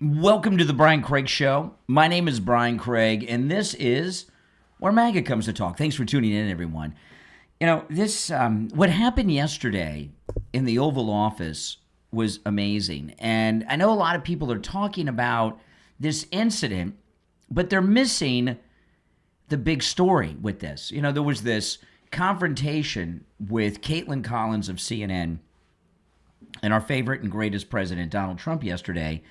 Welcome to the Brian Craig Show. My name is Brian Craig, and this is where MAGA comes to talk. Thanks for tuning in, everyone. You know, what happened yesterday in the Oval Office was amazing. And I know a lot of people are talking about this incident, but they're missing the big story with this. You know, there was this confrontation with Kaitlan Collins of CNN and our favorite and greatest president, Donald Trump, yesterday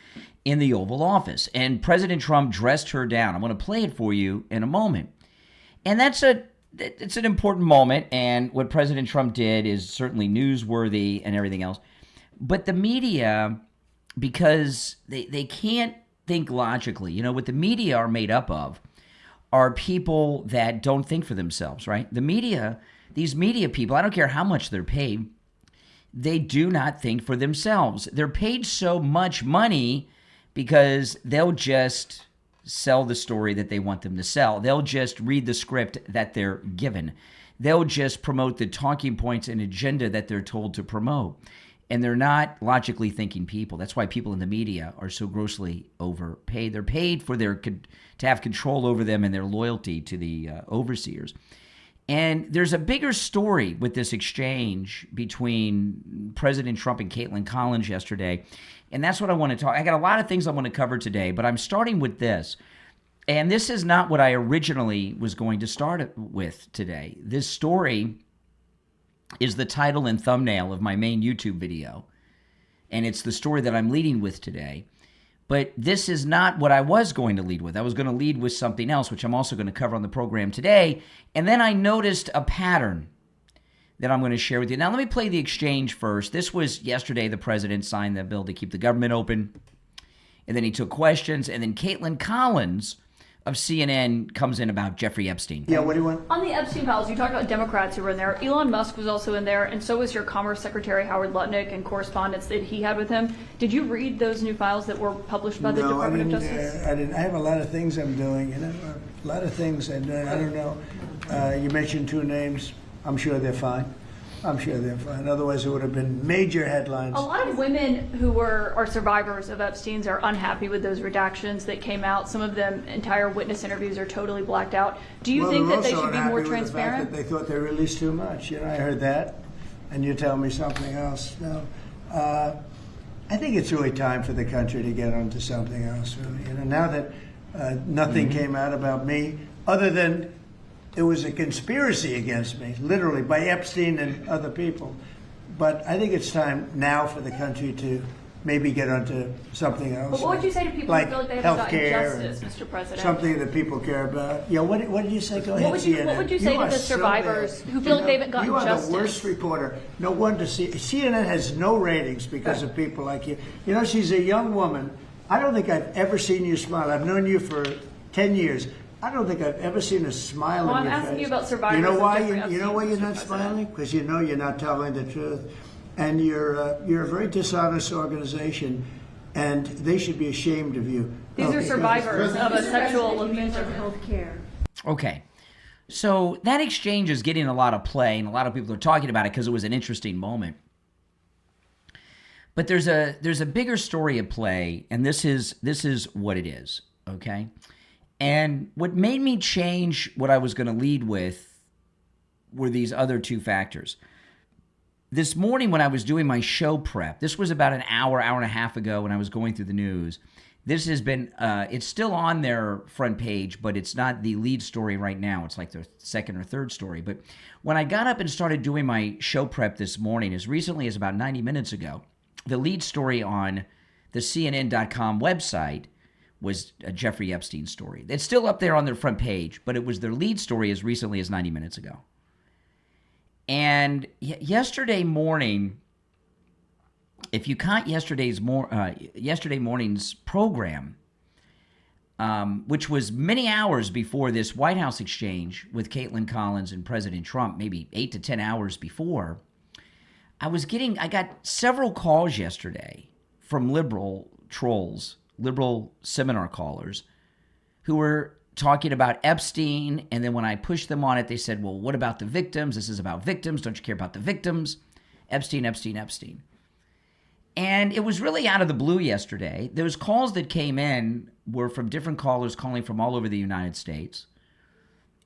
in the Oval Office. And President Trump dressed her down. I'm going to play it for you in a moment. And it's an important moment. And what President Trump did is certainly newsworthy and everything else. But the media, because they can't think logically, you know, what the media are made up of are people that don't think for themselves, right? The media, these media people, I don't care how much they're paid, they do not think for themselves. They're paid so much money because they'll just sell the story that they want them to sell. They'll just read the script that they're given. They'll just promote the talking points and agenda that they're told to promote. And they're not logically thinking people. That's why people in the media are so grossly overpaid. They're paid for to have control over them and their loyalty to the overseers. And there's a bigger story with this exchange between President Trump and Kaitlan Collins yesterday. And that's what I want to talk. I got a lot of things I want to cover today, but I'm starting with this. And this is not what I originally was going to start with today. This story is the title and thumbnail of my main YouTube video. And it's the story that I'm leading with today. But this is not what I was going to lead with. I was going to lead with something else, which I'm also going to cover on the program today. And then I noticed a pattern that I'm going to share with you. Now, let me play the exchange first. This was yesterday. The president signed the bill to keep the government open. And then he took questions. And then Kaitlan Collins of CNN comes in about Jeffrey Epstein. Yeah, what do you want? On the Epstein files, you talked about Democrats who were in there. Elon Musk was also in there, and so was your Commerce Secretary Howard Lutnick and correspondence that he had with him. Did you read those new files that were published by the Department of Justice? I didn't. I have a lot of things I'm doing, a lot of things I'm doing. I don't know. You mentioned two names. I'm sure they're fine. Otherwise, it would have been major headlines. A lot of women who are survivors of Epstein's are unhappy with those redactions that came out. Some of them, entire witness interviews are totally blacked out. Do you think that they should be more transparent? That they thought they released too much. You know, I heard that, and you tell me something else. No, I think it's really time for the country to get onto something else. Really, you know, now that nothing came out about me, other than it was a conspiracy against me, literally, by Epstein and other people. But I think it's time now for the country to maybe get onto something else. But what would you say to people who feel like they haven't gotten justice, Mr. President? Something that people care about. Yeah, what did you say? Go ahead, CNN. What would you say to the survivors who feel like they haven't gotten justice? You are the worst reporter. No wonder CNN has no ratings because of people like you. You know, she's a young woman. I don't think I've ever seen you smile. I've known you for 10 years. I don't think I've ever seen a smile on your face. I'm asking you about survivors. You know why? You know why you're not smiling? Because you know you're not telling the truth, and you're a very dishonest organization, and they should be ashamed of you. These are survivors of a sexual abuse of health care. Okay, so that exchange is getting a lot of play, and a lot of people are talking about it because it was an interesting moment. But there's a bigger story at play, and this is what it is. Okay. And what made me change what I was going to lead with were these other two factors. This morning when I was doing my show prep, this was about an hour and a half ago when I was going through the news. This has been, it's still on their front page, but it's not the lead story right now. It's like their second or third story. But when I got up and started doing my show prep this morning, as recently as about 90 minutes ago, the lead story on the CNN.com website was a Jeffrey Epstein story. It's still up there on their front page, but it was their lead story as recently as 90 minutes ago. And yesterday morning, if you caught yesterday morning's program, which was many hours before this White House exchange with Kaitlan Collins and President Trump, maybe 8 to 10 hours before, I got several calls yesterday from liberal trolls, liberal seminar callers, who were talking about Epstein, and then when I pushed them on it, they said, well, what about the victims? This is about victims. Don't you care about the victims? Epstein, Epstein, Epstein. And it was really out of the blue yesterday. Those calls that came in were from different callers calling from all over the United States.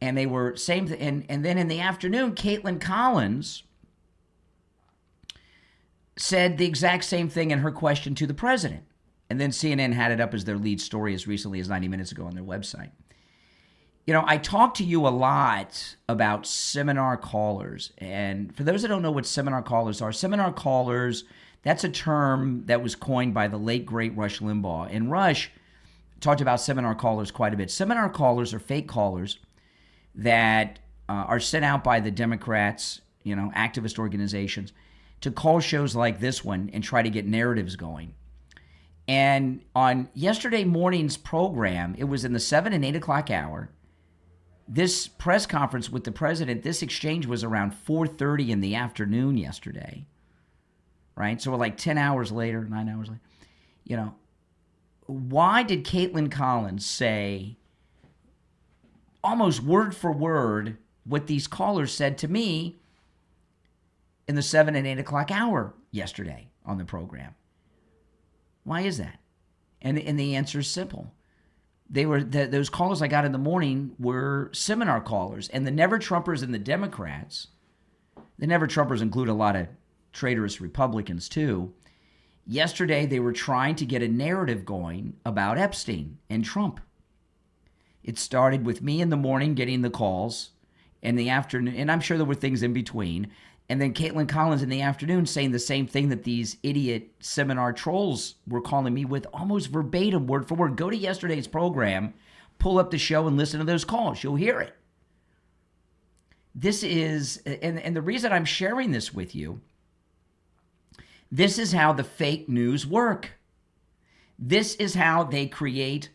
And they were same and then in the afternoon, Kaitlan Collins said the exact same thing in her question to the president. And then CNN had it up as their lead story as recently as 90 minutes ago on their website. You know, I talk to you a lot about seminar callers. And for those that don't know what seminar callers are, seminar callers, that's a term that was coined by the late, great Rush Limbaugh. And Rush talked about seminar callers quite a bit. Seminar callers are fake callers that are sent out by the Democrats, you know, activist organizations, to call shows like this one and try to get narratives going. And on yesterday morning's program, it was in the 7 and 8 o'clock hour. This press conference with the president, this exchange was around 4:30 in the afternoon yesterday, right? So we're like 10 hours later, 9 hours later. You know, why did Kaitlan Collins say almost word for word what these callers said to me in the 7 and 8 o'clock hour yesterday on the program? Why is that? And the answer is simple. They were those callers I got in the morning were seminar callers, and the Never Trumpers and the Democrats. The Never Trumpers include a lot of traitorous Republicans too. Yesterday, they were trying to get a narrative going about Epstein and Trump. It started with me in the morning getting the calls, in the afternoon, and I'm sure there were things in between. And then Kaitlan Collins in the afternoon saying the same thing that these idiot seminar trolls were calling me with, almost verbatim, word for word. Go to yesterday's program, pull up the show, and listen to those calls. You'll hear it. This is, and the reason I'm sharing this with you, this is how the fake news work. This is how they create,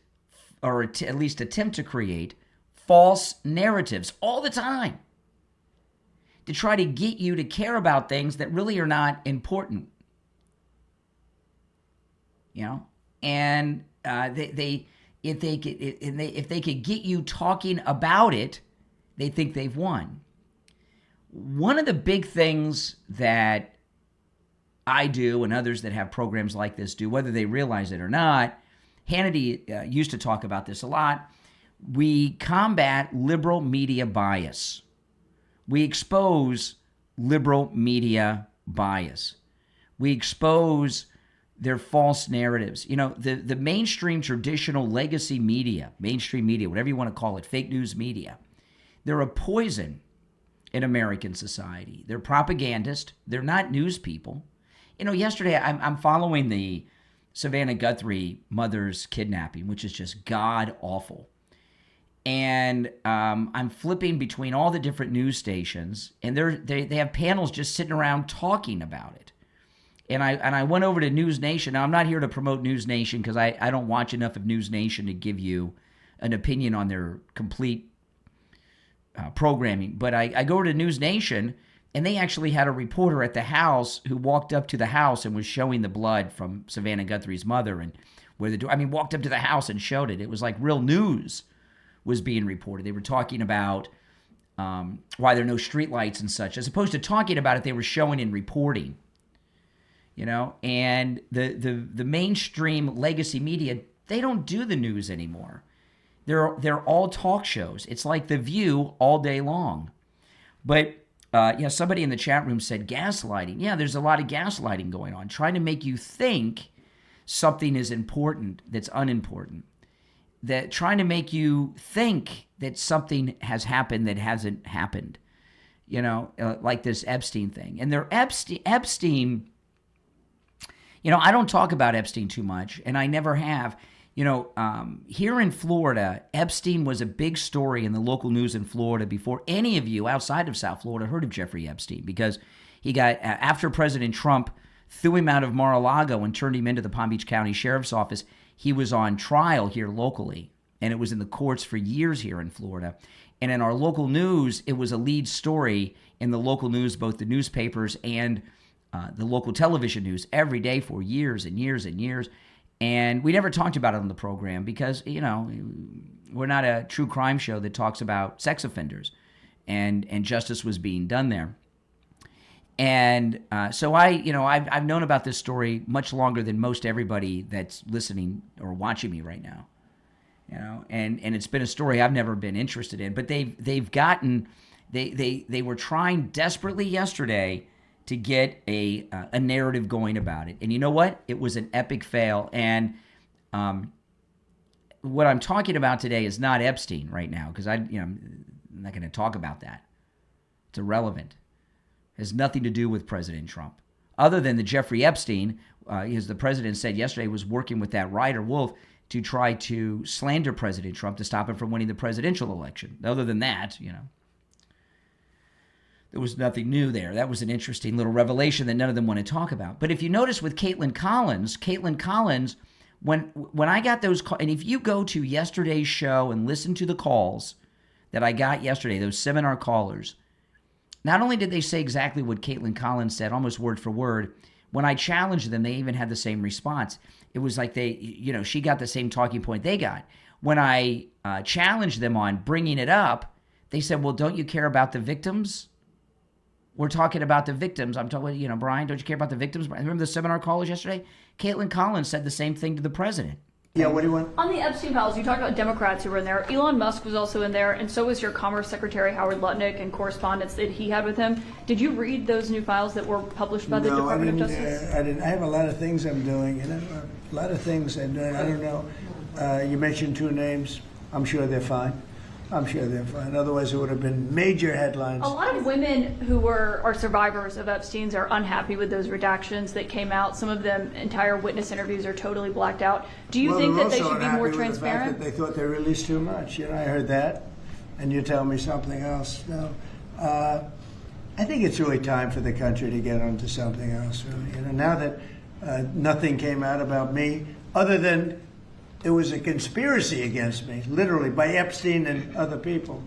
or at least attempt to create, false narratives all the time, to try to get you to care about things that really are not important, you know. And if they could get you talking about it, they think they've won. One of the big things that I do, and others that have programs like this do, whether they realize it or not, Hannity used to talk about this a lot. We combat liberal media bias. We expose liberal media bias. We expose their false narratives. You know, the mainstream traditional legacy media, mainstream media, whatever you want to call it, fake news media, they're a poison in American society. They're propagandists. They're not news people. You know, yesterday I'm following the Savannah Guthrie mother's kidnapping, which is just god awful. And I'm flipping between all the different news stations, and they have panels just sitting around talking about it. And I went over to News Nation. Now, I'm not here to promote News Nation because I don't watch enough of News Nation to give you an opinion on their complete programming. But I go over to News Nation, and they actually had a reporter at the house who walked up to the house and was showing the blood from Savannah Guthrie's mother, and where walked up to the house and showed it. It was like real news was being reported. They were talking about why there are no streetlights and such. As opposed to talking about it, they were showing and reporting. You know, and the mainstream legacy media, they don't do the news anymore. They're all talk shows. It's like The View all day long. But somebody in the chat room said gaslighting. Yeah, there's a lot of gaslighting going on, trying to make you think something is important that's unimportant. That trying to make you think that something has happened that hasn't happened. You know, like this Epstein thing. And Epstein, you know, I don't talk about Epstein too much, and I never have. You know, here in Florida, Epstein was a big story in the local news in Florida before any of you outside of South Florida heard of Jeffrey Epstein, because he got, after President Trump threw him out of Mar-a-Lago and turned him into the Palm Beach County Sheriff's Office, he was on trial here locally, and it was in the courts for years here in Florida. And in our local news, it was a lead story in the local news, both the newspapers and the local television news, every day for years and years and years. And we never talked about it on the program because, you know, we're not a true crime show that talks about sex offenders, and justice was being done there. And so I've known about this story much longer than most everybody that's listening or watching me right now. And it's been a story I've never been interested in. But they were trying desperately yesterday to get a narrative going about it. And you know what? It was an epic fail. And what I'm talking about today is not Epstein right now, because I'm not going to talk about that. It's irrelevant. It has nothing to do with President Trump, other than that Jeffrey Epstein, as the president said yesterday, was working with that writer Wolf to try to slander President Trump to stop him from winning the presidential election. Other than that, there was nothing new there. That was an interesting little revelation that none of them want to talk about. But if you notice with Kaitlan Collins, when I got those calls, and if you go to yesterday's show and listen to the calls that I got yesterday, those seminar callers, not only did they say exactly what Kaitlan Collins said, almost word for word, when I challenged them, they even had the same response. It was like she got the same talking point they got. When I challenged them on bringing it up, they said, well, don't you care about the victims? We're talking about the victims. I'm talking, Brian, don't you care about the victims? Remember the seminar callers yesterday? Kaitlan Collins said the same thing to the president. Yeah, what do you want? On the Epstein files, you talked about Democrats who were in there. Elon Musk was also in there, and so was your Commerce Secretary Howard Lutnick and correspondence that he had with him. Did you read those new files that were published by the Department of Justice? I didn't. I have a lot of things I'm doing, a lot of things I'm doing. I don't know. You mentioned two names. I'm sure they're fine. Otherwise, it would have been major headlines. A lot of women who are survivors of Epstein's are unhappy with those redactions that came out. Some of them, entire witness interviews are totally blacked out. Do you think that they should be more transparent? They thought they released too much. I heard that, and you tell me something else. No, I think it's really time for the country to get onto something else. Really, now that nothing came out about me, other than there was a conspiracy against me, literally, by Epstein and other people.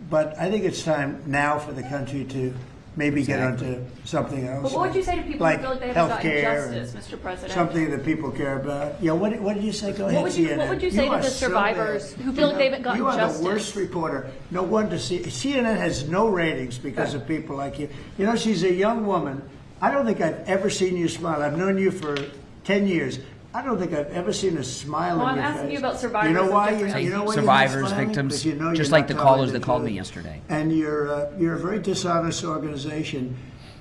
But I think it's time now for the country to maybe get onto something else. But what would you say to people who feel like they haven't gotten justice, Mr. President? Something that people care about. Yeah, what did you say? Go ahead, CNN. What would you say to the survivors who feel like they haven't gotten justice? You are the worst reporter. No wonder CNN has no ratings because of people like you. She's a young woman. I don't think I've ever seen you smile. I've known you for 10 years. I don't think I've ever seen a smile on your face. I'm asking you about survivors. You know why? You know why survivors, victims, just like the callers that called me yesterday. And you're a very dishonest organization,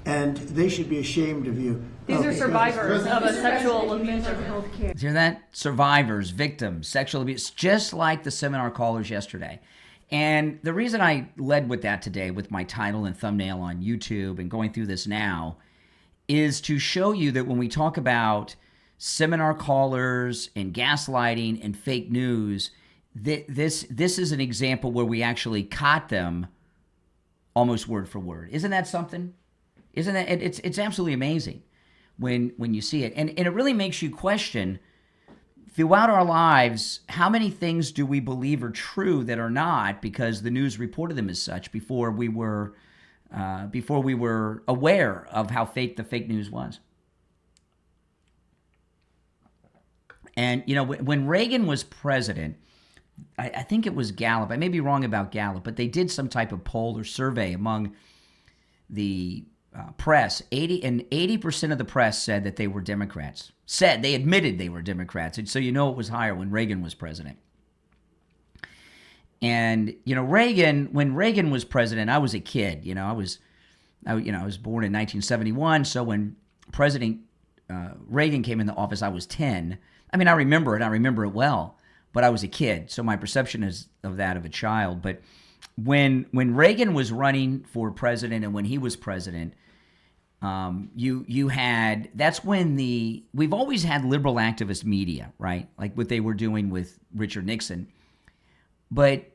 and they should be ashamed of you. These are survivors of a sexual abuse or healthcare. Hear that? Survivors, victims, sexual abuse, just like the seminar callers yesterday. And the reason I led with that today, with my title and thumbnail on YouTube and going through this now, is to show you that when we talk about seminar callers and gaslighting and fake news, this is an example where we actually caught them almost word for word. Isn't that something? Isn't that it's absolutely amazing when you see it. And it really makes you question throughout our lives, how many things do we believe are true that are not because the news reported them as such before we were aware of how fake the fake news was. And, when Reagan was president, I think it was Gallup. I may be wrong about Gallup, but they did some type of poll or survey among the press. 80% of the press said that they were Democrats. They admitted they were Democrats. And so it was higher when Reagan was president. And, when Reagan was president, I was a kid. I was born in 1971. So when President Reagan came into office, I was 10. I mean, I remember it well, but I was a kid, so my perception is of that of a child. But when Reagan was running for president and when he was president, that's when we've always had liberal activist media, right? Like what they were doing with Richard Nixon. But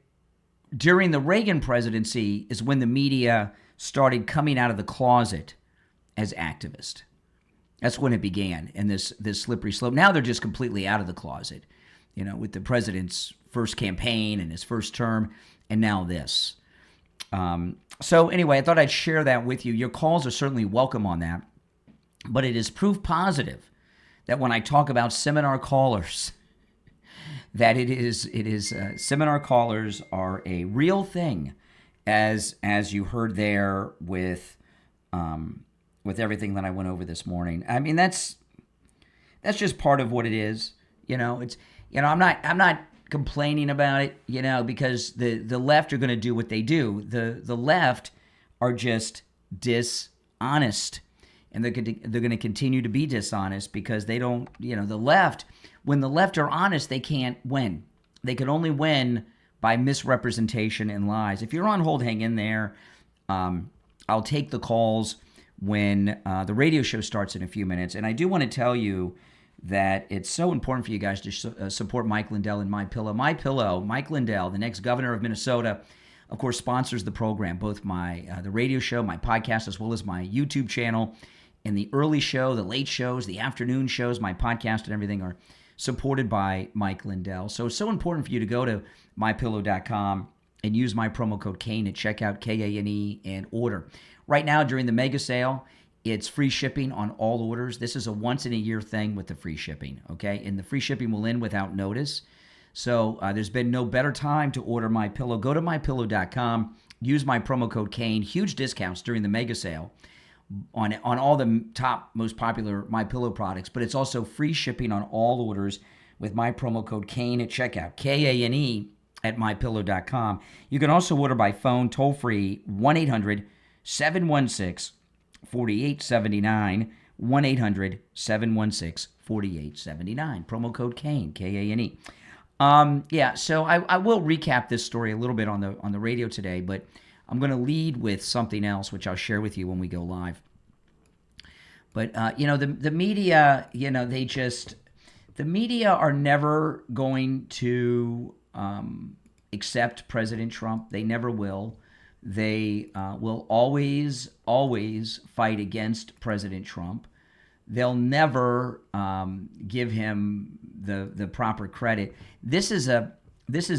during the Reagan presidency is when the media started coming out of the closet as activists. That's when it began, and this slippery slope. Now they're just completely out of the closet, with the president's first campaign and his first term, and now this. So anyway, I thought I'd share that with you. Your calls are certainly welcome on that, but it is proof positive that when I talk about seminar callers, that it is seminar callers are a real thing, as you heard there with with everything that I went over this morning. I mean, that's just part of what it is. It's I'm not complaining about it, because the left are going to do what they do. The left are just dishonest, and they're going to continue to be dishonest because they don't, the left, when the left are honest, they can't win. They can only win by misrepresentation and lies. If you're on hold, hang in there. I'll take the calls when the radio show starts in a few minutes. And I do want to tell you that it's so important for you guys to support Mike Lindell and MyPillow. MyPillow, Mike Lindell, the next governor of Minnesota, of course, sponsors the program, both the radio show, my podcast, as well as my YouTube channel. And the early show, the late shows, the afternoon shows, my podcast and everything are supported by Mike Lindell. So it's so important for you to go to mypillow.com and use my promo code Kane at checkout, Kane, and order. Right now, during the mega sale, it's free shipping on all orders. This is a once-in-a-year thing with the free shipping, okay? And the free shipping will end without notice. So there's been no better time to order MyPillow. Go to mypillow.com, use my promo code Kane. Huge discounts during the mega sale on all the top, most popular MyPillow products, but it's also free shipping on all orders with my promo code Kane at checkout, Kane at mypillow.com. You can also order by phone, toll-free, 1-800-716-4879, 1-800-716-4879. Promo code Kane, Kane. So I will recap this story a little bit on the radio today, but I'm going to lead with something else, which I'll share with you when we go live. But, the media, the media are never going to accept President Trump. They never will. They will always fight against President Trump. They'll never give him the proper credit. This is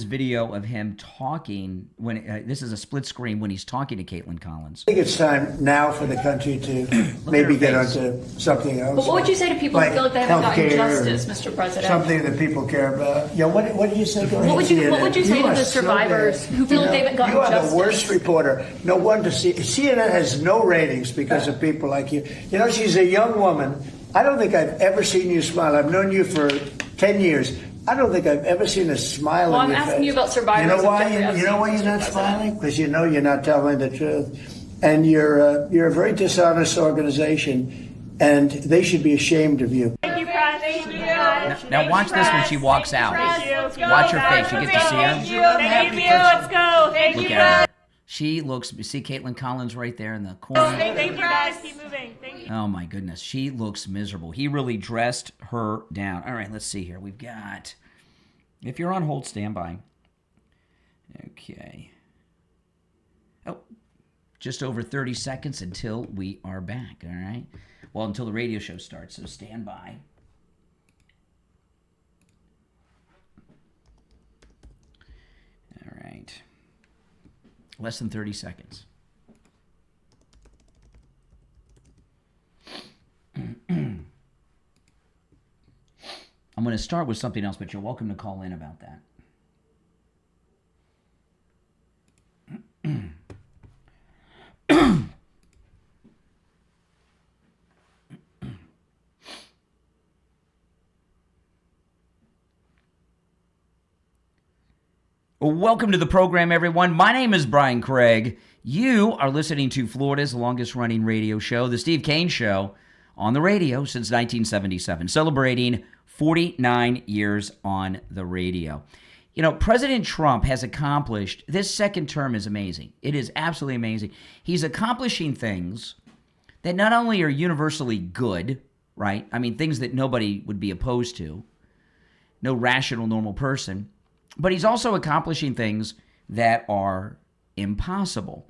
video of him talking when this is a split screen when he's talking to Kaitlan Collins. I think it's time now for the country to maybe get onto something else. But what would you say to people who feel like they haven't gotten justice, Mr. President? Something that people care about. Yeah, what did you say? What would you say to the survivors who feel like they haven't gotten justice? You are the worst reporter. No wonder CNN has no ratings because of people like you. She's a young woman. I don't think I've ever seen you smile. I've known you for 10 years. I don't think I've ever seen a smile on your face. I'm asking you about survivors. You know why? You know why you're not smiling? Because you know you're not telling the truth, and you're a very dishonest organization, and they should be ashamed of you. Thank you, Press. Thank you. Now watch this when she walks out. Watch her face. You get to see her. Thank you. Thank you. Let's go. Thank you, Press. She looks, you see Kaitlan Collins right there in the corner? Thank you, guys. Keep moving. Thank you. Oh, my goodness. She looks miserable. He really dressed her down. All right, let's see here. We've got, if you're on hold, stand by. Okay. Oh, just over 30 seconds until we are back, all right? Well, until the radio show starts, so stand by. All right. Less than 30 seconds. I'm going to start with something else, but you're welcome to call in about that. Welcome to the program, everyone. My name is Brian Craig. You are listening to Florida's longest-running radio show, The Steve Kane Show, on the radio since 1977, celebrating 49 years on the radio. You know, President Trump has accomplished, this second term is amazing. It is absolutely amazing. He's accomplishing things that not only are universally good, right? I mean, things that nobody would be opposed to, no rational, normal person, but he's also accomplishing things that are impossible.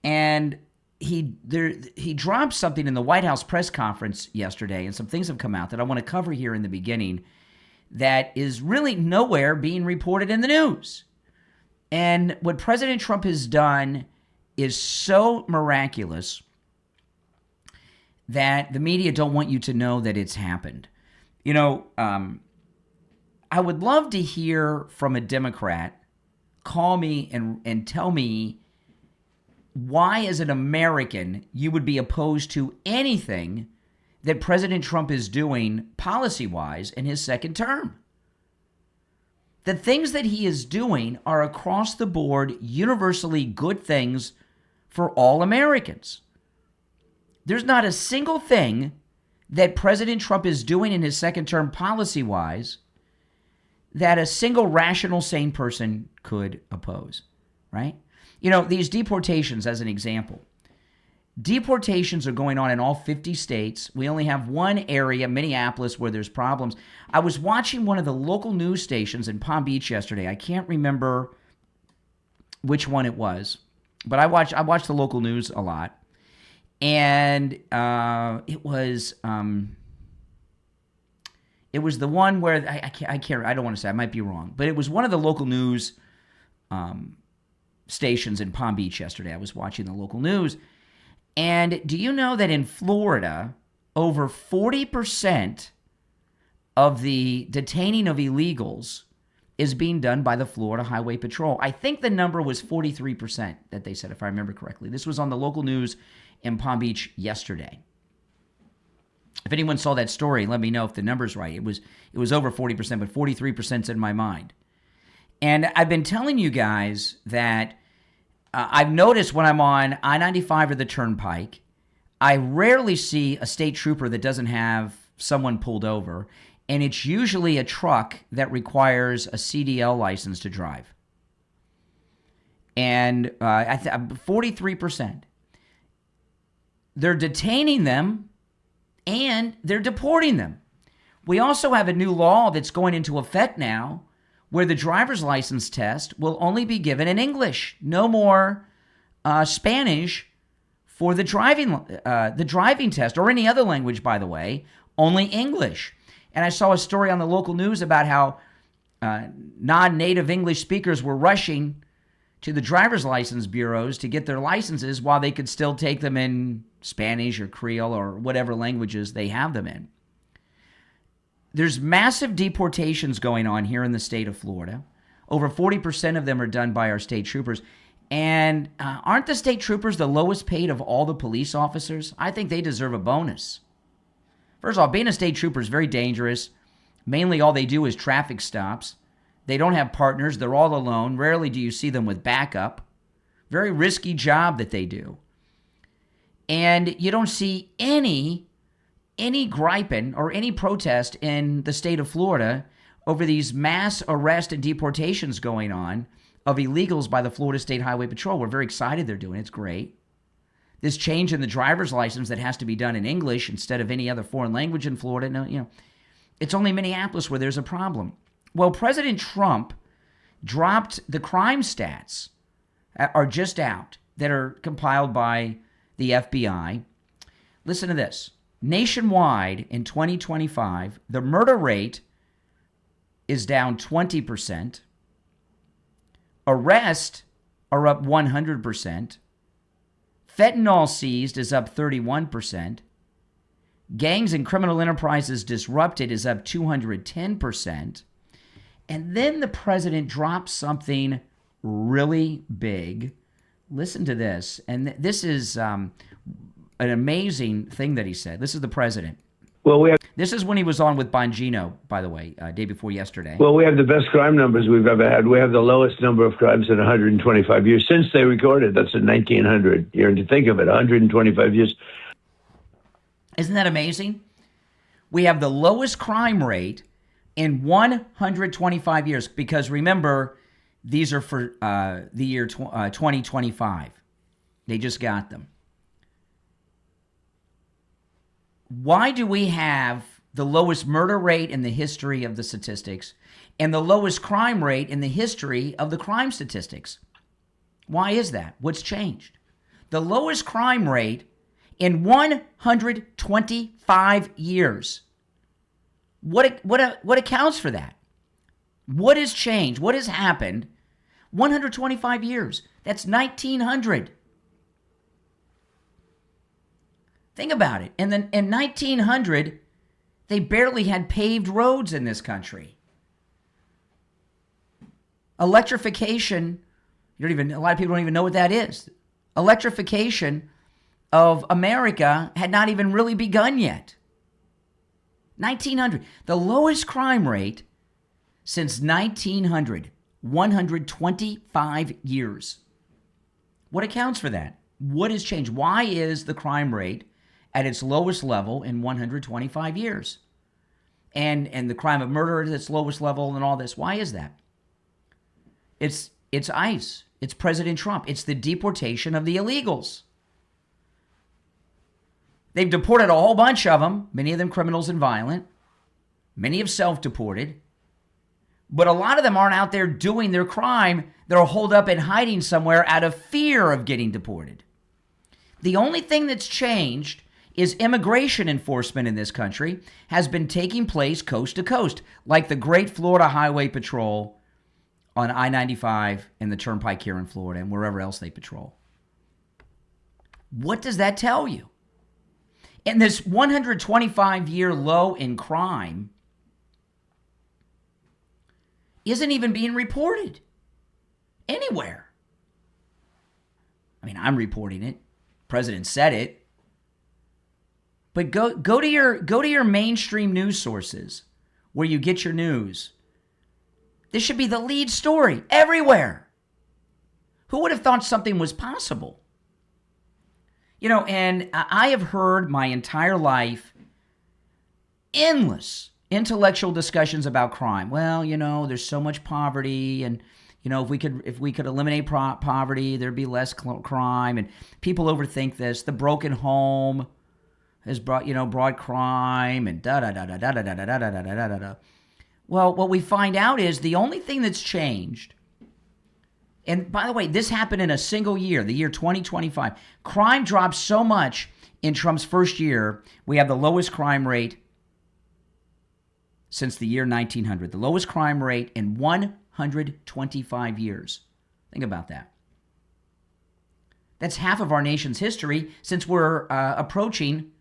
And he dropped something in the White House press conference yesterday, and some things have come out that I want to cover here in the beginning that is really nowhere being reported in the news. And what President Trump has done is so miraculous that the media don't want you to know that it's happened. You know, I would love to hear from a Democrat call me and tell me why, as an American, you would be opposed to anything that President Trump is doing policy-wise in his second term. The things that he is doing are across the board, universally good things for all Americans. There's not a single thing that President Trump is doing in his second term policy-wise that a single rational, sane person could oppose, right? You know, these deportations, as an example, deportations are going on in all 50 states. We only have one area, Minneapolis, where there's problems. I was watching one of the local news stations in Palm Beach yesterday. I can't remember which one it was, but I watched the local news a lot. And it was the one where I don't want to say, I might be wrong, but it was one of the local news stations in Palm Beach yesterday. I was watching the local news. And do you know that in Florida, over 40% of the detaining of illegals is being done by the Florida Highway Patrol? I think the number was 43% that they said, if I remember correctly. This was on the local news in Palm Beach yesterday. If anyone saw that story, let me know if the number's right. It was over 40%, but 43%'s in my mind. And I've been telling you guys that I've noticed when I'm on I-95 or the Turnpike, I rarely see a state trooper that doesn't have someone pulled over, and it's usually a truck that requires a CDL license to drive. And 43%. They're detaining them, and they're deporting them. We also have a new law that's going into effect now where the driver's license test will only be given in English. No more Spanish for the driving test, or any other language, by the way, only English. And I saw a story on the local news about how non-native English speakers were rushing to the driver's license bureaus to get their licenses while they could still take them in Spanish or Creole or whatever languages they have them in. There's massive deportations going on here in the state of Florida. Over 40% of them are done by our state troopers. And aren't the state troopers the lowest paid of all the police officers? I think they deserve a bonus. First of all, being a state trooper is very dangerous. Mainly all they do is traffic stops. They don't have partners. They're all alone. Rarely do you see them with backup. Very risky job that they do. And you don't see any griping or any protest in the state of Florida over these mass arrest and deportations going on of illegals by the Florida State Highway Patrol. We're very excited they're doing it. It's great. This change in the driver's license that has to be done in English instead of any other foreign language in Florida, no, it's only Minneapolis where there's a problem. Well, President Trump dropped the crime stats, are just out, that are compiled by the FBI. Listen to this. Nationwide in 2025, the murder rate is down 20%. Arrests are up 100%. Fentanyl seized is up 31%. Gangs and criminal enterprises disrupted is up 210%. And then the president drops something really big. Listen to this. And this is an amazing thing that he said. This is the president. Well, this is when he was on with Bongino, by the way, day before yesterday. Well, we have the best crime numbers we've ever had. We have the lowest number of crimes in 125 years since they recorded. That's in 1900. You're to think of it, 125 years. Isn't that amazing? We have the lowest crime rate in 125 years, because remember, these are for the year 2025. They just got them. Why do we have the lowest murder rate in the history of the statistics and the lowest crime rate in the history of the crime statistics? Why is that? What's changed? The lowest crime rate in 125 years. What accounts for that? What has changed? What has happened? 125 years. That's 1900. Think about it. In 1900, they barely had paved roads in this country. Electrification, a lot of people don't even know what that is. electrification of America had not even really begun yet. 1900, the lowest crime rate since 1900, 125 years. What accounts for that? What has changed? Why is the crime rate at its lowest level in 125 years? And the crime of murder at its lowest level and all this. Why is that? It's ICE. It's President Trump. It's the deportation of the illegals. They've deported a whole bunch of them, many of them criminals and violent. Many have self-deported. But a lot of them aren't out there doing their crime. They're holed up and hiding somewhere out of fear of getting deported. The only thing that's changed is immigration enforcement in this country has been taking place coast to coast, like the Great Florida Highway Patrol on I-95 and the Turnpike here in Florida and wherever else they patrol. What does that tell you? And this 125-year low in crime isn't even being reported anywhere. I mean, I'm reporting it. President said it. But go to your mainstream news sources where you get your news. This should be the lead story everywhere. Who would have thought something was possible? You know, and I have heard my entire life endless intellectual discussions about crime. Well, you know, there's so much poverty, and you know, if we could eliminate poverty, there'd be less crime. And people overthink this. The broken home has brought crime, and da da da da da da da da da da da da da. Well, what we find out is the only thing that's changed. And by the way, this happened in a single year, the year 2025. Crime dropped so much in Trump's first year. We have the lowest crime rate since the year 1900, the lowest crime rate in 125 years. Think about that. That's half of our nation's history since we're approaching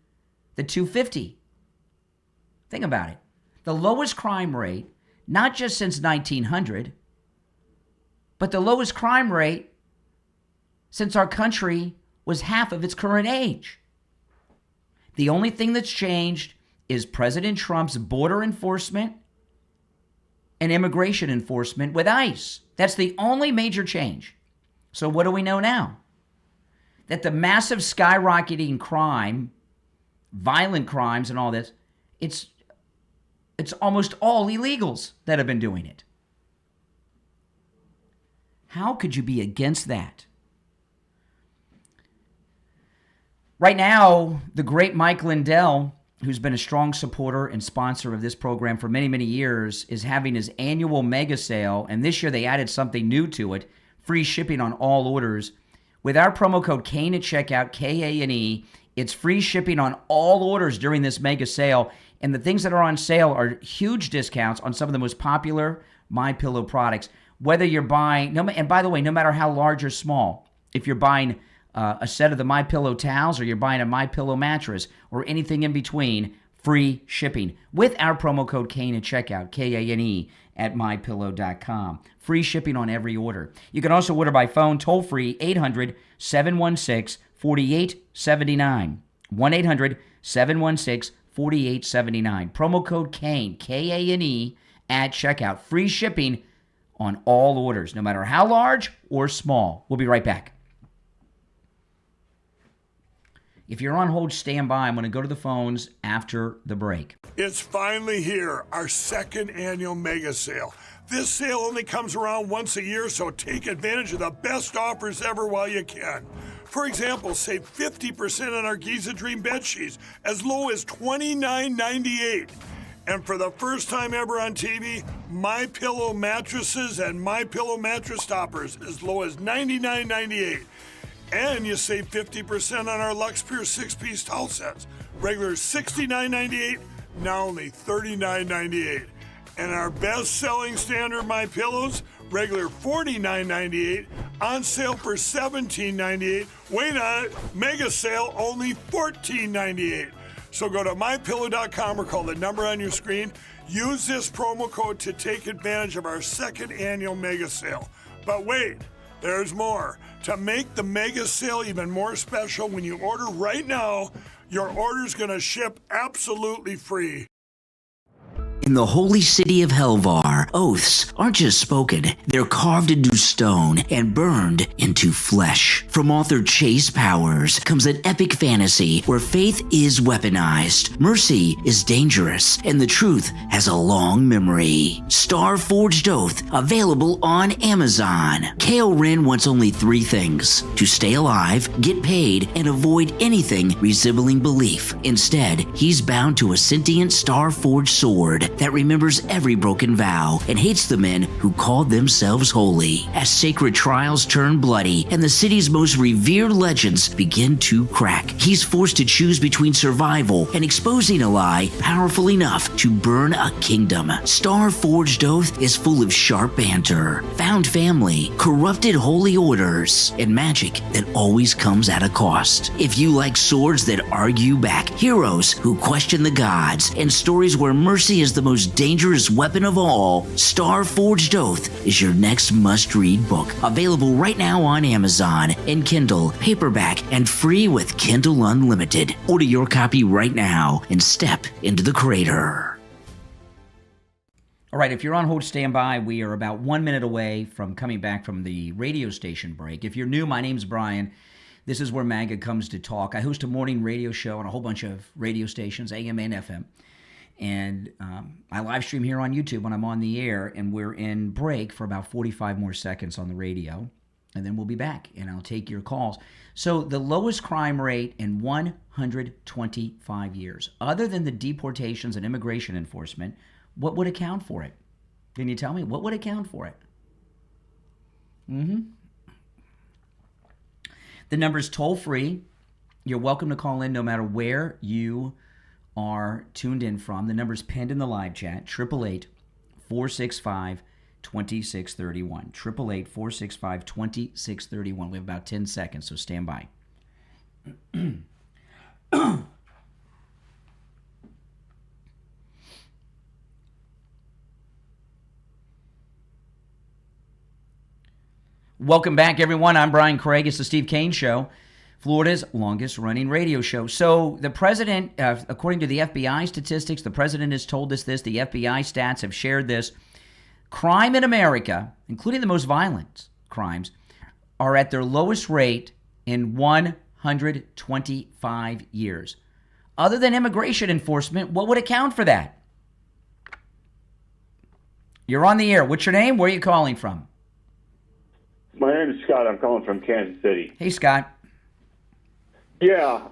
the 250. Think about it. The lowest crime rate, not just since 1900, but the lowest crime rate since our country was half of its current age. The only thing that's changed is President Trump's border enforcement and immigration enforcement with ICE. That's the only major change. So what do we know now? That the massive skyrocketing crime, violent crimes and all this, it's almost all illegals that have been doing it. How could you be against that? Right now, the great Mike Lindell, who's been a strong supporter and sponsor of this program for many, many years, is having his annual mega sale. And this year they added something new to it, free shipping on all orders. With our promo code KANE at checkout, KANE, it's free shipping on all orders during this mega sale. And the things that are on sale are huge discounts on some of the most popular MyPillow products. Whether you're buying, and by the way, no matter how large or small, if you're buying a set of the MyPillow towels or you're buying a MyPillow mattress or anything in between, free shipping with our promo code KANE at checkout, KANE at MyPillow.com. Free shipping on every order. You can also order by phone, toll-free, 800-716-4879. 1-800-716-4879. Promo code KANE, KANE at checkout. Free shipping on all orders, no matter how large or small. We'll be right back. If you're on hold, stand by. I'm going to go to the phones after the break. It's finally here, our second annual mega sale. This sale only comes around once a year, so take advantage of the best offers ever while you can. For example, save 50% on our Giza Dream bed sheets, as low as $29.98. And for the first time ever on TV, MyPillow mattresses and MyPillow mattress toppers, as low as $99.98. And you save 50% on our Lux Pure 6-piece towel sets. Regular $69.98, now only $39.98. And our best-selling standard MyPillows, regular $49.98, on sale for $17.98. Wait on it, mega sale, only $14.98. So go to MyPillow.com or call the number on your screen. Use this promo code to take advantage of our second annual mega sale. But wait, There's more. To make the mega sale even more special, when you order right now, your order's going to ship absolutely free. In the holy city of Helvar, oaths aren't just spoken, they're carved into stone and burned into flesh. From author Chase Powers comes an epic fantasy where faith is weaponized, mercy is dangerous, and the truth has a long memory. Star Forged Oath, available on Amazon. Kale Ren wants only 3 things: to stay alive, get paid, and avoid anything resembling belief. Instead, he's bound to a sentient star-forged sword that remembers every broken vow and hates the men who called themselves holy. As sacred trials turn bloody and the city's most revered legends begin to crack, he's forced to choose between survival and exposing a lie powerful enough to burn a kingdom. Star Forged Oath is full of sharp banter, found family, corrupted holy orders, and magic that always comes at a cost. If you like swords that argue back, heroes who question the gods, and stories where mercy is the most dangerous weapon of all, Star Forged Oath is your next must-read book. Available right now on Amazon in Kindle, paperback, and free with Kindle Unlimited. Order your copy right now and step into the crater. All right, if you're on hold, stand by. We are about 1 minute away from coming back from the radio station break. If you're new, my name's Brian. This is where MAGA comes to talk. I host a morning radio show on a whole bunch of radio stations, AM and FM. And I live stream here on YouTube when I'm on the air, and we're in break for about 45 more seconds on the radio, and then we'll be back, and I'll take your calls. So the lowest crime rate in 125 years, other than the deportations and immigration enforcement, what would account for it? Can you tell me? What would account for it? The number's toll-free. You're welcome to call in no matter where you are tuned in from. The number's pinned in the live chat, 888-465-2631. 888-465-2631. We have about 10 seconds, so stand by. Welcome back, everyone. I'm Brian Craig. It's the Steve Kane Show, Florida's longest-running radio show. So the president, according to the FBI statistics, the president has told us this, the FBI stats have shared this, crime in America, including the most violent crimes, are at their lowest rate in 125 years. Other than immigration enforcement, what would account for that? You're on the air. What's your name? Where are you calling from? My name is Scott. I'm calling from Kansas City. Hey, Scott. Yeah,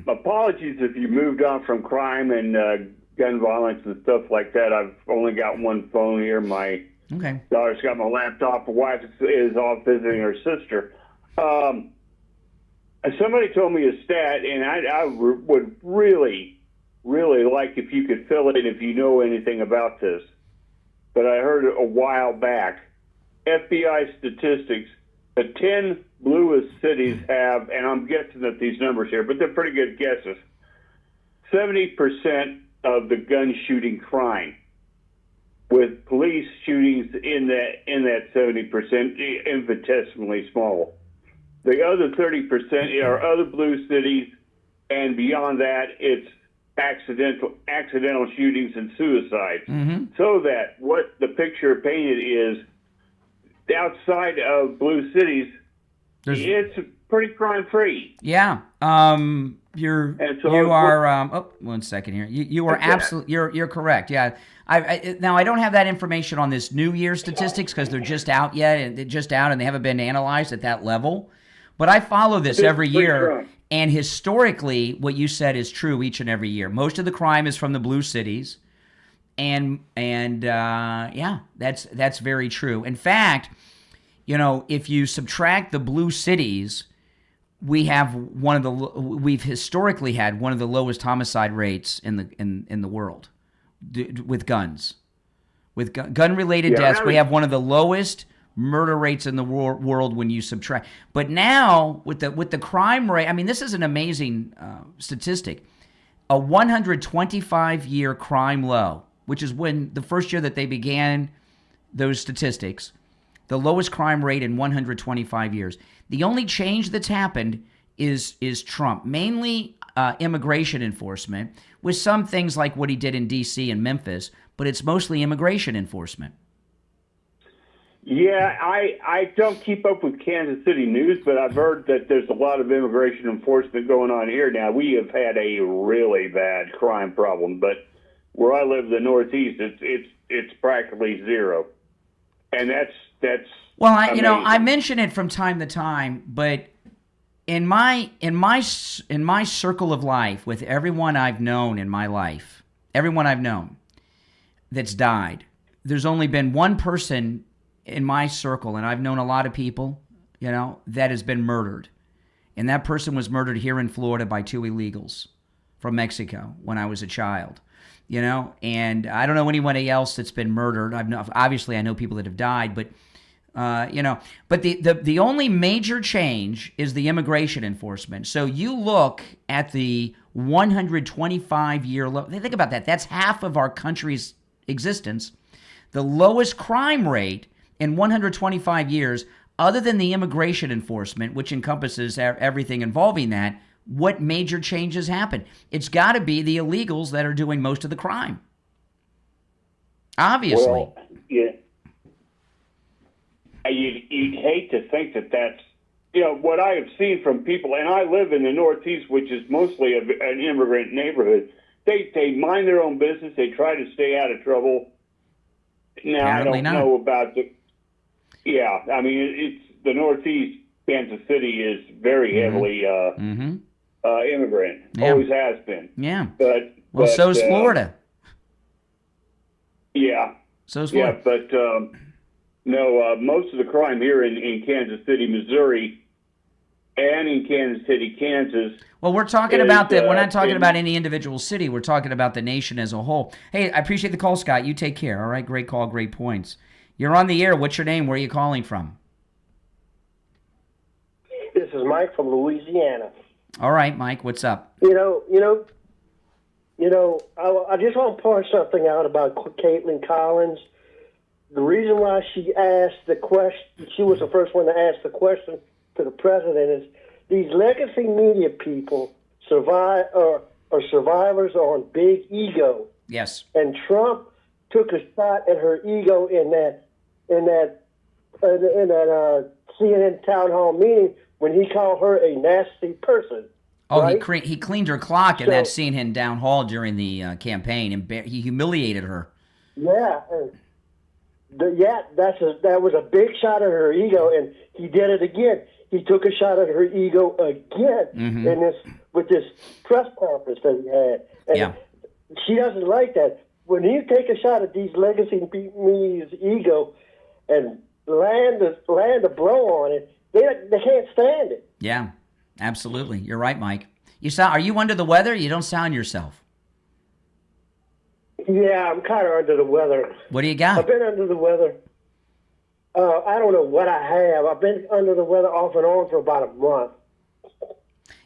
apologies if you moved on from crime and gun violence and stuff like that. I've only got one phone here. My daughter's got my laptop. My wife is off visiting her sister. Somebody told me a stat, and I would really, really like if you could fill it in if you know anything about this. But I heard a while back, FBI statistics, the 10 bluest cities have, and I'm guessing at these numbers here, but they're pretty good guesses, 70% of the gun shooting crime, with police shootings in that 70% infinitesimally small. The other 30% are other blue cities, and beyond that, it's accidental shootings and suicides. So that what the picture painted is, outside of blue cities, it's pretty crime-free. Yeah. One second here. You are absolutely, you're correct. Yeah. Now I don't have that information on this New Year statistics because they're just out yet, and they haven't been analyzed at that level. But I follow this every year, and historically, what you said is true each and every year. Most of the crime is from the blue cities, and that's very true. In fact, you know, if you subtract the blue cities, we've historically had one of the lowest homicide rates in the world with guns. With gun-related deaths, we have one of the lowest murder rates in the world when you subtract. But now with the crime rate, I mean, this is an amazing statistic. A 125-year crime low, which is when the first year that they began those statistics, The lowest crime rate in 125 years. The only change that's happened is Trump, mainly immigration enforcement, with some things like what he did in D.C. and Memphis, but it's mostly immigration enforcement. Yeah, I don't keep up with Kansas City news, but I've heard that there's a lot of immigration enforcement going on here. Now, we have had a really bad crime problem, but where I live, the Northeast, it's practically zero, and that's. Well, I mention it from time to time, but in my circle of life, with everyone I've known in my life, everyone I've known that's died, there's only been one person in my circle, and I've known a lot of people, that has been murdered. And that person was murdered here in Florida by two illegals from Mexico when I was a child, and I don't know anybody else that's been murdered. Obviously I know people that have died, but but the only major change is the immigration enforcement. So you look at the 125-year low. Think about that. That's half of our country's existence. The lowest crime rate in 125 years, other than the immigration enforcement, which encompasses everything involving that. What major changes happen? It's got to be the illegals that are doing most of the crime. Obviously. Well, yeah. You'd hate to think that's, what I have seen from people, and I live in the Northeast, which is mostly an immigrant neighborhood. They mind their own business. They try to stay out of trouble. Now, Apparently I don't know about yeah, I mean, it's the Northeast. Kansas City is very heavily immigrant. Yeah. Always has been. Yeah. But so's Florida. Yeah. So's Florida. Yeah, but no, most of the crime here in Kansas City, Missouri, and in Kansas City, Kansas. Well, we're talking about that. We're not talking about any individual city. We're talking about the nation as a whole. Hey, I appreciate the call, Scott. You take care. All right. Great call. Great points. You're on the air. What's your name? Where are you calling from? This is Mike from Louisiana. All right, Mike. What's up? I just want to point something out about Kaitlan Collins. The reason why she asked the question, she was the first one to ask the question to the president, is these legacy media people are survivors on big ego. Yes. And Trump took a shot at her ego in that CNN town hall meeting when he called her a nasty person. Oh, right? he cleaned her clock in that scene in down hall during the campaign, and he humiliated her. Yeah, that was a big shot at her ego, and he did it again. He took a shot at her ego again with this press conference that he had. And she doesn't like that. When you take a shot at these legacy media's ego and land a blow on it, they can't stand it. Yeah, absolutely. You're right, Mike. Are you under the weather? You don't sound yourself. Yeah, I'm kind of under the weather. What do you got? I've been under the weather. I don't know what I have. I've been under the weather off and on for about a month.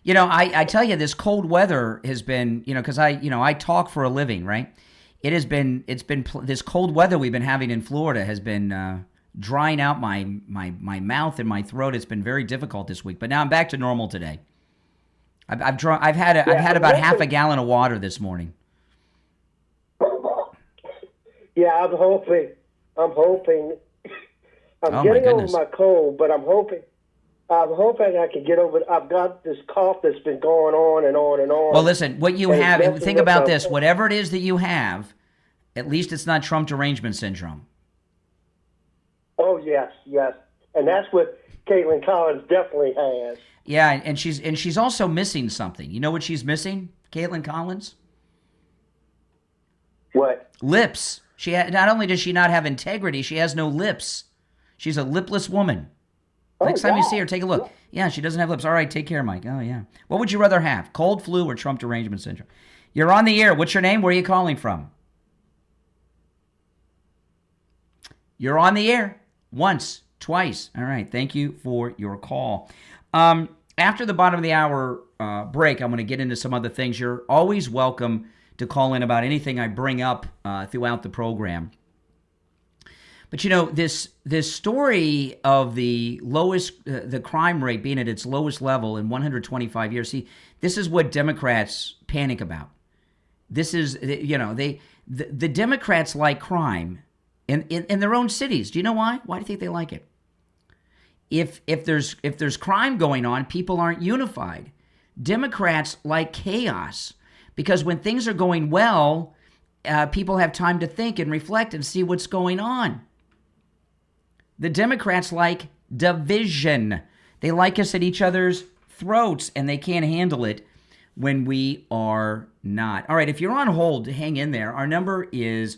I tell you, this cold weather has been, because I talk for a living, right? It's been this cold weather we've been having in Florida has been drying out my mouth and my throat. It's been very difficult this week, but now I'm back to normal today. I've had about half a gallon of water this morning. Yeah, I'm hoping. I'm getting over my cold, but I'm hoping I can get over it. I've got this cough that's been going on and on and on. Well, listen, what you have, and think about this, whatever it is that you have, at least it's not Trump derangement syndrome. Oh, yes. And that's what Kaitlan Collins definitely has. Yeah, and she's also missing something. You know what she's missing, Kaitlan Collins? What? Lips. Not only does she not have integrity, she has no lips. She's a lipless woman. Next time you see her, take a look. Yeah, she doesn't have lips. All right, take care, Mike. Oh, yeah. What would you rather have, cold, flu, or Trump derangement syndrome? You're on the air. What's your name? Where are you calling from? You're on the air. Once, twice. All right, thank you for your call. After the bottom of the hour break, I'm going to get into some other things. You're always welcome to call in about anything I bring up throughout the program. But this story of the lowest, the crime rate being at its lowest level in 125 years. See, this is what Democrats panic about. This is, the Democrats like crime in their own cities. Do you know why? Why do you think they like it? If there's crime going on, people aren't unified. Democrats like chaos because when things are going well, people have time to think and reflect and see what's going on. The Democrats like division. They like us at each other's throats, and they can't handle it when we are not. All right, if you're on hold, hang in there. Our number is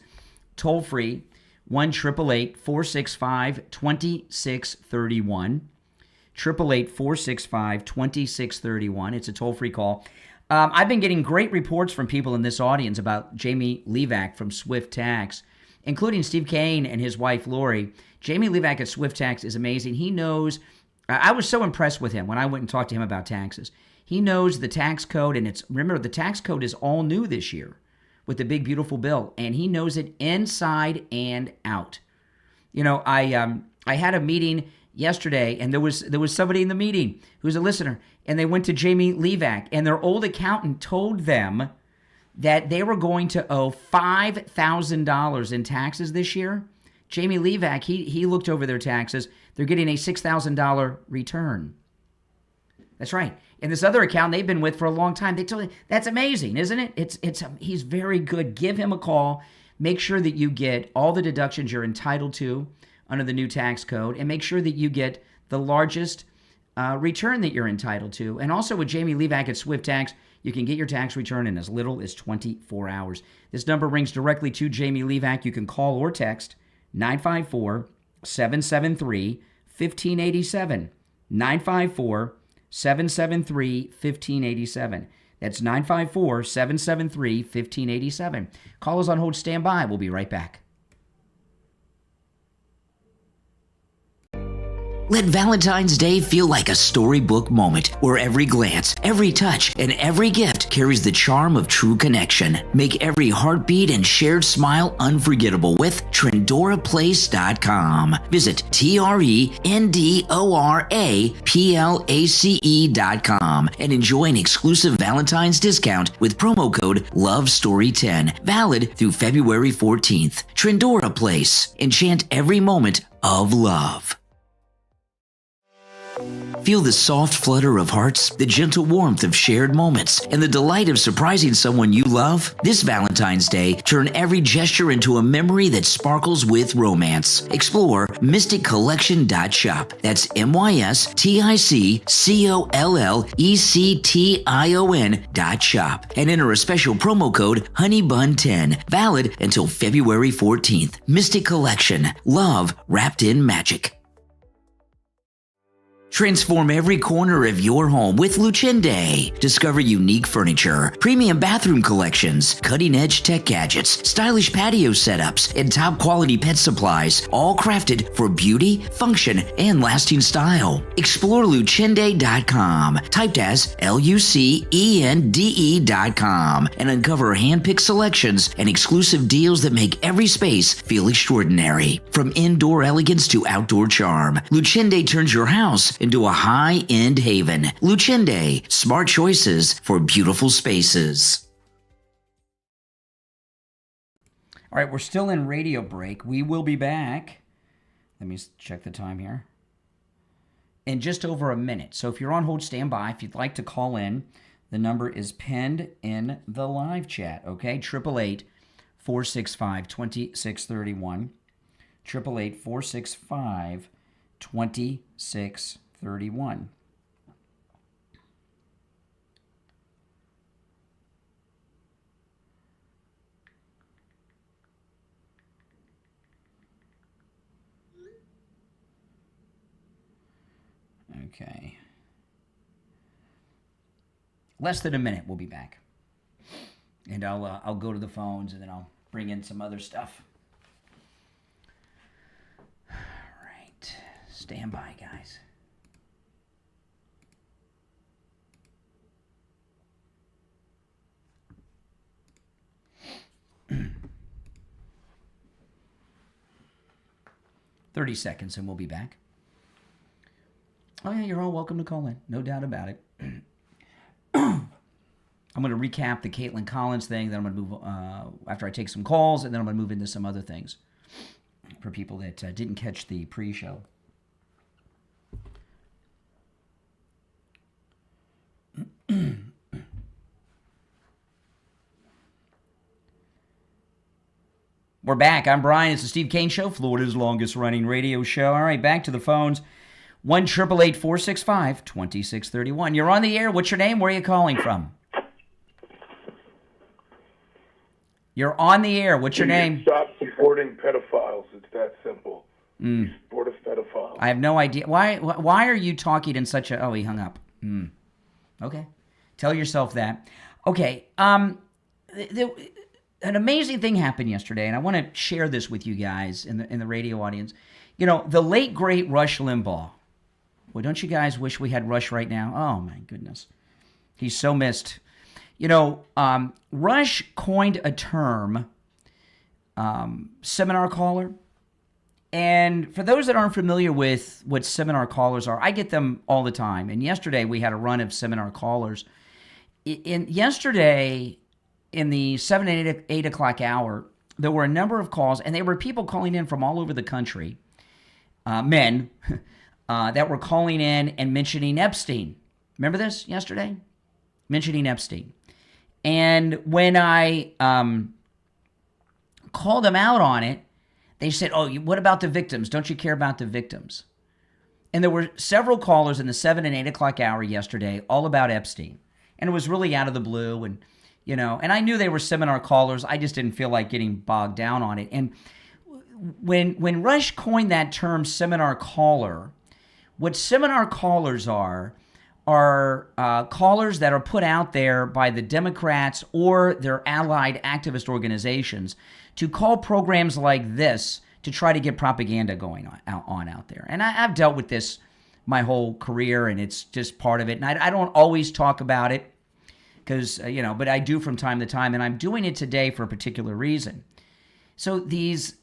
toll-free, 1-888-465-2631. 888-465-2631. It's a toll-free call. I've been getting great reports from people in this audience about Jamie Levac from Swift Tax, including Steve Kane and his wife, Lori. Jamie Levac at Swift Tax is amazing. He knows, I was so impressed with him when I went and talked to him about taxes. He knows the tax code, and remember, the tax code is all new this year with the big, beautiful bill, and he knows it inside and out. I had a meeting yesterday, and there was somebody in the meeting who's a listener, and they went to Jamie Levac, and their old accountant told them that they were going to owe $5,000 in taxes this year. Jamie Levac, he looked over their taxes. They're getting a $6,000 return. That's right. And this other account they've been with for a long time, they told me, that's amazing, isn't it? He's very good. Give him a call. Make sure that you get all the deductions you're entitled to under the new tax code, and make sure that you get the largest return that you're entitled to. And also with Jamie Levac at Swift Tax, you can get your tax return in as little as 24 hours. This number rings directly to Jamie Levac. You can call or text 954-773-1587. 954-773-1587. That's 954-773-1587. Call us on hold. Stand by. We'll be right back. Let Valentine's Day feel like a storybook moment where every glance, every touch, and every gift carries the charm of true connection. Make every heartbeat and shared smile unforgettable with TrendoraPlace.com. Visit TrendoraPlace.com and enjoy an exclusive Valentine's discount with promo code LOVESTORY10, valid through February 14th. Trendora Place. Enchant every moment of love. Feel the soft flutter of hearts, the gentle warmth of shared moments, and the delight of surprising someone you love? This Valentine's Day, turn every gesture into a memory that sparkles with romance. Explore mysticcollection.shop. That's mysticcollection.shop. And enter a special promo code HONEYBUN10, valid until February 14th. Mystic Collection. Love wrapped in magic. Transform every corner of your home with Lucende. Discover unique furniture, premium bathroom collections, cutting-edge tech gadgets, stylish patio setups, and top-quality pet supplies, all crafted for beauty, function, and lasting style. Explore Lucende.com, typed as LUCENDE.com, and uncover hand-picked selections and exclusive deals that make every space feel extraordinary. From indoor elegance to outdoor charm, Lucende turns your house into a high-end haven. Lucende, smart choices for beautiful spaces. All right, we're still in radio break. We will be back. Let me check the time here. In just over a minute. So if you're on hold, stand by. If you'd like to call in, the number is pinned in the live chat, okay? 888-465-2631. 888-465-2631. Okay. Less than a minute, we'll be back. And I'll go to the phones, and then I'll bring in some other stuff. All right. Stand by, guys. 30 seconds and we'll be back. Oh, yeah, you're all welcome to call in. No doubt about it. I'm going to recap the Kaitlan Collins thing. Then I'm going to move, after I take some calls, and then I'm going to move into some other things for people that didn't catch the pre-show. We're back. I'm Brian. It's the Steve Kane Show, Florida's longest-running radio show. All right, back to the phones. 1-888-465-2631. You're on the air. What's your name? Where are you calling from? You're on the air. What's your name? Stop supporting pedophiles. It's that simple. You support a pedophile. I have no idea. Why are you talking in such a... Oh, he hung up. Okay. Tell yourself that. Okay. An amazing thing happened yesterday, and I want to share this with you guys in the radio audience. You know, the late, great Rush Limbaugh. Well, don't you guys wish we had Rush right now? Oh, my goodness. He's so missed. You know, Rush coined a term, seminar caller. And for those that aren't familiar with what seminar callers are, I get them all the time. And yesterday we had a run of seminar callers. Yesterday, in the 7 and 8 o'clock hour, there were a number of calls, and they were people calling in from all over the country, men, that were calling in and mentioning Epstein. Remember this yesterday? Mentioning Epstein. And when I called them out on it, they said, oh, what about the victims? Don't you care about the victims? And there were several callers in the 7 and 8 o'clock hour yesterday all about Epstein. And it was really out of the blue. And, you know, and I knew they were seminar callers. I just didn't feel like getting bogged down on it. And when Rush coined that term seminar caller, what seminar callers are callers that are put out there by the Democrats or their allied activist organizations to call programs like this to try to get propaganda going on out there. And I've dealt with this my whole career, and it's just part of it. And I don't always talk about it because, but I do from time to time, and I'm doing it today for a particular reason. So this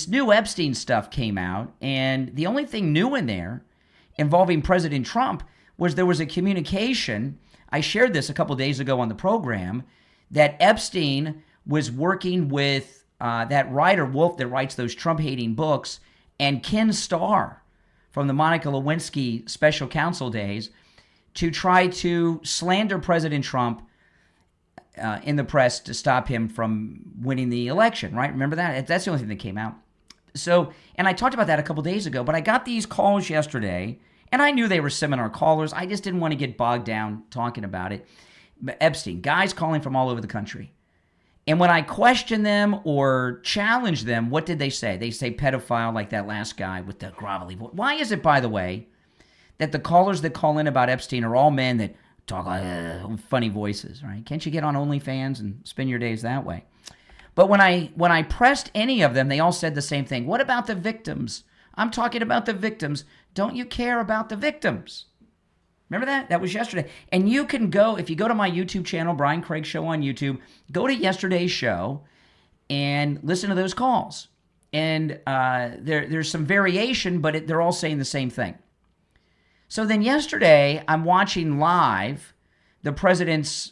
new Epstein stuff came out, and the only thing new in there involving President Trump was there was a communication. I shared this a couple days ago on the program, that Epstein was working with that writer, Wolf, that writes those Trump-hating books, and Ken Starr from the Monica Lewinsky special counsel days to try to slander President Trump in the press to stop him from winning the election, right? Remember that? That's the only thing that came out. So, and I talked about that a couple days ago, but I got these calls yesterday, and I knew they were seminar callers. I just didn't want to get bogged down talking about it. Epstein, guys calling from all over the country. And when I question them or challenge them, what did they say? They say pedophile, like that last guy with the grovelly voice. Why is it, by the way, that the callers that call in about Epstein are all men that talk like funny voices, right? Can't you get on OnlyFans and spend your days that way? But when I pressed any of them, they all said the same thing. What about the victims? I'm talking about the victims. Don't you care about the victims? Remember that? That was yesterday. And you can go, if you go to my YouTube channel, Brian Craig Show on YouTube, go to yesterday's show and listen to those calls. And there's some variation, but they're all saying the same thing. So then yesterday, I'm watching live the president's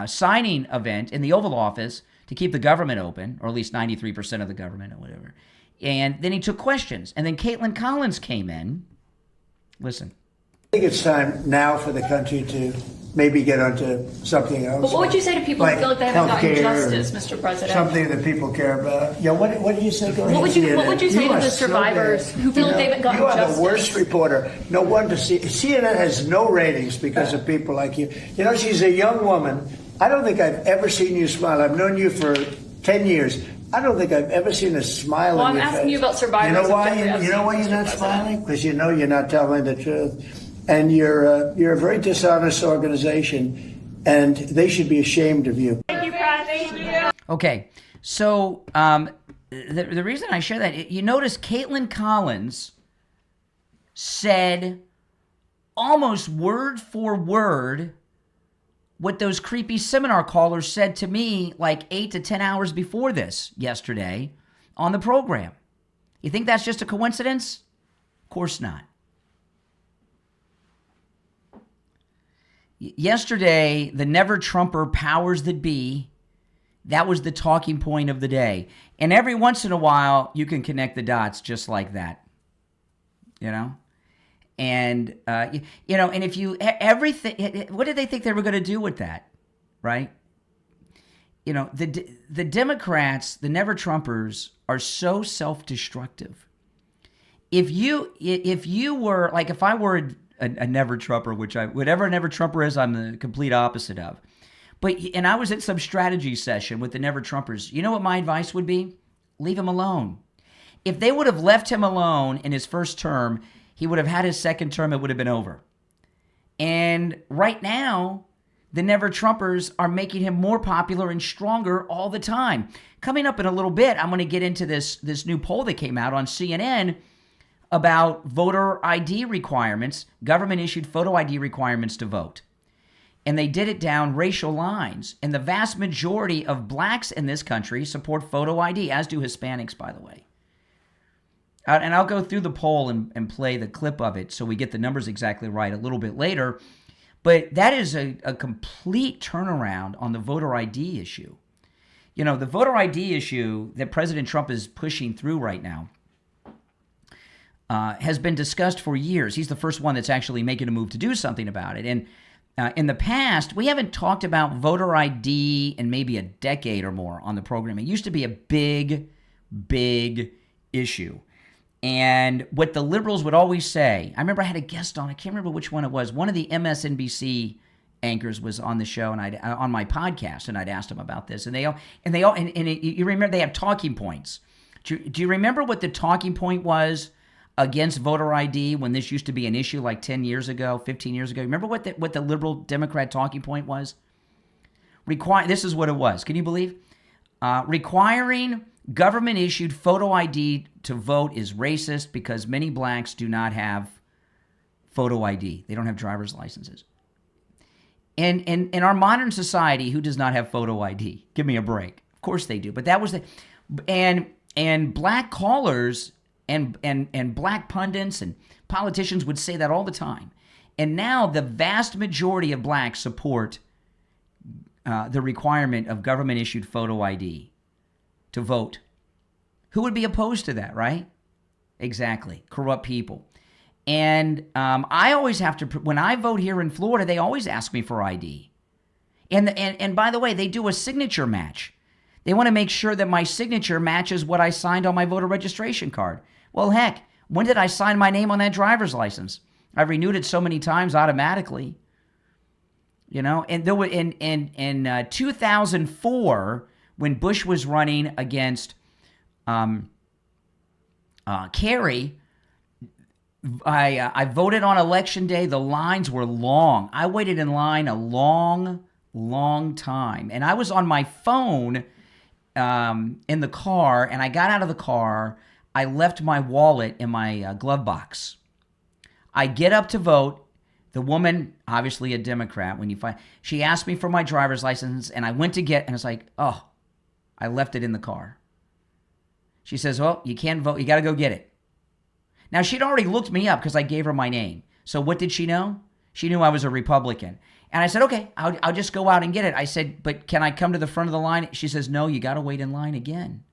signing event in the Oval Office to keep the government open, or at least 93% of the government or whatever. And then he took questions. And then Kaitlan Collins came in. Listen. I think it's time now for the country to maybe get onto something else. But what would you say to people who feel like they haven't gotten justice, Mr. President? Something that people care about. Yeah, what did you say? What would you say to the survivors who feel like they haven't gotten justice? You are the worst reporter. No wonder CNN has no ratings because of people like you. You know, she's a young woman. I don't think I've ever seen you smile. I've known you for 10 years. I don't think I've ever seen a smile on your face. I'm asking you about survivors. You know why? You know why you're not smiling? Because you know you're not telling the truth. And you're a very dishonest organization, and they should be ashamed of you. Thank you, Brad. Thank you. Okay, so the reason I share that, you notice Kaitlan Collins said almost word for word what those creepy seminar callers said to me like 8 to 10 hours before this yesterday on the program. You think that's just a coincidence? Of course not. Yesterday, the never Trumper powers that be, that was the talking point of the day. And every once in a while, you can connect the dots just like that. You know? And, and if you, everything, what did they think they were going to do with that? Right? The Democrats, the never Trumpers, are so self-destructive. If you were, like if I were a never Trumper, whatever a never Trumper is, I'm the complete opposite of. And I was at some strategy session with the never Trumpers. You know what my advice would be? Leave him alone. If they would have left him alone in his first term, he would have had his second term, it would have been over. And right now, the never Trumpers are making him more popular and stronger all the time. Coming up in a little bit, I'm going to get into this new poll that came out on CNN about voter ID requirements, government-issued photo ID requirements to vote. And they did it down racial lines. And the vast majority of blacks in this country support photo ID, as do Hispanics, by the way. And I'll go through the poll and play the clip of it so we get the numbers exactly right a little bit later. But that is a complete turnaround on the voter ID issue. The voter ID issue that President Trump is pushing through right now has been discussed for years. He's the first one that's actually making a move to do something about it. And in the past, we haven't talked about voter ID in maybe a decade or more on the program. It used to be a big, big issue. And what the liberals would always say, I remember I had a guest on, I can't remember which one it was. One of the MSNBC anchors was on the show and on my podcast, and I'd asked him about this. And you remember they have talking points. Do you remember what the talking point was against voter ID when this used to be an issue like 10 years ago, 15 years ago? Remember what the liberal Democrat talking point was? This is what it was. Can you believe? Requiring government-issued photo ID to vote is racist because many blacks do not have photo ID. They don't have driver's licenses. And in our modern society, who does not have photo ID? Give me a break. Of course they do. But that was and black callers and black pundits and politicians would say that all the time. And now the vast majority of blacks support the requirement of government-issued photo ID to vote. Who would be opposed to that, right? Exactly. Corrupt people. And I always have to, when I vote here in Florida, they always ask me for ID. And by the way, they do a signature match. They want to make sure that my signature matches what I signed on my voter registration card. Well, heck, when did I sign my name on that driver's license? I've renewed it so many times automatically. And there were in 2004, when Bush was running against Kerry, I voted on election day. The lines were long. I waited in line a long, long time. And I was on my phone in the car, and I got out of the car. I left my wallet in my glove box. I get up to vote. The woman, obviously a Democrat, she asked me for my driver's license, and I went to and it's like, oh, I left it in the car. She says, well, you can't vote. You got to go get it. Now, she'd already looked me up because I gave her my name. So what did she know? She knew I was a Republican. And I said, okay, I'll just go out and get it. I said, but can I come to the front of the line? She says, no, you got to wait in line again.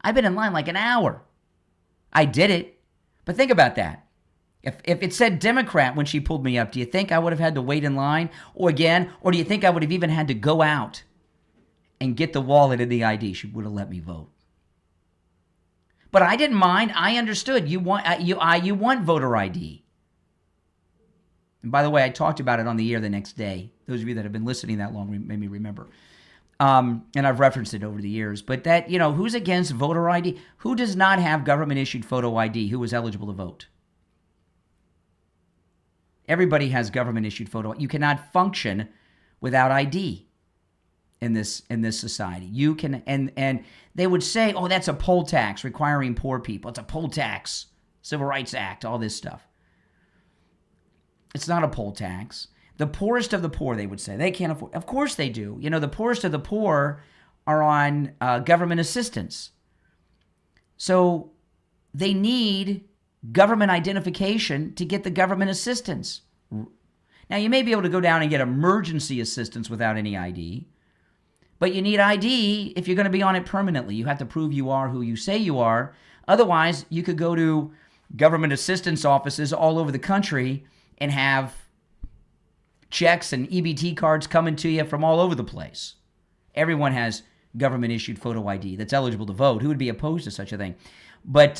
I've been in line like an hour. I did it. But think about that. If it said Democrat when she pulled me up, do you think I would have had to wait in line or do you think I would have even had to go out and get the wallet and the ID? She would have let me vote. But I didn't mind. I understood. You want voter ID. And by the way, I talked about it on the air the next day. Those of you that have been listening that long made me remember. And I've referenced it over the years. But that, who's against voter ID? Who does not have government-issued photo ID who is eligible to vote? Everybody has government-issued photo. You cannot function without ID in this society. You can, and they would say, oh, that's a poll tax requiring poor people. It's a poll tax, Civil Rights Act, all this stuff. It's not a poll tax. The poorest of the poor, they would say. They can't afford. Of course they do. The poorest of the poor are on government assistance. So they need government identification to get the government assistance. Now, you may be able to go down and get emergency assistance without any ID, but you need ID if you're going to be on it permanently. You have to prove you are who you say you are. Otherwise, you could go to government assistance offices all over the country and have checks and EBT cards coming to you from all over the place. Everyone has government-issued photo ID that's eligible to vote. Who would be opposed to such a thing? But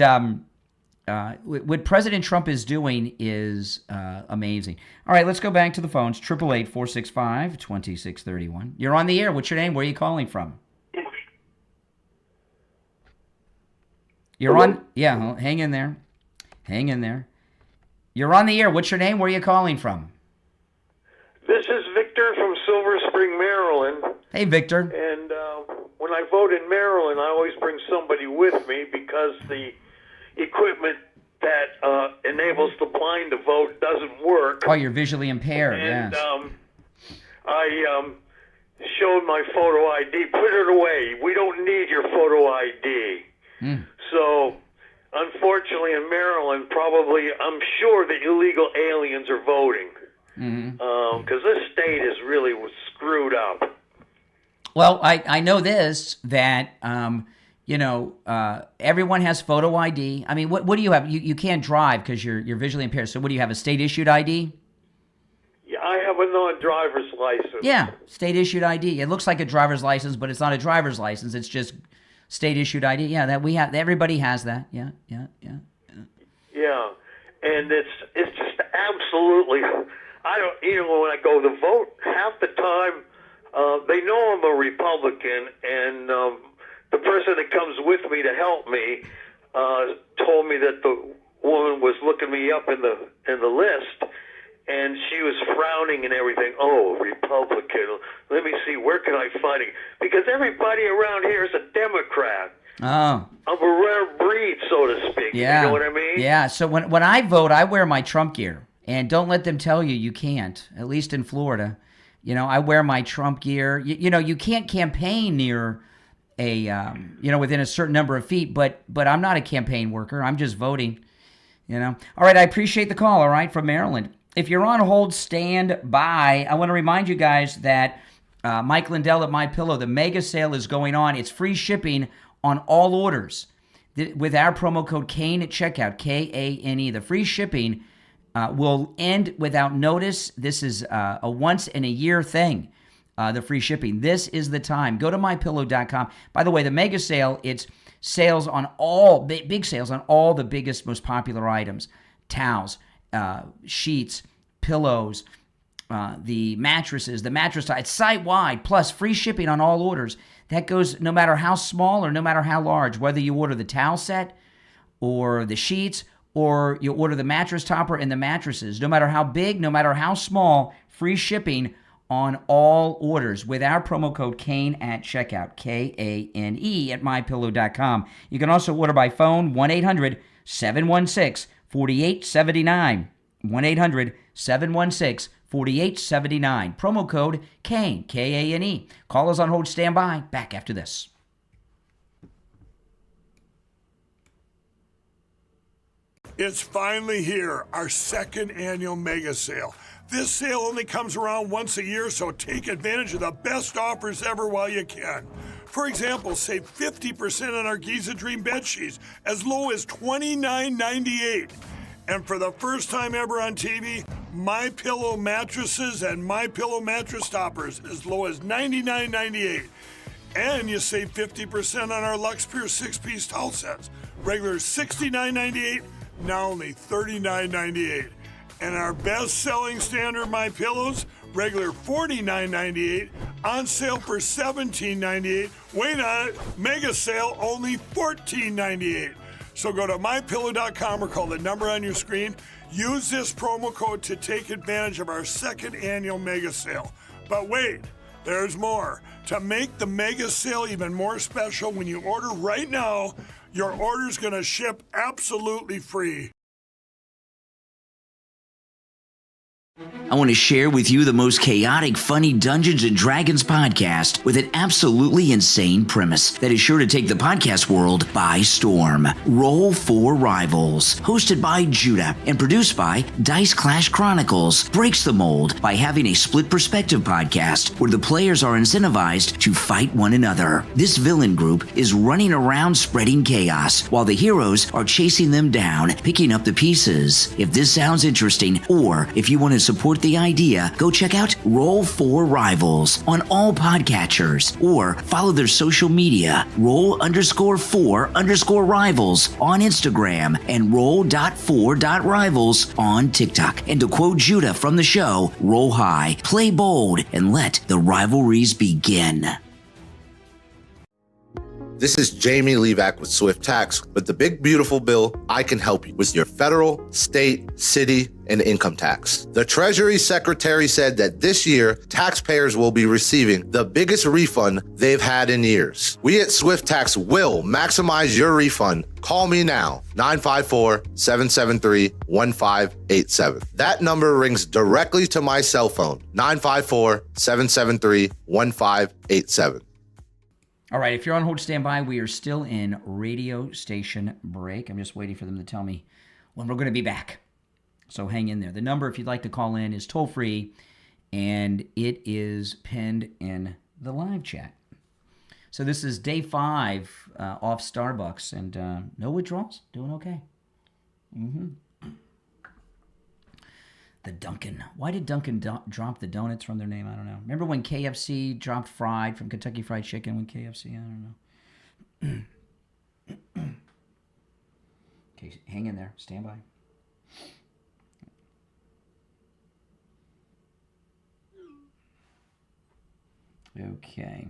what President Trump is doing is amazing. All right, let's go back to the phones. 888-465-2631. You're on the air. What's your name? Where are you calling from? You're on. Yeah, hang in there. Hang in there. You're on the air. What's your name? Where are you calling from? This is Victor from Silver Spring, Maryland. Hey, Victor. And when I vote in Maryland, I always bring somebody with me because the equipment that enables the blind to vote doesn't work. Oh, you're visually impaired, and, yes. I showed my photo ID. Put it away. We don't need your photo ID. So, unfortunately, in Maryland, probably, I'm sure the illegal aliens are voting. Because this state is really screwed up. Well, I know this, that, everyone has photo ID. I mean, what do you have? You can't drive because you're visually impaired. So what do you have, a state-issued ID? Yeah, I have a non-driver's license. Yeah, state-issued ID. It looks like a driver's license, but it's not a driver's license. It's just state-issued ID. Yeah, that we have. Everybody has that. Yeah. Yeah, and it's just absolutely. I don't. When I go to vote, half the time they know I'm a Republican, and the person that comes with me to help me told me that the woman was looking me up in the list, and she was frowning and everything. Oh, Republican. Let me see, where can I find it? Because everybody around here is a Democrat. Oh. I'm a rare breed, so to speak. Yeah. You know what I mean? Yeah. So when I vote, I wear my Trump gear. And don't let them tell you you can't, at least in Florida. I wear my Trump gear. You can't campaign near within a certain number of feet, but I'm not a campaign worker. I'm just voting, All right, I appreciate the call, all right, from Maryland. If you're on hold, stand by. I want to remind you guys that Mike Lindell at MyPillow, the mega sale is going on. It's free shipping on all orders with our promo code KANE at checkout, KANE. The free shipping will end without notice. This is a once-in-a-year thing, the free shipping. This is the time. Go to MyPillow.com. By the way, the mega sale, it's sales on all, big sales on all the biggest, most popular items. Towels, sheets, pillows, the mattresses, the mattress type. It's site-wide, plus free shipping on all orders. That goes no matter how small or no matter how large, whether you order the towel set or the sheets or you order the mattress topper and the mattresses. No matter how big, no matter how small, free shipping on all orders with our promo code KANE at checkout, KANE at MyPillow.com. You can also order by phone, 1-800-716-4879. 1-800-716-4879. Promo code KANE, KANE. Call us on hold, stand by. Back after this. It's finally here, our second annual mega sale. This sale only comes around once a year, so take advantage of the best offers ever while you can. For example, save 50% on our Giza Dream bed sheets, as low as $29.98. And for the first time ever on TV, MyPillow mattresses and MyPillow mattress toppers, as low as $99.98. And you save 50% on our Lux Pure 6-piece towel sets, regular $69.98. Now only $39.98. And our best-selling standard MyPillows, regular $49.98, on sale for $17.98. Wait on it, mega sale, only $14.98. So go to MyPillow.com or call the number on your screen. Use this promo code to take advantage of our second annual mega sale. But wait, there's more. To make the mega sale even more special, when you order right now, your order's going to ship absolutely free. I want to share with you the most chaotic, funny Dungeons & Dragons podcast with an absolutely insane premise that is sure to take the podcast world by storm. Roll for Rivals, hosted by Judah and produced by Dice Clash Chronicles, breaks the mold by having a split perspective podcast where the players are incentivized to fight one another. This villain group is running around spreading chaos while the heroes are chasing them down, picking up the pieces. If this sounds interesting, or if you want to support the idea, go check out Roll for Rivals on all podcatchers or follow their social media, roll_for_rivals on Instagram and roll.for.rivals on TikTok. And to quote Judah from the show, roll high, play bold, and let the rivalries begin. This is Jamie Levac with Swift Tax. With the big, beautiful bill, I can help you with your federal, state, city, and income tax. The Treasury Secretary said that this year, taxpayers will be receiving the biggest refund they've had in years. We at Swift Tax will maximize your refund. Call me now, 954-773-1587. That number rings directly to my cell phone, 954-773-1587. All right, if you're on hold, stand by. We are still in radio station break. I'm just waiting for them to tell me when we're going to be back. So hang in there. The number, if you'd like to call in, is toll-free, and it is pinned in the live chat. So this is day 5 off Starbucks, and no withdrawals. Doing okay. The Dunkin'. Why did Dunkin' drop the donuts from their name? I don't know. Remember when KFC dropped fried from Kentucky Fried Chicken when KFC? I don't know. Okay, hang in there. Stand by. Okay.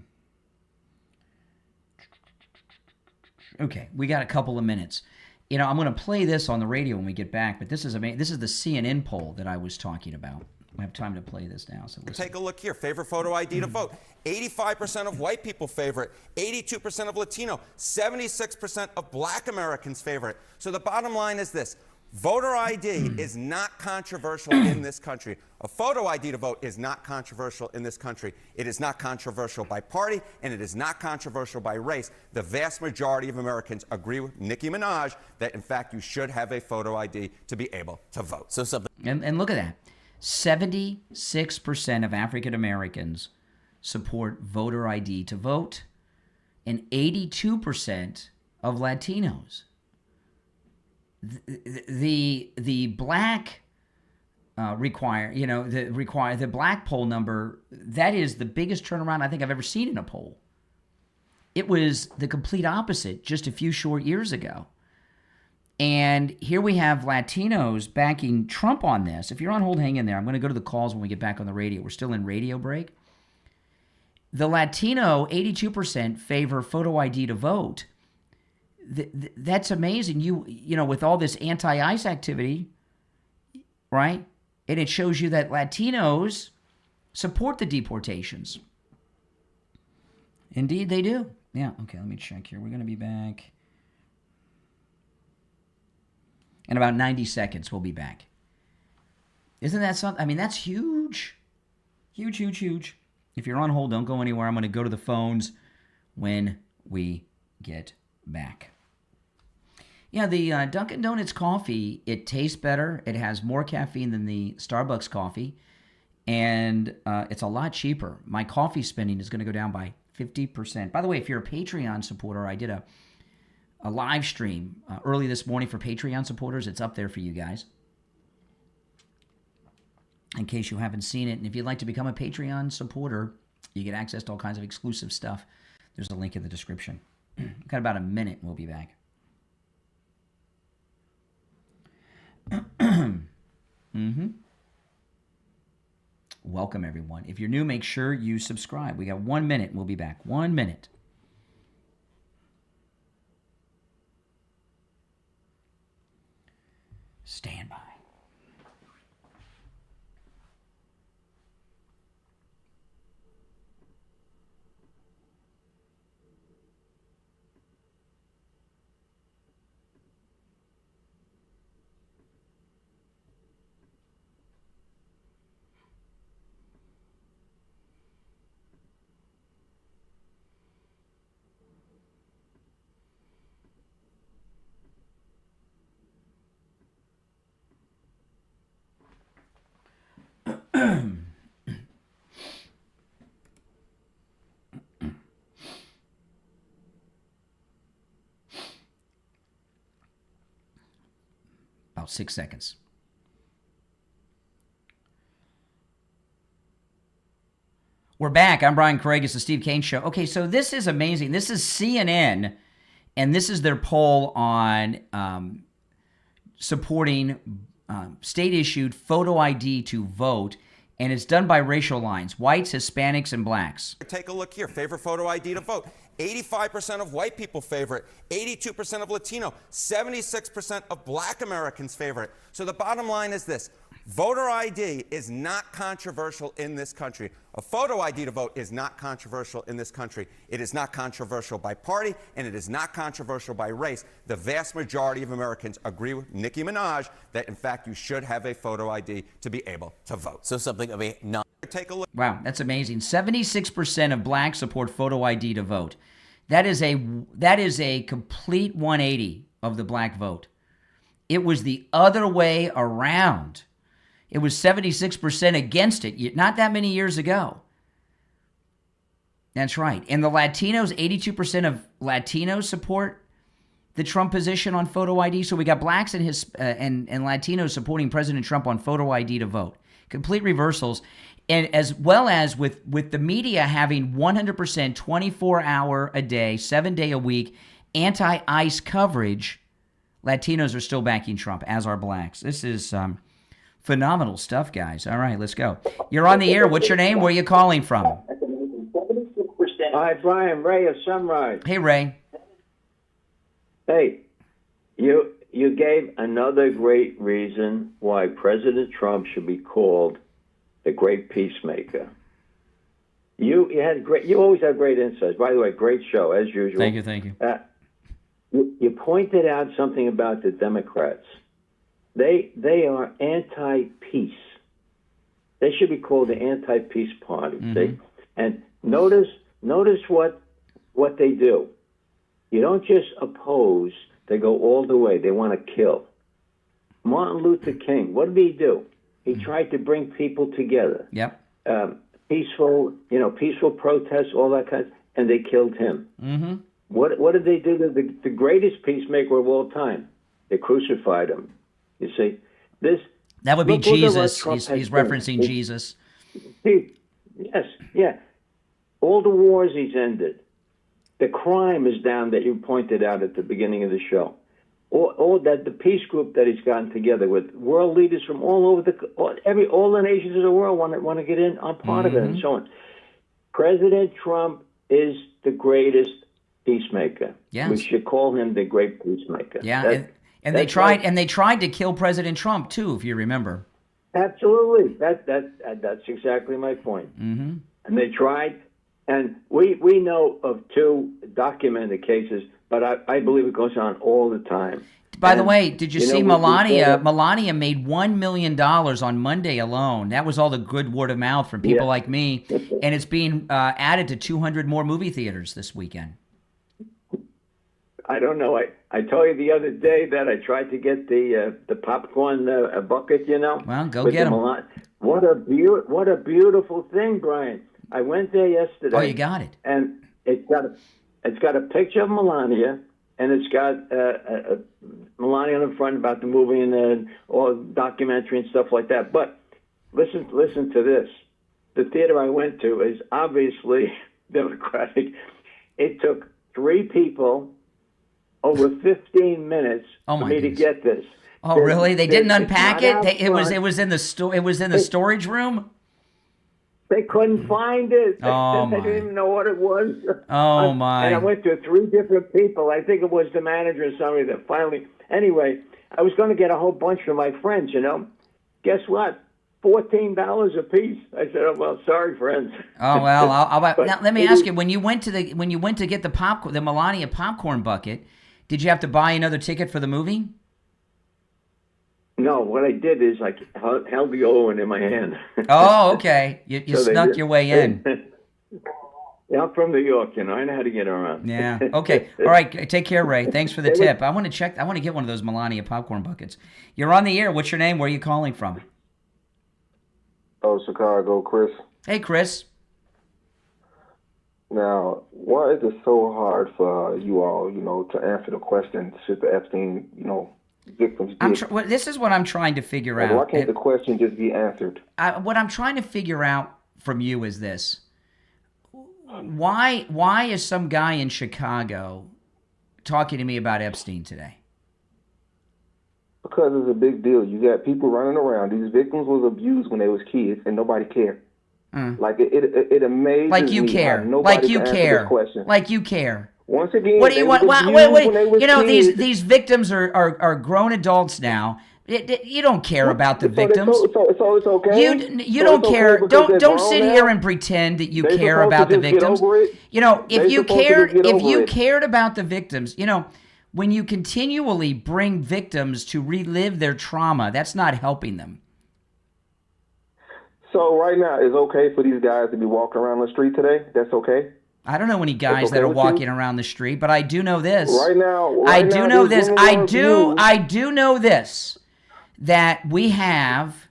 Okay, we got a couple of minutes. You know, I'm going to play this on the radio when we get back, but this is amazing. This is the CNN poll that I was talking about. We have time to play this now. So listen. Take a look here. Favorite photo ID to vote. 85% of white people favor it. 82% of Latino. 76% of Black Americans favor it. So the bottom line is this. Voter ID is not controversial in this country. A photo ID to vote is not controversial in this country. It is not controversial by party, and it is not controversial by race. The vast majority of Americans agree with Nicki Minaj that, in fact, you should have a photo ID to be able to vote. So something. And look at that. 76% of African Americans support voter ID to vote, and 82% of Latinos. The black the black poll number, that is the biggest turnaround I think I've ever seen in a poll. It was the complete opposite just a few short years ago. And here we have Latinos backing Trump on this. If you're on hold, hang in there. I'm going to go to the calls when we get back on the radio. We're still in radio break. The Latino, 82% favor photo ID to vote. That's amazing. You know, with all this anti-ICE activity, right? And it shows you that Latinos support the deportations. Indeed, they do. Yeah, okay, let me check here. We're going to be back. In about 90 seconds, we'll be back. Isn't that something? I mean, that's huge. Huge, huge, huge. If you're on hold, don't go anywhere. I'm going to go to the phones when we get back. Yeah, the Dunkin' Donuts coffee, it tastes better. It has more caffeine than the Starbucks coffee, and it's a lot cheaper. My coffee spending is going to go down by 50%. By the way, if you're a Patreon supporter, I did a live stream early this morning for Patreon supporters. It's up there for you guys, in case you haven't seen it. And if you'd like to become a Patreon supporter, you get access to all kinds of exclusive stuff. There's a link in the description. Got about a minute, and we'll be back. Welcome, everyone. If you're new, make sure you subscribe. We got 1 minute, and we'll be back. 1 minute. Stand by. About 6 seconds. We're back. I'm Brian Craig. It's the Steve Kane Show. Okay, so this is amazing. This is CNN, and this is their poll on supporting state-issued photo ID to vote, and it's done by racial lines: whites, Hispanics, and blacks. Take a look here. Favorite photo ID to vote. 85% of white people favor it. 82% of Latino. 76% of black Americans favor it. So the bottom line is this. Voter ID is not controversial in this country. A photo ID to vote is not controversial in this country. It is not controversial by party, and it is not controversial by race. The vast majority of Americans agree with Nicki Minaj that, in fact, you should have a photo ID to be able to vote. So something of a non... Take a look. Wow, that's amazing. 76% of blacks support photo ID to vote. That is a complete 180 of the black vote. It was the other way around. It was 76% against it not that many years ago. That's right. And the Latinos, 82% of Latinos support the Trump position on photo ID. So we got blacks and Latinos supporting President Trump on photo ID to vote. Complete reversals. And as well as with the media having 100% 24-hour a day, 7-day a week anti-ICE coverage, Latinos are still backing Trump, as are blacks. This is phenomenal stuff, guys. All right, let's go. You're on the air. What's your name? Where are you calling from? Hi, Brian. Ray of Sunrise. Hey, Ray. Hey, you gave another great reason why President Trump should be called the great peacemaker. You always have great insights. By the way, great show as usual. Thank you. You pointed out something about the Democrats. They are anti-peace. They should be called the anti-peace party. Mm-hmm. And notice what they do. You don't just oppose; they go all the way. They want to kill. Martin Luther King. What did he do? He tried to bring people together. Yep. Peaceful protests, all that kind, and they killed him. Mm-hmm. What did they do to the greatest peacemaker of all time? They crucified him. You see, that would be Jesus. He's referencing Jesus. Yes, yeah. All the wars he's ended. The crime is down that you pointed out at the beginning of the show. All that the peace group that he's gotten together with world leaders from all over all the nations of the world want to get in on part of it and so on. President Trump is the greatest peacemaker. Yes. We should call him the great peacemaker. Yeah, and they tried to kill President Trump too, if you remember. Absolutely. That's exactly my point. Mm-hmm. And they tried, and we know of 2 documented cases. But I believe it goes on all the time. By the way, did you see Melania? Melania made $1 million on Monday alone. That was all the good word of mouth from people like me. And it's being added to 200 more movie theaters this weekend. I don't know. I told you the other day that I tried to get the popcorn bucket, Well, go get them. What a beautiful thing, Brian. I went there yesterday. Oh, you got it. And it's got a picture of Melania, and it's got Melania on the front about the movie and all documentary and stuff like that. But listen to this. The theater I went to is obviously Democratic. It took 3 people over 15 minutes for me to get this. Oh, really? They didn't unpack it? It was in the storage room? They couldn't find it. Oh, they didn't even know what it was. Oh, my. And I went to 3 different people. I think it was the manager or somebody that finally... Anyway, I was going to get a whole bunch from my friends, Guess what? $14 a piece. I said, "Oh, well, sorry, friends." Oh, well, now let me ask you, when you went to get the Melania popcorn bucket, did you have to buy another ticket for the movie? No, what I did is I held the old one in my hand. Oh, okay. You so snuck your way in. Yeah, I'm from New York, I know how to get around. Yeah. Okay. All right. Take care, Ray. Thanks for the tip. I want to get one of those Melania popcorn buckets. You're on the air. What's your name? Where are you calling from? Oh, Chicago, Chris. Hey, Chris. Now, why is it so hard for you all, to answer the question, should the Epstein, victims get? This is what I'm trying to figure Like, out. why can't the question just be answered? What I'm trying to figure out from you is this. Why is some guy in Chicago talking to me about Epstein today? Because it's a big deal. You got people running around. These victims was abused when they was kids, and nobody cared. Like it amazes like you me care. how nobody Like you can answer care. this question. Like you care. Once again, what do you want? Wait. You know, these victims are grown adults now. You don't care about the victims. So it's okay. You don't care. Don't sit here and pretend that you care about the victims. You know, if you cared about the victims, you know, when you continually bring victims to relive their trauma, that's not helping them. So right now, it's okay for these guys to be walking around the street today? That's okay? I don't know any guys that are walking around the street, but I do know this. I do know this, that we have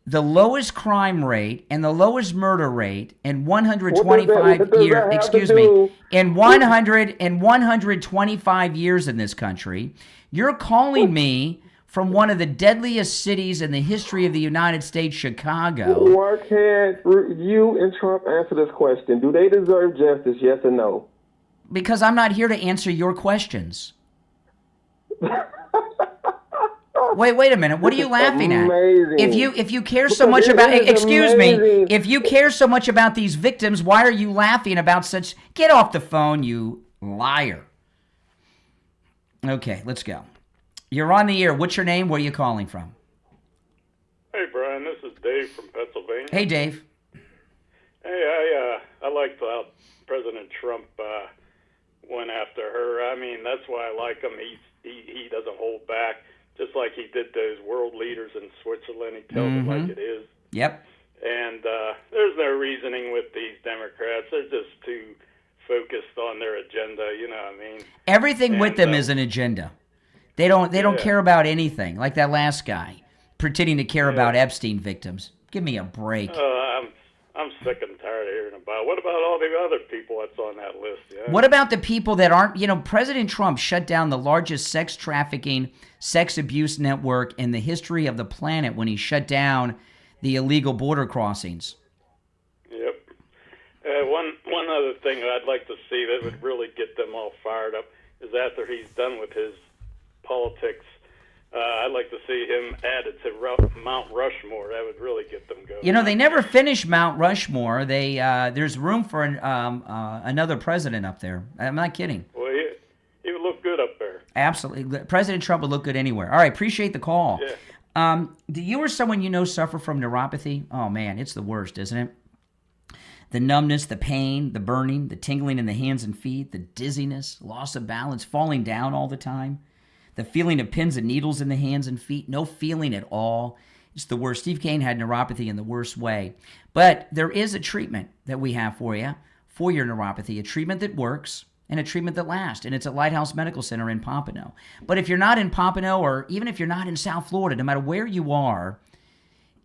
the lowest crime rate and the lowest murder rate in 125 years. Excuse me, in 125 years in this country. You're calling me from one of the deadliest cities in the history of the United States, Chicago. Why can't you and Trump answer this question? Do they deserve justice, yes or no? Because I'm not here to answer your questions. Wait a minute. What are you laughing at? If you care so much about, excuse me, if you care so much about these victims, why are you laughing about such? Get off the phone, you liar. Okay, let's go. You're on the air. What's your name? Where are you calling from? Hey, Brian. This is Dave from Pennsylvania. Hey, Dave. Hey, I liked how President Trump went after her. I mean, that's why I like him. He doesn't hold back, just like he did those world leaders in Switzerland. He tells it like it is. Yep. And there's no reasoning with these Democrats. They're just too focused on their agenda. You know what I mean? Everything with them is an agenda. They don't care about anything, like that last guy pretending to care about Epstein victims. Give me a break. I'm sick and tired of hearing about. What about all the other people that's on that list? Yeah? What about the people that aren't? You know, President Trump shut down the largest sex trafficking, sex abuse network in the history of the planet when he shut down the illegal border crossings. Yep. One other thing I'd like to see that would really get them all fired up is after he's done with his politics, I'd like to see him added to Mount Rushmore. That would really get them going. You know, they never finished Mount Rushmore. There's room for another president up there. I'm not kidding. Well, he would look good up there. Absolutely. President Trump would look good anywhere. All right, appreciate the call. Yeah. Do you or someone you know suffer from neuropathy? Oh, man, it's the worst, isn't it? The numbness, the pain, the burning, the tingling in the hands and feet, the dizziness, loss of balance, falling down all the time. The feeling of pins and needles in the hands and feet, no feeling at all. It's the worst. Steve Kane had neuropathy in the worst way. But there is a treatment that we have for you, for your neuropathy, a treatment that works and a treatment that lasts. And it's at Lighthouse Medical Center in Pompano. But if you're not in Pompano, or even if you're not in South Florida, no matter where you are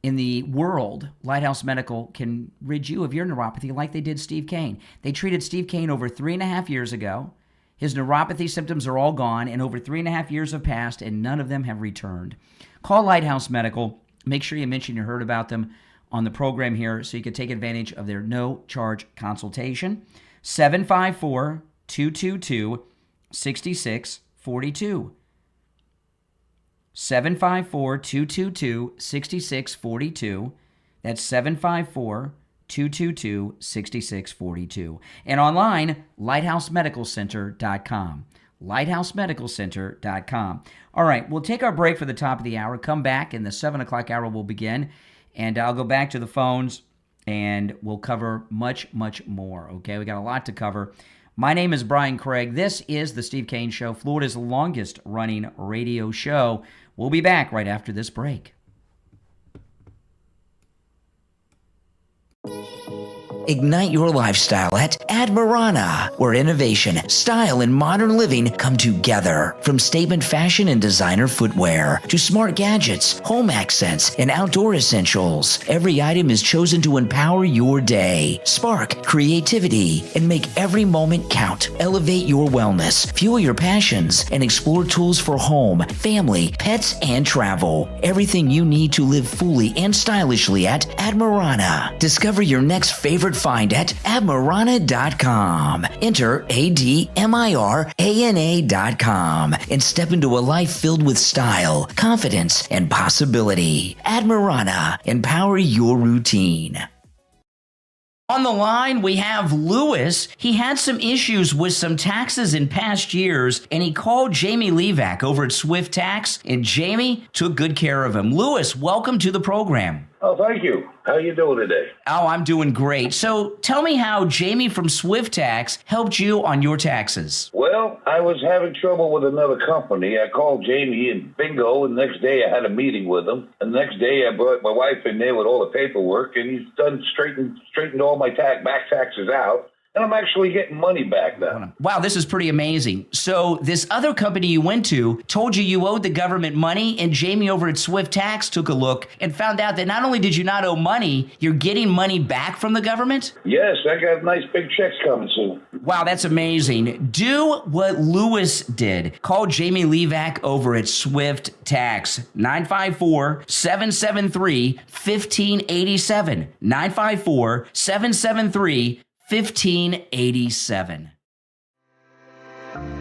in the world, Lighthouse Medical can rid you of your neuropathy like they did Steve Kane. They treated Steve Kane over 3.5 years ago. His neuropathy symptoms are all gone, and over 3.5 years have passed, and none of them have returned. Call Lighthouse Medical. Make sure you mention you heard about them on the program here so you can take advantage of their no-charge consultation. 754-222-6642. 754-222-6642. That's 754-222-6642. And online, lighthousemedicalcenter.com. lighthousemedicalcenter.com. All right, we'll take our break for the top of the hour. Come back, and the 7 o'clock hour will begin. And I'll go back to the phones, and we'll cover much, much more. Okay, we got a lot to cover. My name is Brian Craig. This is The Steve Kane Show, Florida's longest-running radio show. We'll be back right after this break. Ignite your lifestyle at Admirana, where innovation, style, and modern living come together. From statement fashion and designer footwear to smart gadgets, home accents, and outdoor essentials, every item is chosen to empower your day, spark creativity, and make every moment count. Elevate your wellness, fuel your passions, and explore tools for home, family, pets, and travel. Everything you need to live fully and stylishly at Admirana. Discover your next favorite find at admirana.com. Enter ADMIRANA.com and step into a life filled with style, confidence, and possibility. Admirana. Empower your routine. On the line, we have Lewis. He had some issues with some taxes in past years, and he called Jamie Levac over at Swift Tax, and Jamie took good care of him. Lewis, welcome to the program. Oh, thank you. How you doing today? Oh, I'm doing great. So tell me how Jamie from Swift Tax helped you on your taxes. Well, I was having trouble with another company. I called Jamie and bingo, and the next day I had a meeting with him. And the next day I brought my wife in there with all the paperwork, and he's done straightened all my back taxes out. And I'm actually getting money back now. Wow, this is pretty amazing. So this other company you went to told you owed the government money, and Jamie over at Swift Tax took a look and found out that not only did you not owe money, you're getting money back from the government? Yes, I got nice big checks coming soon. Wow, that's amazing. Do what Lewis did. Call Jamie Levac over at Swift Tax. 954-773-1587. 954-773-1587. 1587.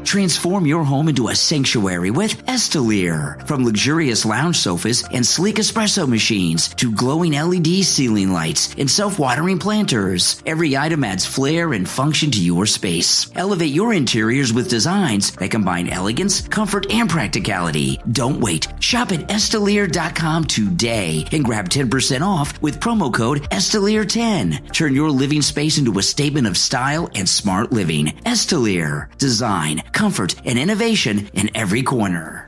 Transform your home into a sanctuary with Estelier. From luxurious lounge sofas and sleek espresso machines to glowing LED ceiling lights and self-watering planters, every item adds flair and function to your space. Elevate your interiors with designs that combine elegance, comfort, and practicality. Don't wait. Shop at Estelier.com today and grab 10% off with promo code Estelier10. Turn your living space into a statement of style and smart living. Estelier. Design, comfort, and innovation in every corner.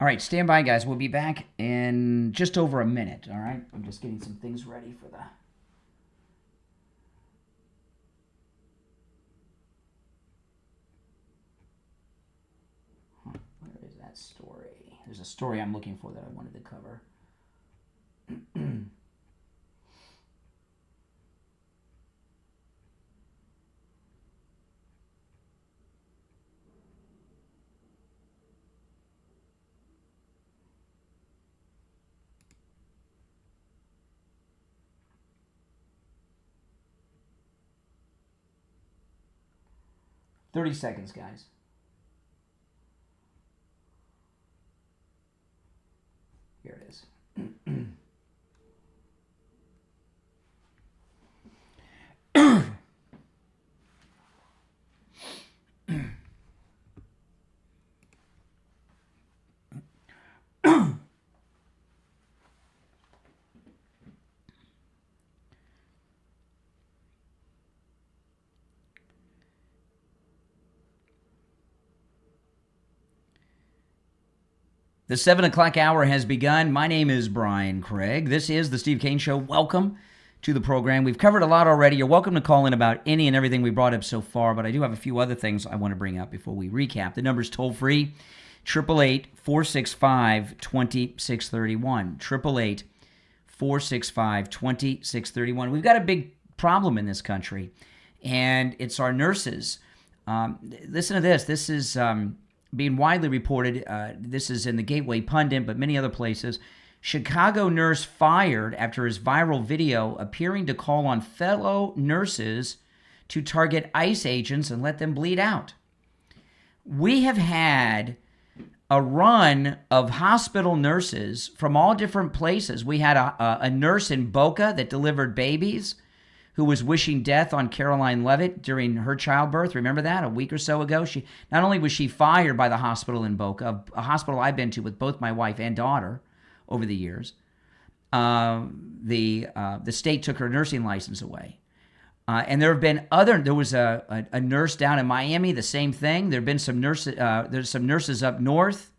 All right, stand by, guys. We'll be back in just over a minute, all right? I'm just getting some things ready for the... Where is that story? There's a story I'm looking for that I wanted to cover. 30 seconds, guys. Here it is. The 7 o'clock hour has begun. My name is Brian Craig. This is the Steve Kane Show. Welcome to the program. We've covered a lot already. You're welcome to call in about any and everything we brought up so far, but I do have a few other things I want to bring up before we recap. The number's toll-free, 888-465-2631. 888-465-2631. We've got a big problem in this country, and it's our nurses. Listen to this. This is... being widely reported, this is in the Gateway Pundit, but many other places. Chicago nurse fired after his viral video appearing to call on fellow nurses to target ICE agents and let them bleed out. We have had a run of hospital nurses from all different places. We had a nurse in Boca that delivered babies who was wishing death on Caroline Levitt during her childbirth. Remember that? A week or so ago. She not only was she fired by the hospital in Boca, a hospital I've been to with both my wife and daughter over the years, the state took her nursing license away. And there have been there was a nurse down in Miami, the same thing. There have been some nurses, there's some nurses up north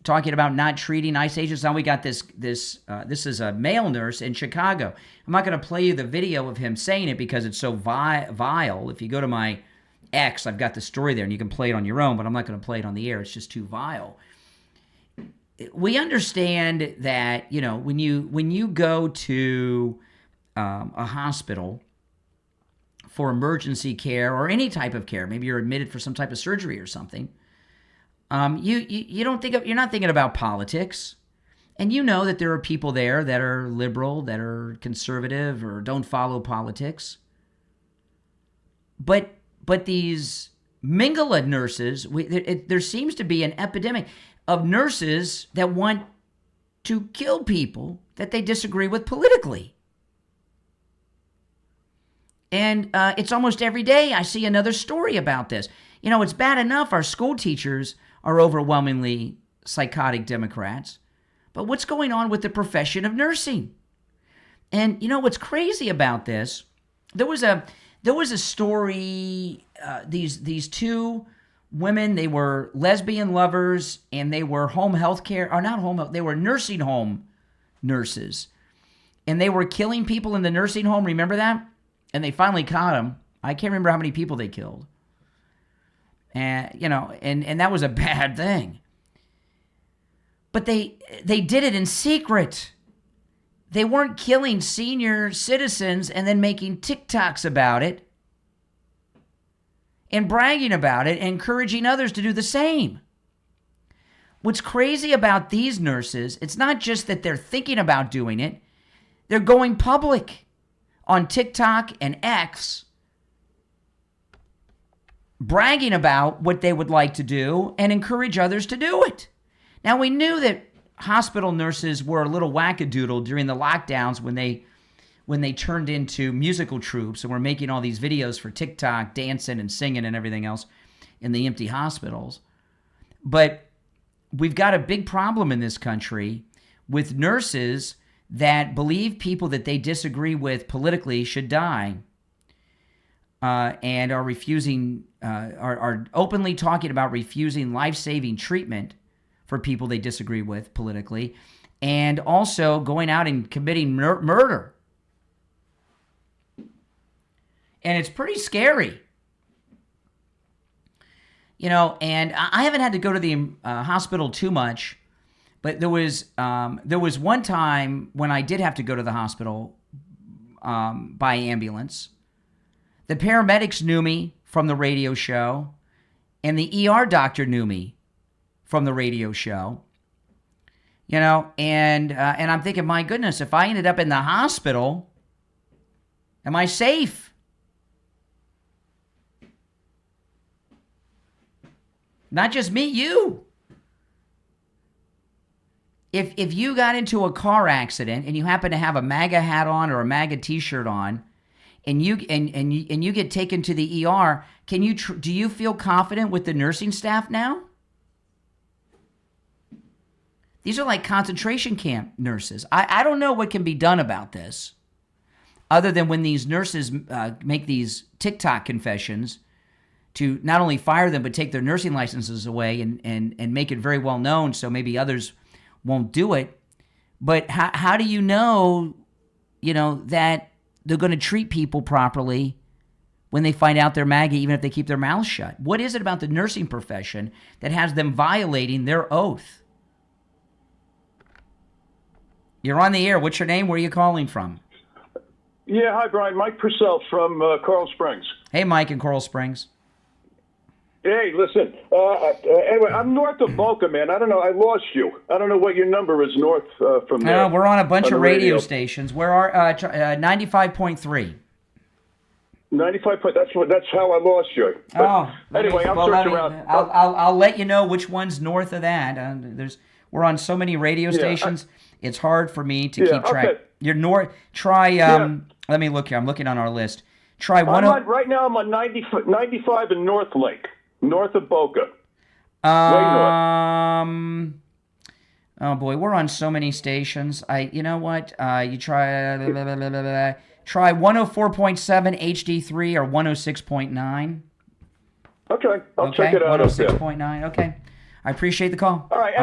talking about not treating ICE agents. Now we got this is a male nurse in Chicago. I'm not going to play you the video of him saying it because it's so vile. If you go to my X, I've got the story there, and you can play it on your own, but I'm not going to play it on the air. It's just too vile. We understand that, you know, when you go to a hospital for emergency care or any type of care, maybe you're admitted for some type of surgery or something, you're not thinking about politics, and you know that there are people there that are liberal, that are conservative, or don't follow politics. But these Mingala nurses, there seems to be an epidemic of nurses that want to kill people that they disagree with politically. And it's almost every day I see another story about this. You know, it's bad enough our school teachers are overwhelmingly psychotic Democrats, but what's going on with the profession of nursing? And you know what's crazy about this? There was a story. These two women, they were lesbian lovers, and they were home health care, or not home health, they were nursing home nurses, and they were killing people in the nursing home. Remember that? And they finally caught them. I can't remember how many people they killed. And you know, and that was a bad thing. But they did it in secret. They weren't killing senior citizens and then making TikToks about it and bragging about it and encouraging others to do the same. What's crazy about these nurses, it's not just that they're thinking about doing it, they're going public on TikTok and X, bragging about what they would like to do and encourage others to do it. Now, we knew that hospital nurses were a little wackadoodle during the lockdowns when they turned into musical troops and were making all these videos for TikTok, dancing and singing and everything else in the empty hospitals. But we've got a big problem in this country with nurses that believe people that they disagree with politically should die, and are refusing, are openly talking about refusing life-saving treatment for people they disagree with politically, and also going out and committing murder. And it's pretty scary. You know, and I haven't had to go to the hospital too much, but there was one time when I did have to go to the hospital by ambulance. The paramedics knew me from the radio show, and the ER doctor knew me from the radio show. You know, and I'm thinking, my goodness, if I ended up in the hospital, am I safe? Not just me, you. If you got into a car accident and you happen to have a MAGA hat on or a MAGA T-shirt on, and you get taken to the ER, do you feel confident with the nursing staff now? These are like concentration camp nurses. I don't know what can be done about this, other than when these nurses make these TikTok confessions to not only fire them but take their nursing licenses away and make it very well known so maybe others won't do it. But how do you know that they're going to treat people properly when they find out they're MAGA, even if they keep their mouths shut? What is it about the nursing profession that has them violating their oath? You're on the air. What's your name? Where are you calling from? Yeah, hi, Brian. Mike Purcell from Coral Springs. Hey, Mike in Coral Springs. Hey, listen. Anyway, I'm north of Boca, man. I don't know. I lost you. I don't know what your number is north from there. We're on a bunch of radio stations. Where are 95.3. 95. That's how I lost you. But anyway, I'll search around. I'll let you know which one's north of that. We're on so many radio stations. It's hard for me to keep track. Okay. You're north. Try. Let me look here. I'm looking on our list. Try one. Right now, I'm on 95 in North Lake, north of Boca. Oh boy, we're on so many stations. You know what? You try 104.7 HD3 or 106.9. Okay, I'll check it out. 106.9. Okay, I appreciate the call. All right.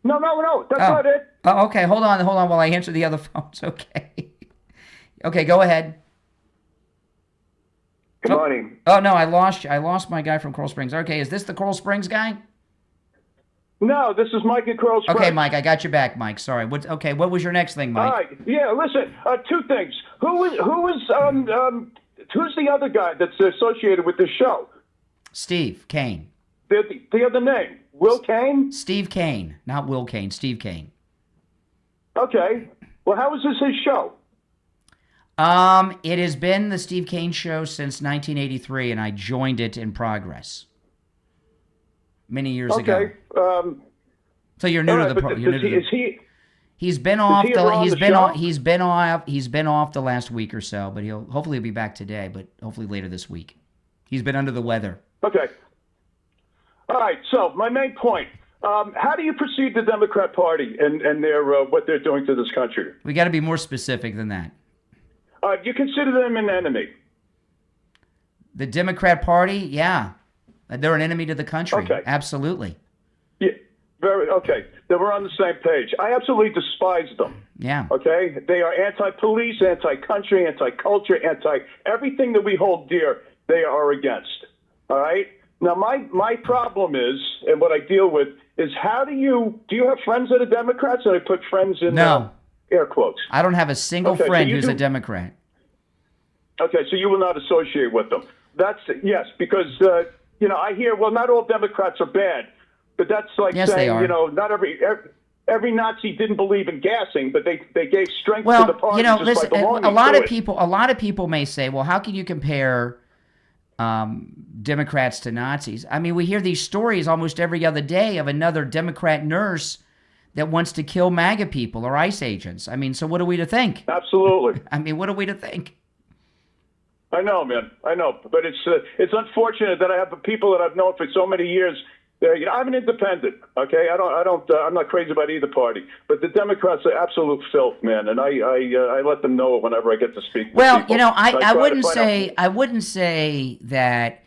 No, that's not it. Oh, okay. Hold on while I answer the other phones. Okay. Okay, go ahead. Good morning. Oh, no, I lost my guy from Coral Springs. Okay, is this the Coral Springs guy? No, this is Mike at Coral Springs. Okay, Mike, I got you back, Mike. Sorry. What was your next thing, Mike? All right. Yeah, listen, two things. Who's the other guy that's associated with this show? Steve Kane. The other name? Will Kane? Steve Kane, not Will Kane. Steve Kane. Okay. Well, how is this his show? It has been the Steve Kane show since 1983, and I joined it in progress many years ago. Okay. So you're new to the program. He's been off the last week or so, but he'll hopefully be back today, but hopefully later this week. He's been under the weather. Okay. All right. So my main point: how do you perceive the Democrat Party and their what they're doing to this country? We got to be more specific than that. You consider them an enemy? The Democrat Party, yeah, they're an enemy to the country. Okay. Absolutely. Yeah. Very okay. Then we're on the same page. I absolutely despise them. Yeah. Okay. They are anti-police, anti-country, anti-culture, everything that we hold dear. They are against. All right. Now, my problem is, and what I deal with is, do you have friends that are Democrats? And I put friends in air quotes. I don't have a single friend who's a Democrat. Okay, so you will not associate with them. Yes, because I hear, well, not all Democrats are bad, but that's like saying, not every Nazi didn't believe in gassing, but they gave strength to the party just by belonging a lot of people may say, well, how can you compare Democrats to Nazis? I mean, we hear these stories almost every other day of another Democrat nurse that wants to kill MAGA people or ICE agents. I mean, so what are we to think? Absolutely. I mean, what are we to think? I know, man. I know, but it's unfortunate that I have the people that I've known for so many years. I'm an independent. Okay, I'm not crazy about either party, but the Democrats are absolute filth, man, and I let them know whenever I get to speak. Well, with people. I wouldn't say that.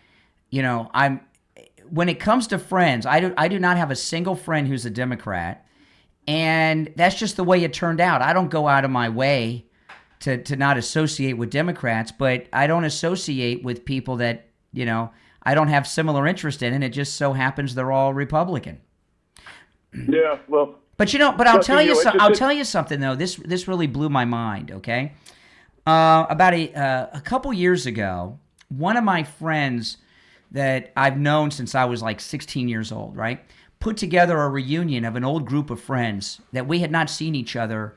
When it comes to friends, I do not have a single friend who's a Democrat. And that's just the way it turned out. I don't go out of my way to not associate with Democrats, but I don't associate with people that, I don't have similar interest in, and it just so happens they're all Republican. Yeah, well. But I'll tell you something though. This really blew my mind. Okay, about a couple years ago, one of my friends that I've known since I was like 16 years old, right, put together a reunion of an old group of friends that we had not seen each other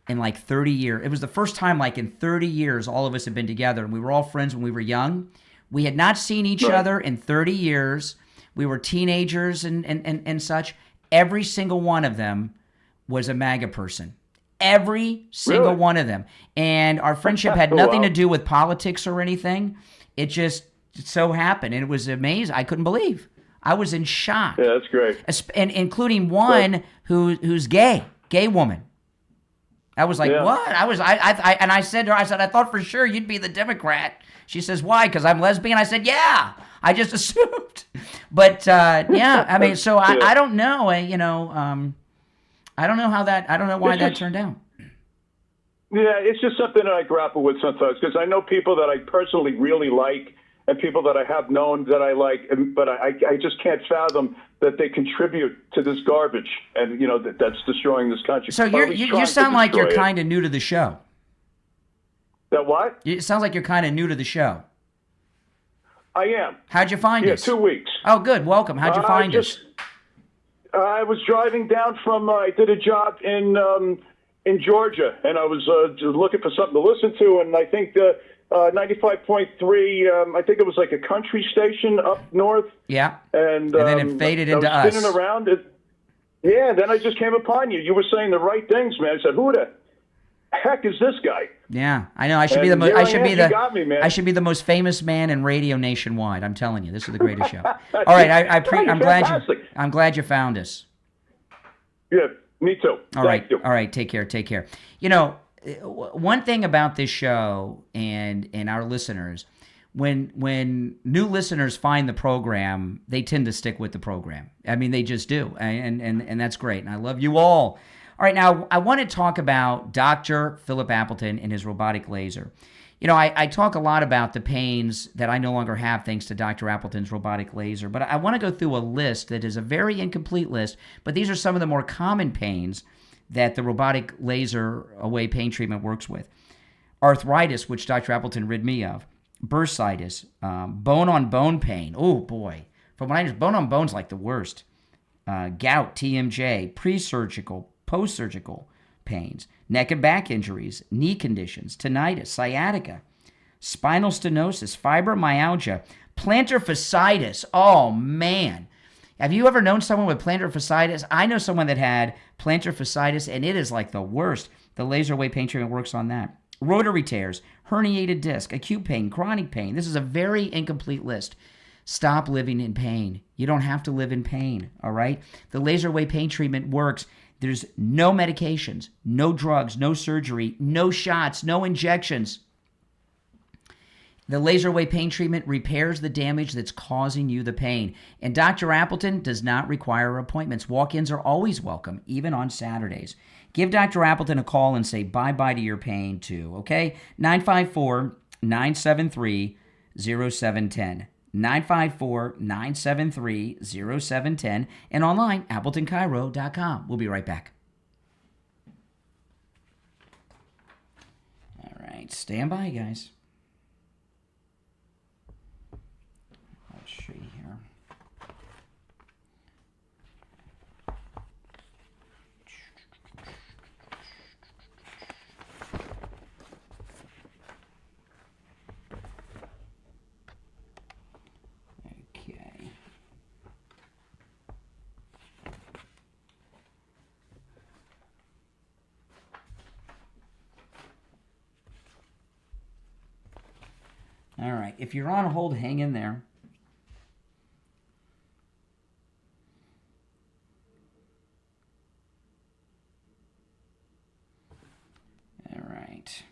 in like 30 years. It was the first time like in 30 years all of us had been together, and we were all friends when we were young. We had not seen each other in 30 years. We were teenagers and such. Every single one of them was a MAGA person. Every single one of them. And our friendship had nothing to do with politics or anything. It just so happened, and it was amazing. I couldn't believe. I was in shock. Yeah, that's great. And including one who's gay woman. I was like, what? I said to her, I thought for sure you'd be the Democrat. She says, why? Because I'm lesbian? I said, yeah. I just assumed. But yeah, I mean, so I don't know. I don't know why that turned out. Yeah, it's just something that I grapple with sometimes, because I know people that I personally really like and people that I have known that I like, but I just can't fathom that they contribute to this garbage, and that's destroying this country. So you sound like you're kind of new to the show. That what? It sounds like you're kind of new to the show. I am. How'd you find us? 2 weeks. Oh, good. Welcome. How'd you find us? I was driving down from. I did a job in Georgia, and I was just looking for something to listen to, and I think 95.3. I think it was like a country station up north. Yeah. And then it faded into us. Spinning around it. Yeah. Then I just came upon you. You were saying the right things, man. I said, "Who the heck is this guy?" Yeah, I know. I should be I should be the most famous man in radio nationwide. I'm telling you, this is the greatest show. All right, I'm glad you found us. Yeah, me too. All right. Take care. One thing about this show and our listeners, when new listeners find the program, they tend to stick with the program. I mean, they just do, and that's great. And I love you all. All right, now I want to talk about Dr. Philip Appleton and his robotic laser. You know, I talk a lot about the pains that I no longer have thanks to Dr. Appleton's robotic laser, but I want to go through a list that is a very incomplete list, but these are some of the more common pains that the robotic laser away pain treatment works with. Arthritis, which Dr. Appleton rid me of. Bursitis, bone-on-bone pain. Oh, boy. From what I understand, bone-on-bone's like the worst. Gout, TMJ, pre-surgical, post-surgical pains, neck and back injuries, knee conditions, tinnitus, sciatica, spinal stenosis, fibromyalgia, plantar fasciitis. Oh, man. Have you ever known someone with plantar fasciitis? I know someone that had plantar fasciitis, and it is like the worst. The laser away pain treatment works on that. Rotary tears, herniated disc, acute pain, chronic pain. This is a very incomplete list. Stop living in pain. You don't have to live in pain, all right? The laser away pain treatment works. There's no medications, no drugs, no surgery, no shots, no injections. The laser away pain treatment repairs the damage that's causing you the pain. And Dr. Appleton does not require appointments. Walk-ins are always welcome, even on Saturdays. Give Dr. Appleton a call and say bye-bye to your pain, too, okay? 954-973-0710. 954-973-0710. And online, AppletonCairo.com. We'll be right back. All right, stand by, guys. Let's see here. All right, if you're on hold, hang in there. All right.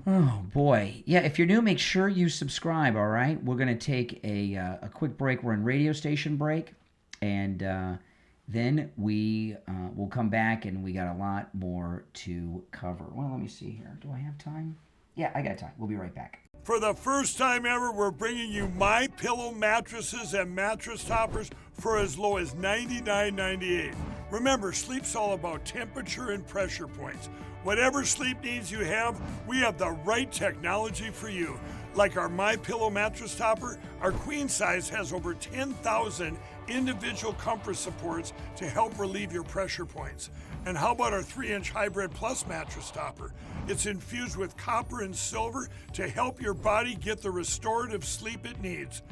Oh, boy. Yeah, if you're new, make sure you subscribe, all right? We're going to take a quick break. We're in radio station break, and then we will come back, and we got a lot more to cover. Well, let me see here. Do I have time? Yeah, I got time. We'll be right back. For the first time ever, we're bringing you MyPillow mattresses and mattress toppers for as low as $99.98. Remember, sleep's all about temperature and pressure points. Whatever sleep needs you have, we have the right technology for you. Like our MyPillow mattress topper, our queen size has over 10,000 individual comfort supports to help relieve your pressure points. And how about our 3-inch Hybrid Plus mattress topper? It's infused with copper and silver to help your body get the restorative sleep it needs.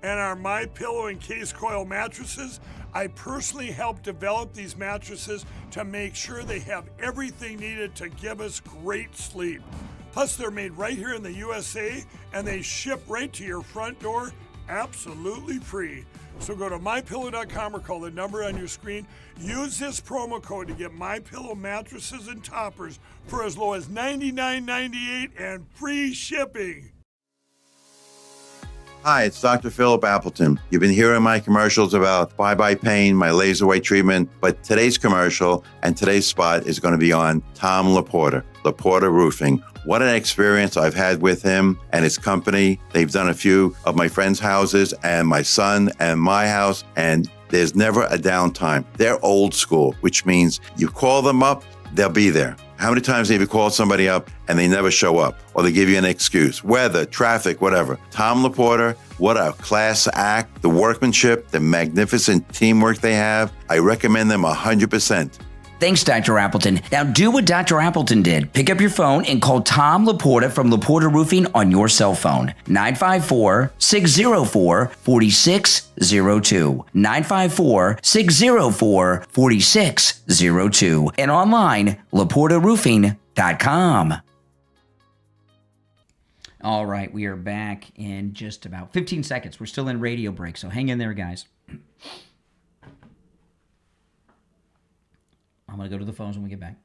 And our MyPillow and Case Coil mattresses, I personally helped develop these mattresses to make sure they have everything needed to give us great sleep. Plus, they're made right here in the USA, and they ship right to your front door absolutely free. So go to MyPillow.com or call the number on your screen. Use this promo code to get MyPillow mattresses and toppers for as low as $99.98 and free shipping. Hi, it's Dr. Philip Appleton. You've been hearing my commercials about bye-bye pain, my laser away treatment, but today's commercial and today's spot is going to be on Tom Laporta, Laporta Roofing. What an experience I've had with him and his company. They've done a few of my friends' houses and my son and my house, and there's never a downtime. They're old school, which means you call them up, they'll be there. How many times have you called somebody up and they never show up, or they give you an excuse, weather, traffic, whatever? Tom Laporta, what a class act. The workmanship, the magnificent teamwork they have. I recommend them 100%. Thanks, Dr. Appleton. Now do what Dr. Appleton did. Pick up your phone and call Tom Laporta from Laporta Roofing on your cell phone. 954-604-4602. 954-604-4602. And online, LaportaRoofing.com. All right, we are back in just about 15 seconds. We're still in radio break, so hang in there, guys. I'm going to go to the phones when we get back.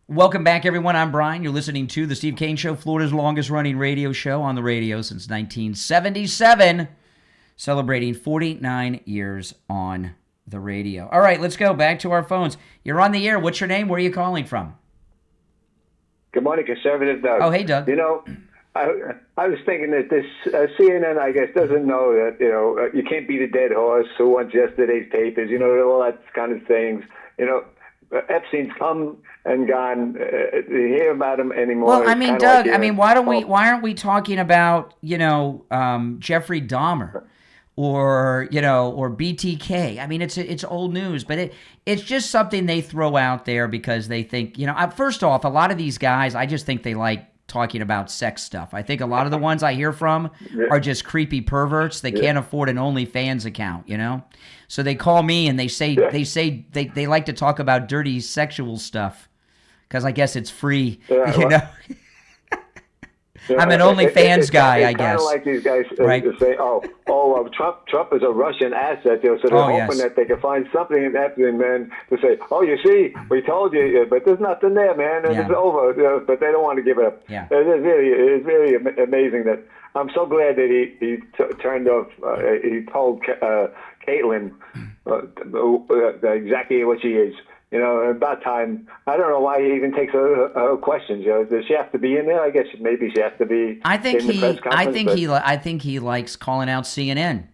Welcome back, everyone. I'm Brian. You're listening to The Steve Kane Show, Florida's longest-running radio show on the radio since 1977, celebrating 49 years on the radio. All right, let's go back to our phones. You're on the air. What's your name? Where are you calling from? Good morning, Conservative Doug. Oh, hey, Doug. You know, I was thinking that this CNN, I guess, doesn't know that, you can't beat a dead horse. Who wants yesterday's papers? All that kind of things. Epstein's come and gone. You hear about him anymore. Well, I mean, Doug, why aren't we talking about, Jeffrey Dahmer or BTK? I mean, it's old news, but it's just something they throw out there because they think, first off, a lot of these guys, I just think they like talking about sex stuff. I think a lot of the ones I hear from are just creepy perverts. They can't afford an OnlyFans account, So they call me and they say they like to talk about dirty sexual stuff because I guess it's free, I'm an OnlyFans guy, I guess. It's kind of like these guys say, Trump is a Russian asset, so they're hoping that they can find something in Epstein, man, to say, you see, we told you, but there's nothing there, man, and it's over, but they don't want to give it up. Yeah. It's really amazing that I'm so glad that he turned off, he told Kaitlan exactly what she is. About time. I don't know why he even takes her questions. Does she have to be in there? I guess maybe she has to be. I think he likes calling out CNN.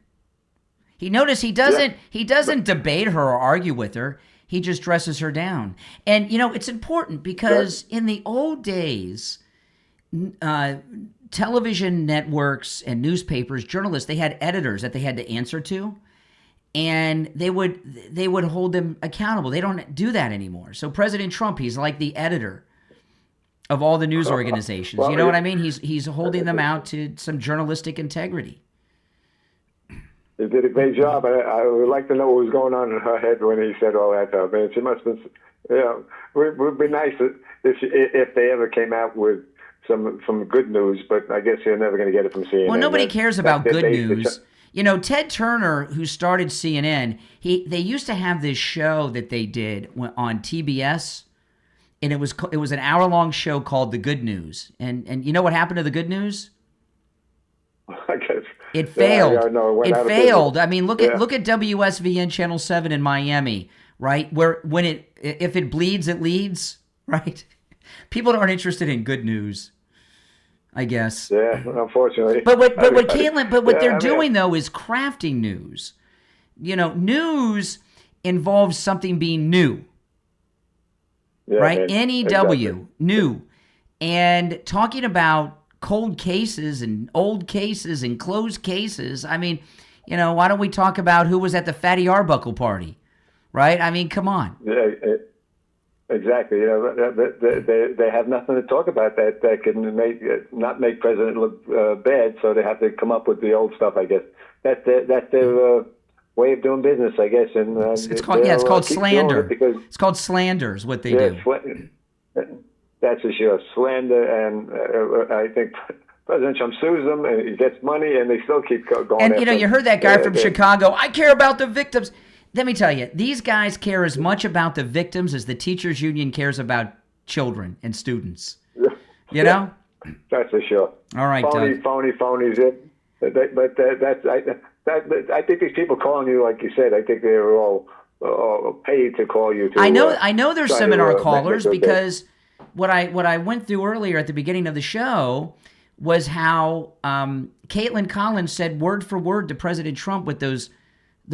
He doesn't debate her or argue with her. He just dresses her down. And it's important because in the old days, television networks and newspapers, journalists, they had editors that they had to answer to. And they would hold them accountable. They don't do that anymore. So President Trump, he's like the editor of all the news organizations. You know what I mean? He's holding them out to some journalistic integrity. He did a great job. I would like to know what was going on in her head when he said all that stuff. Man, she must have. It would be nice if they ever came out with some good news. But I guess you're never going to get it from CNN. Well, nobody cares about good news. Ted Turner, who started CNN, they used to have this show that they did on TBS, and it was an hour-long show called The Good News. And you know what happened to The Good News? I guess it failed. It failed. I mean, look at WSVN Channel 7 in Miami, right? Where if it bleeds, it leads, right? People aren't interested in good news, I guess. Yeah, unfortunately. But what they're doing though is crafting news. News involves something being new. Yeah, right? NEW, exactly. New. And talking about cold cases and old cases and closed cases. I mean, why don't we talk about who was at the Fatty Arbuckle party? Right? I mean, come on. Yeah, exactly. They have nothing to talk about that can not make president look bad, so they have to come up with the old stuff. I guess that's their way of doing business. I guess, and it's called slander. It's called slander is what they do. That's for sure, slander, and I think President Trump sues them, and he gets money, and they still keep going. And you heard that guy from Chicago. I care about the victims. Let me tell you, these guys care as much about the victims as the teachers union cares about children and students. That's for sure. All right, Doug. Phonies. I think these people calling you, like you said, I think they were all paid to call you. I know they're seminar callers because what I went through earlier at the beginning of the show was how Kaitlan Collins said word for word to President Trump what those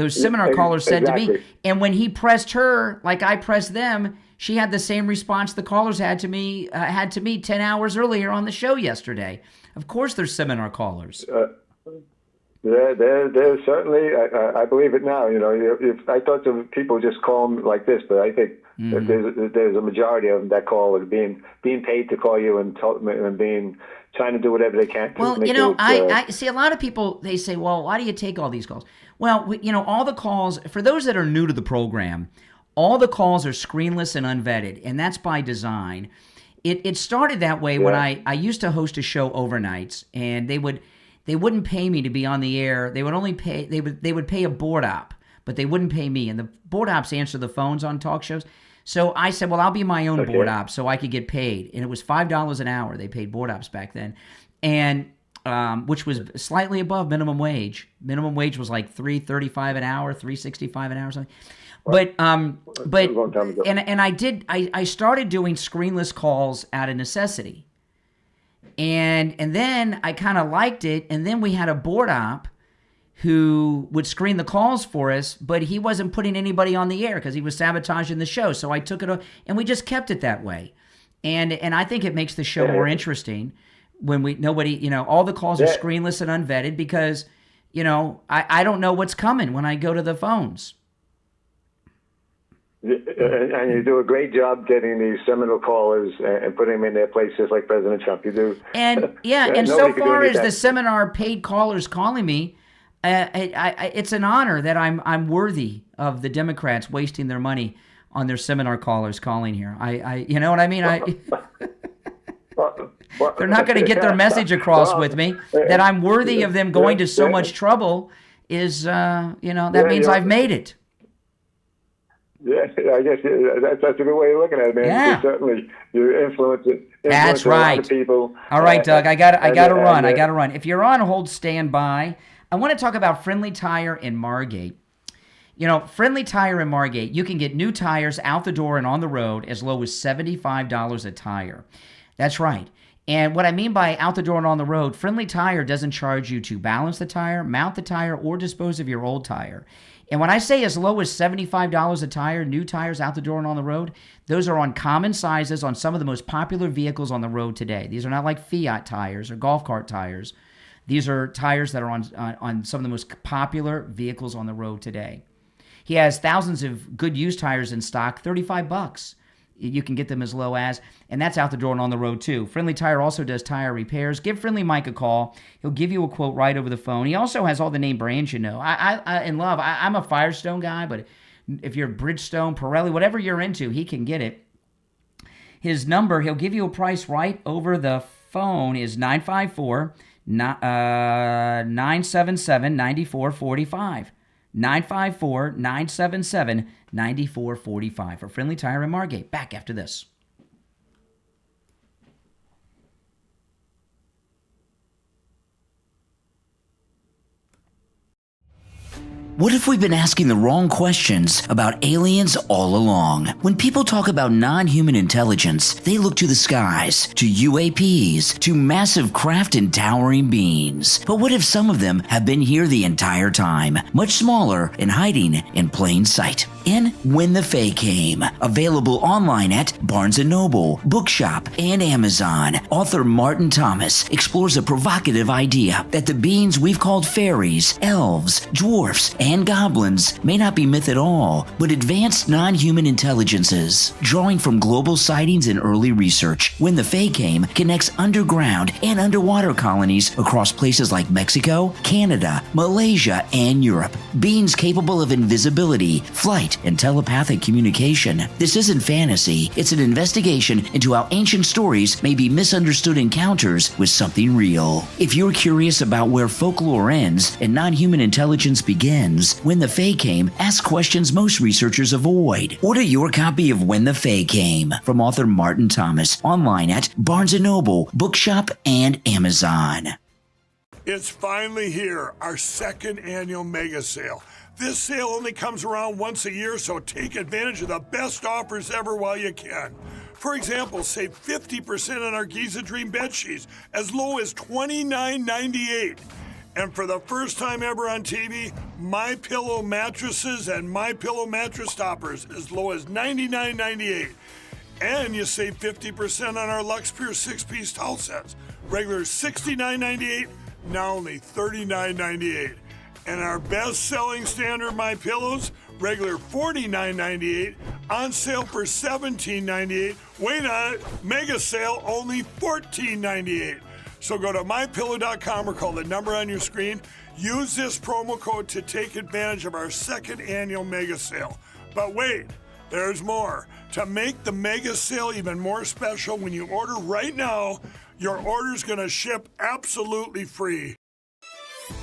seminar callers said to me. And when he pressed her, like I pressed them, she had the same response the callers had to me 10 hours earlier on the show yesterday. Of course they're seminar callers. They're certainly, I believe it now. I thought the people just call them like this, but I think that there's a majority of them that call it being paid to call you and trying to do whatever they can. Well, I see a lot of people, they say, well, why do you take all these calls? Well, all the calls, for those that are new to the program, all the calls are screenless and unvetted, and that's by design. it started that way when I used to host a show overnights, and they wouldn't pay me to be on the air. They would only pay they would pay a board op, but they wouldn't pay me. And the board ops answer the phones on talk shows. So I said, well, I'll be my own board op so I could get paid. And it was $5 an hour. They paid board ops back then, and which was slightly above minimum wage. Minimum wage was like $3.35 an hour, $3.65 an hour, something. But I started doing screenless calls out of necessity, and then I kind of liked it, and then we had a board op who would screen the calls for us, but he wasn't putting anybody on the air because he was sabotaging the show. So I took it, and we just kept it that way, and I think it makes the show more interesting when all the calls are screenless and unvetted because I don't know what's coming when I go to the phones. And you do a great job getting these seminal callers and putting them in their places like President Trump. You do. And and so far as the seminar paid callers calling me, it's an honor that I'm worthy of the Democrats wasting their money on their seminar callers calling here. You know what I mean? They're not going to get their message across with me that I'm worthy of them going to so much trouble. That means I've made it. Yeah, I guess that's a good way of looking at it, man. Yeah. Certainly, you're influencing That's a right. lot of people. All right, Doug, I got to run. If you're on hold, stand by. I want to talk about Friendly Tire in Margate. Friendly Tire in Margate, you can get new tires out the door and on the road as low as $75 a tire. That's right. And what I mean by out the door and on the road, Friendly Tire doesn't charge you to balance the tire, mount the tire, or dispose of your old tire. And when I say as low as $75 a tire, new tires out the door and on the road, those are on common sizes on some of the most popular vehicles on the road today. These are not like Fiat tires or golf cart tires. These are tires that are on some of the most popular vehicles on the road today. He has thousands of good used tires in stock, $35. You can get them as low as, and that's out the door and on the road too. Friendly Tire also does tire repairs. Give Friendly Mike a call. He'll give you a quote right over the phone. He also has all the name brands you know. I'm a Firestone guy, but if you're Bridgestone, Pirelli, whatever you're into, he can get it. His number, he'll give you a price right over the phone, is 954-977-9445. 954-977-9445 for Friendly Tire in Margate. Back after this. What if we've been asking the wrong questions about aliens all along? When people talk about non-human intelligence, they look to the skies, to UAPs, to massive craft and towering beings. But what if some of them have been here the entire time, much smaller and hiding in plain sight? In When the Fae Came, available online at Barnes & Noble, Bookshop, and Amazon, author Martin Thomas explores a provocative idea that the beings we've called fairies, elves, dwarfs, and goblins may not be myth at all, but advanced non-human intelligences. Drawing from global sightings and early research, When the Fae Came connects underground and underwater colonies across places like Mexico, Canada, Malaysia, and Europe. Beings capable of invisibility, flight, and telepathic communication. This isn't fantasy, it's an investigation into how ancient stories may be misunderstood encounters with something real. If you're curious about where folklore ends and non-human intelligence begins, When the Fae Came asks questions most researchers avoid. Order your copy of When the Fae Came from author Martin Thomas online at Barnes & Noble, Bookshop, and Amazon. It's finally here, our second annual mega sale. This sale only comes around once a year, so take advantage of the best offers ever while you can. For example, save 50% on our Giza Dream bed sheets as low as $29.98. And for the first time ever on TV, MyPillow mattresses and MyPillow mattress toppers as low as $99.98. And you save 50% on our Lux Pure 6-piece towel sets. Regular $69.98, now only $39.98. And our best-selling standard MyPillows, regular $49.98, on sale for $17.98. Wait on it, mega sale, only $14.98. So go to MyPillow.com or call the number on your screen. Use this promo code to take advantage of our second annual mega sale. But wait, There's more. To make the mega sale even more special, when you order right now, your order's going to ship absolutely free.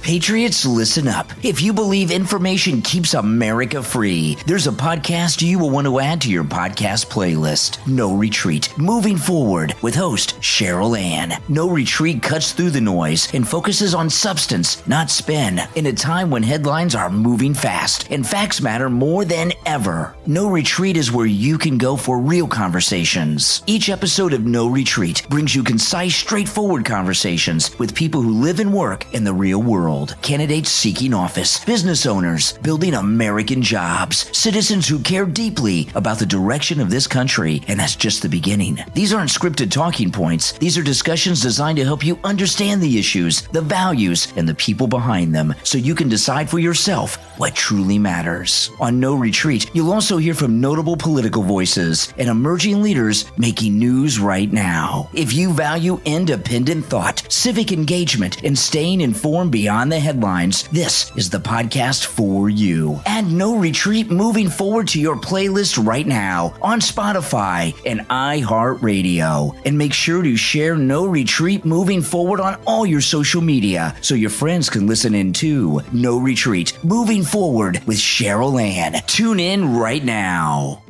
Patriots, listen up. If you believe information keeps America free, there's a podcast you will want to add to your podcast playlist. No Retreat, Moving Forward, with host Cheryl Ann. No Retreat cuts through the noise and focuses on substance, not spin, in a time when headlines are moving fast and facts matter more than ever. No Retreat is where you can go for real conversations. Each episode of No Retreat brings you concise, straightforward conversations with people who live and work in the real world. Candidates seeking office, business owners building American jobs, citizens who care deeply about the direction of this country, and that's just the beginning. These aren't scripted talking points. These are discussions designed to help you understand the issues, the values, and the people behind them, so you can decide for yourself what truly matters. On No Retreat, you'll also hear from notable political voices and emerging leaders making news right now. If you value independent thought, civic engagement, and staying informed beyond the headlines, this is the podcast for you. Add No Retreat Moving Forward to your playlist right now on Spotify and iHeartRadio. And make sure to share No Retreat Moving Forward on all your social media so your friends can listen in too. No Retreat Moving Forward with Cheryl Ann. Tune in right now.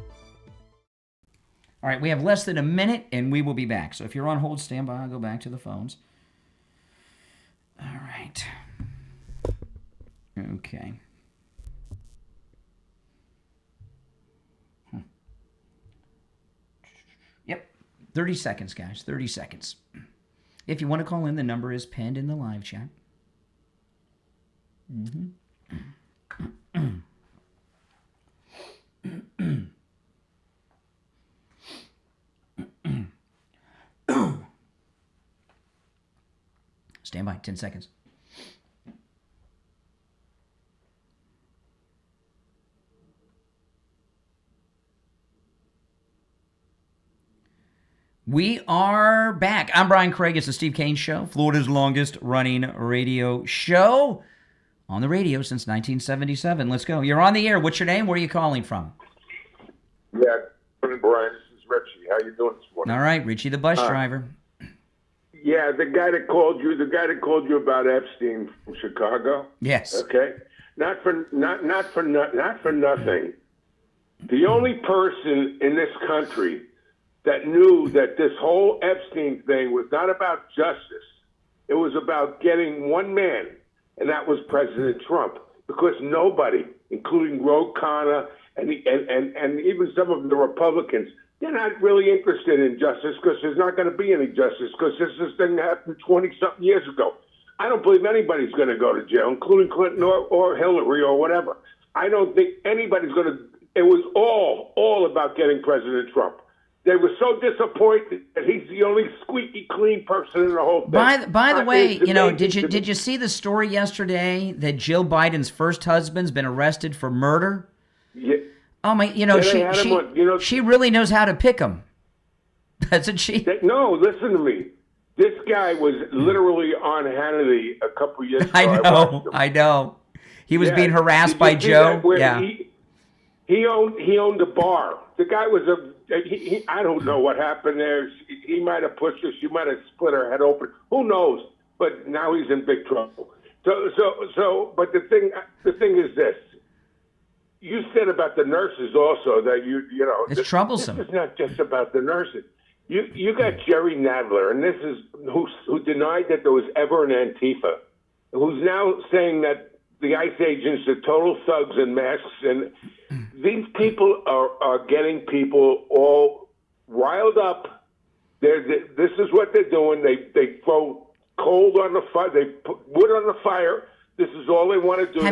All right, we have less than a minute, and we will be back. So if you're on hold, stand by. I'll go back to the phones. All right. Okay. Yep. 30 seconds, guys. 30 seconds. If you want to call in, the number is pinned in the live chat. Stand by. 10 seconds. We are back. I'm Brian Craig. It's the Steve Kane Show, Florida's longest running radio show on the radio since 1977. Let's go. You're on the air. What's your name? Where are you calling from? Yeah, Brian, this is Richie. How you doing this morning? All right, Richie, the bus driver. Yeah, the guy that called you about Epstein from Chicago. Yes. Okay. Not for nothing. The only person in this country that knew that this whole Epstein thing was not about justice. It was about getting one man, and that was President Trump. Because nobody, including Roe Conner and even some of the Republicans, they're not really interested in justice because there's not going to be any justice because this thing happened 20-something years ago. I don't believe anybody's going to go to jail, including Clinton or Hillary or whatever. I don't think anybody's going to. It was all about getting President Trump. They were so disappointed that he's the only squeaky clean person in the whole thing. By the way, did you see the story yesterday that Jill Biden's first husband's been arrested for murder? Yeah. Oh my, she really knows how to pick them. Doesn't she? No, listen to me. This guy was literally on Hannity a couple years ago. I know. He was being harassed by Joe. Yeah. He owned a bar. The guy was I don't know what happened there. He might have pushed her. She might have split her head open. Who knows? But now he's in big trouble. But the thing is this. You said about the nurses also that it's troublesome. This is not just about the nurses. You got Jerry Nadler, and this is who denied that there was ever an Antifa, who's now saying that the ICE agents are total thugs in masks, and these people are getting people all riled up. This is what they're doing. They throw coal on the fire. They put wood on the fire. This is all they want to do.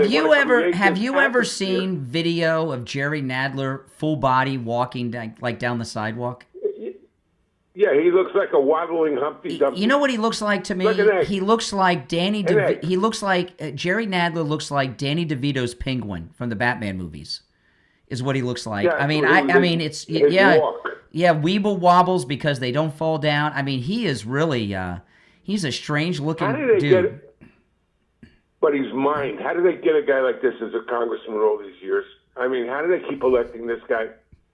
Have you ever seen video of Jerry Nadler full body walking down the sidewalk? Yeah, he looks like a waddling Humpty Dumpty. You know what he looks like to me? Look at that. He looks like Jerry Nadler looks like Danny DeVito's Penguin from the Batman movies. Is what he looks like. Yeah, weeble wobbles because they don't fall down. I mean, he is really he's a strange looking dude. But he's mine. How do they get a guy like this as a congressman all these years? I mean, how do they keep electing this guy?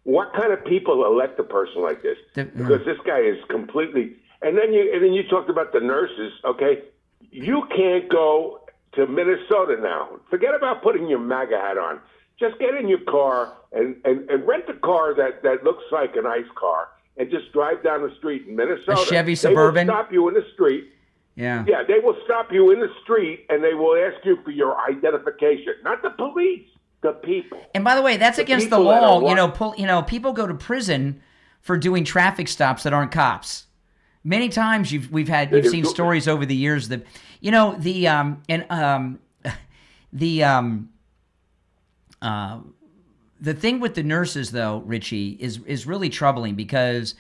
What kind of people elect a person like this? Because this guy is completely. And then you talked about the nurses. Okay, you can't go to Minnesota now. Forget about putting your MAGA hat on. Just get in your car and rent a car that looks like an ICE car and just drive down the street in Minnesota. A Chevy Suburban. They will stop you in the street. Yeah. Yeah, they will stop you in the street and they will ask you for your identification. Not the police, the people. And by the way, that's against the people that law. are People go to prison for doing traffic stops that aren't cops. Many times you've seen stories over the years that the thing with the nurses, though, Richie, is really troubling because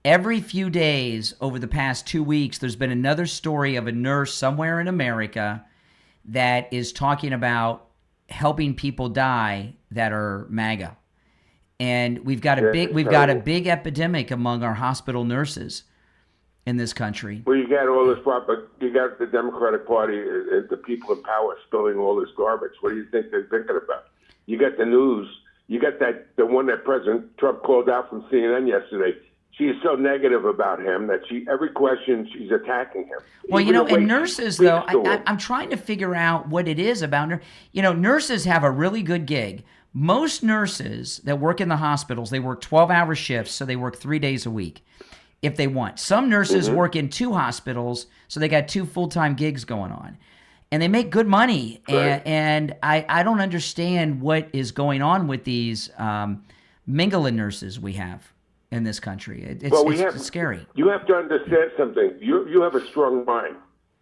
every few days over the past 2 weeks, there's been another story of a nurse somewhere in America that is talking about helping people die that are MAGA. And we've got a big epidemic among our hospital nurses in this country. Well, you got all this, but you got the Democratic Party and the people in power spilling all this garbage. What do you think they're thinking about? You got the news. You got the one that President Trump called out from CNN yesterday. She is so negative about him that every question she's attacking him. Well, and nurses, though, I'm trying to figure out what it is about. Nurses have a really good gig. Most nurses that work in the hospitals, they work 12-hour shifts, so they work 3 days a week if they want. Some nurses work in 2 hospitals, so they got 2 full-time gigs going on. And they make good money. Right. And I don't understand what is going on with these mingling nurses we have in this country. It's scary. You have to understand something. You have a strong mind.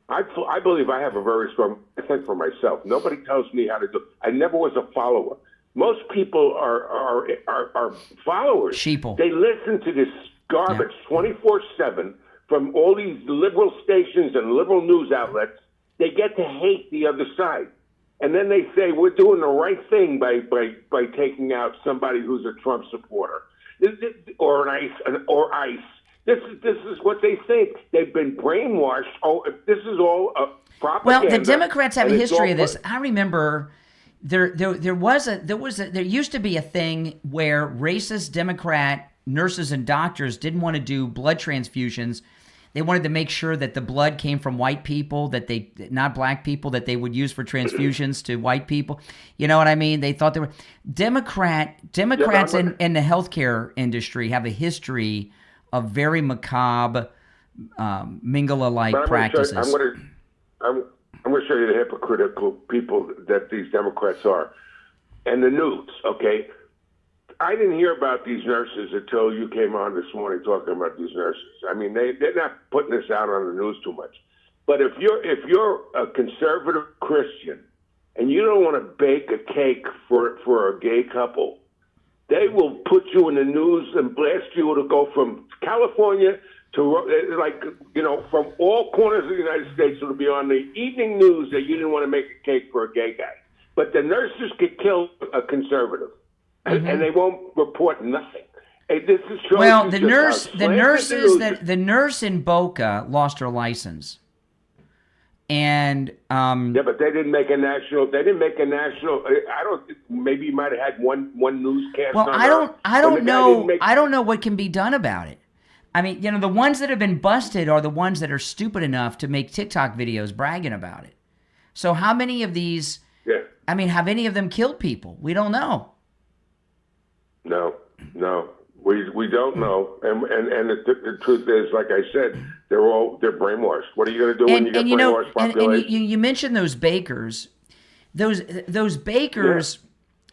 I believe I have a very strong mind. I think for myself. Nobody tells me how to do. I never was a follower. Most people are followers. Sheeple. They listen to this garbage 24/7 from all these liberal stations and liberal news outlets. They get to hate the other side. And then they say, we're doing the right thing by taking out somebody who's a Trump supporter or ICE. This is what they think. They've been brainwashed. Oh, this is all propaganda. Well, the Democrats have a history of this. I remember there used to be a thing where racist Democrat nurses and doctors didn't want to do blood transfusions. They wanted to make sure that the blood came from white people, not black people, that they would use for transfusions to white people. You know what I mean? They thought they were Democrats in the healthcare industry have a history of very macabre, Mingala-like practices. I'm going to show you the hypocritical people that these Democrats are, and the news. Okay. I didn't hear about these nurses until you came on this morning talking about these nurses. I mean, they're not putting this out on the news too much. But if you're a conservative Christian and you don't want to bake a cake for a gay couple, they will put you in the news and blast you to go from California to from all corners of the United States. It'll be on the evening news that you didn't want to make a cake for a gay guy. But the nurses could kill a conservative. And they won't report nothing. The nurse in Boca lost her license, and but they didn't make a national. They didn't make a national. I don't. Maybe you might have had one newscast. Well, I don't know. I don't know what can be done about it. I mean, the ones that have been busted are the ones that are stupid enough to make TikTok videos bragging about it. So how many of these? Yeah. I mean, have any of them killed people? We don't know. No, we don't know, and the truth is, like I said, they're brainwashed. What are you going to do when you get brainwashed population? And you mentioned those bakers, those bakers.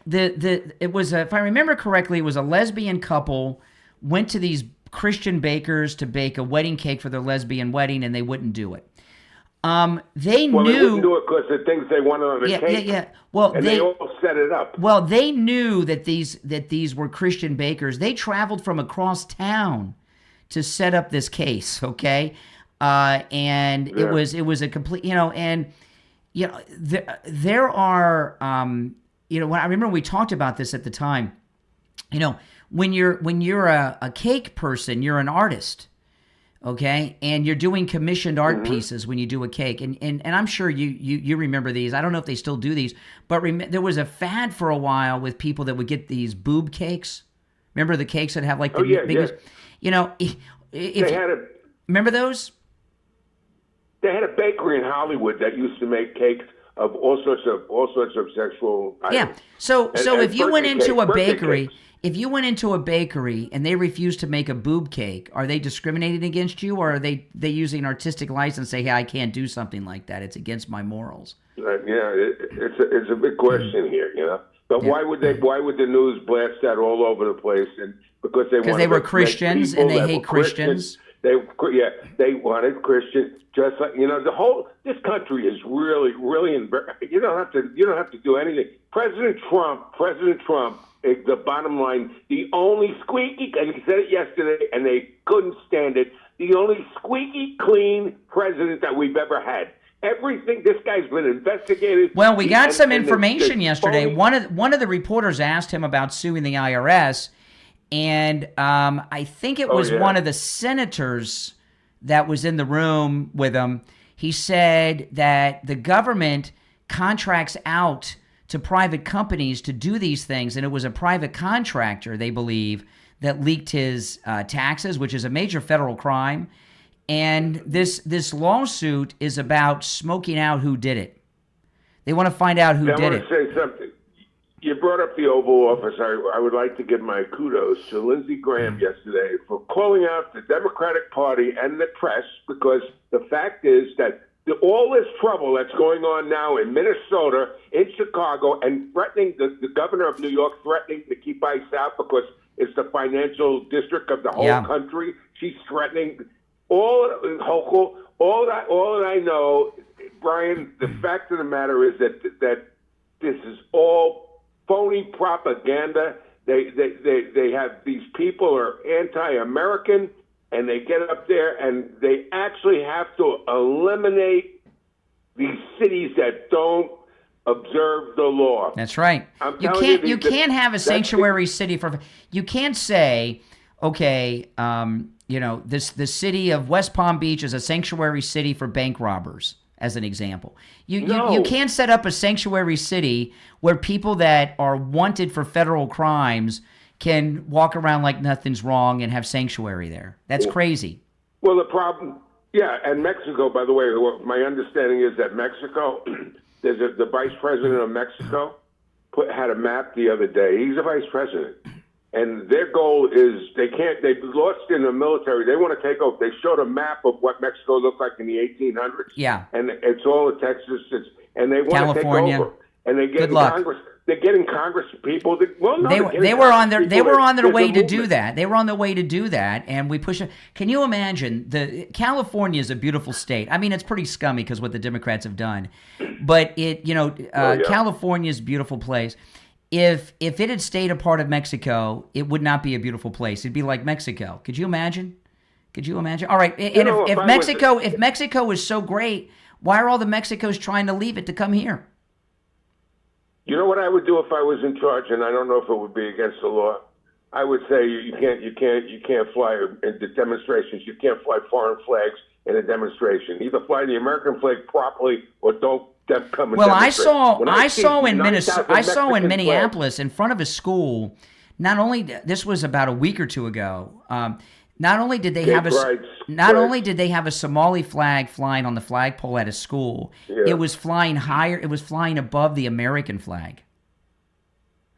Yeah. It was if I remember correctly, it was a lesbian couple went to these Christian bakers to bake a wedding cake for their lesbian wedding, and they wouldn't do it. They knew they wouldn't do it because the things they wanted on the cake. Yeah. Well, they all set it up. Well, they knew that these were Christian bakers. They traveled from across town to set up this case. Okay, and it was a complete. There are. When I remember we talked about this at the time. When you're a cake person, you're an artist. Okay, and you're doing commissioned art pieces when you do a cake, and I'm sure you remember these. I don't know if they still do these, but there was a fad for a while with people that would get these boob cakes. Remember the cakes that have like the yeah, biggest, you know, remember those? They had a bakery in Hollywood that used to make cakes of all sorts of sexual items. Yeah. So if you went into a bakery, cakes. if you went into a bakery and they refused to make a boob cake, are they discriminating against you, or are they using artistic license and say, hey, I can't do something like that. It's against my morals. It's a big question here, you know. But why would the news blast that all over the place? And because they were Christians and they hate Christians. They wanted Christians, just like, you know, this country is really you don't have to do anything. President Trump, the bottom line, the only squeaky, and he said it yesterday, and they couldn't stand it, the only squeaky clean president that we've ever had. Everything, this guy's been investigated. Well, we got some information yesterday. One of the reporters asked him about suing the IRS, and I think it was one of the senators that was in the room with him. He said that the government contracts out to private companies to do these things, and it was a private contractor, they believe, that leaked his taxes, which is a major federal crime. And this lawsuit is about smoking out who did it. They want to find out who did it. I want to say something. You brought up the Oval Office. I would like to give my kudos to Lindsey Graham yesterday for calling out the Democratic Party and the press, because the fact is that all this trouble that's going on now in Minnesota, in Chicago, and threatening the governor of New York, threatening to keep ICE out because it's the financial district of the whole country. She's threatening all that I know, Brian. The fact of the matter is that this is all phony propaganda. They have, these people are anti-American, and they get up there and they actually have to eliminate these cities that don't observe the law. That's right. You can't have a sanctuary city for. You can't say, okay, you know, the city of West Palm Beach is a sanctuary city for bank robbers, as an example. You can't set up a sanctuary city where people that are wanted for federal crimes can walk around like nothing's wrong and have sanctuary there. That's crazy. Well, the problem, and Mexico, by the way, my understanding is that Mexico, the vice president of Mexico had a map the other day. He's a vice president. And their goal is they've lost in the military. They want to take over. They showed a map of what Mexico looked like in the 1800s. Yeah. And it's all in Texas. And they want California. to take over. And they get Congress. They're getting Congress people. They were on their way to do that. They were on their way to do that, and we push it. Can you imagine? California is a beautiful state. I mean, it's pretty scummy because what the Democrats have done, but California is a beautiful place. If it had stayed a part of Mexico, it would not be a beautiful place. It'd be like Mexico. Could you imagine? All right, and if Mexico is so great, why are all the Mexicos trying to leave it to come here? You know what I would do if I was in charge, and I don't know if it would be against the law. I would say you can't fly in the demonstrations. You can't fly foreign flags in a demonstration. Either fly the American flag properly or don't. Well, I saw in Minneapolis in front of a school. Not only this was about a week or two ago. Not only did they have a Somali flag flying on the flagpole at a school, it was flying higher. It was flying above the American flag,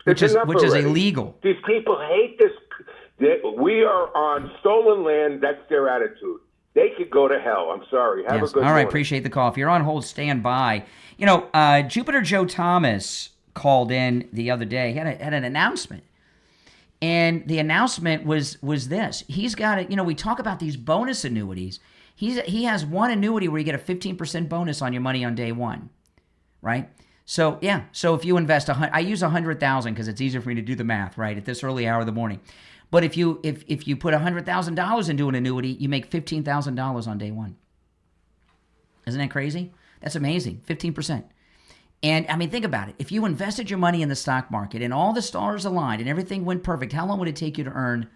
which is illegal. These people hate this. We are on stolen land. That's their attitude. They could go to hell. I'm sorry. Have a good All right, morning. appreciate the call. If you're on hold, stand by. You know, Jupiter Joe Thomas called in the other day. He had an announcement. And the announcement was this. He's got it. You know, we talk about these bonus annuities. He has one annuity where you get a 15% bonus on your money on day one, right? So, yeah. So if you invest, I use 100,000 because it's easier for me to do the math, right, at this early hour of the morning. But if you put $100,000 into an annuity, you make $15,000 on day one. Isn't that crazy? That's amazing. 15%. And I mean, think about it. If you invested your money in the stock market and all the stars aligned and everything went perfect, how long would it take you to earn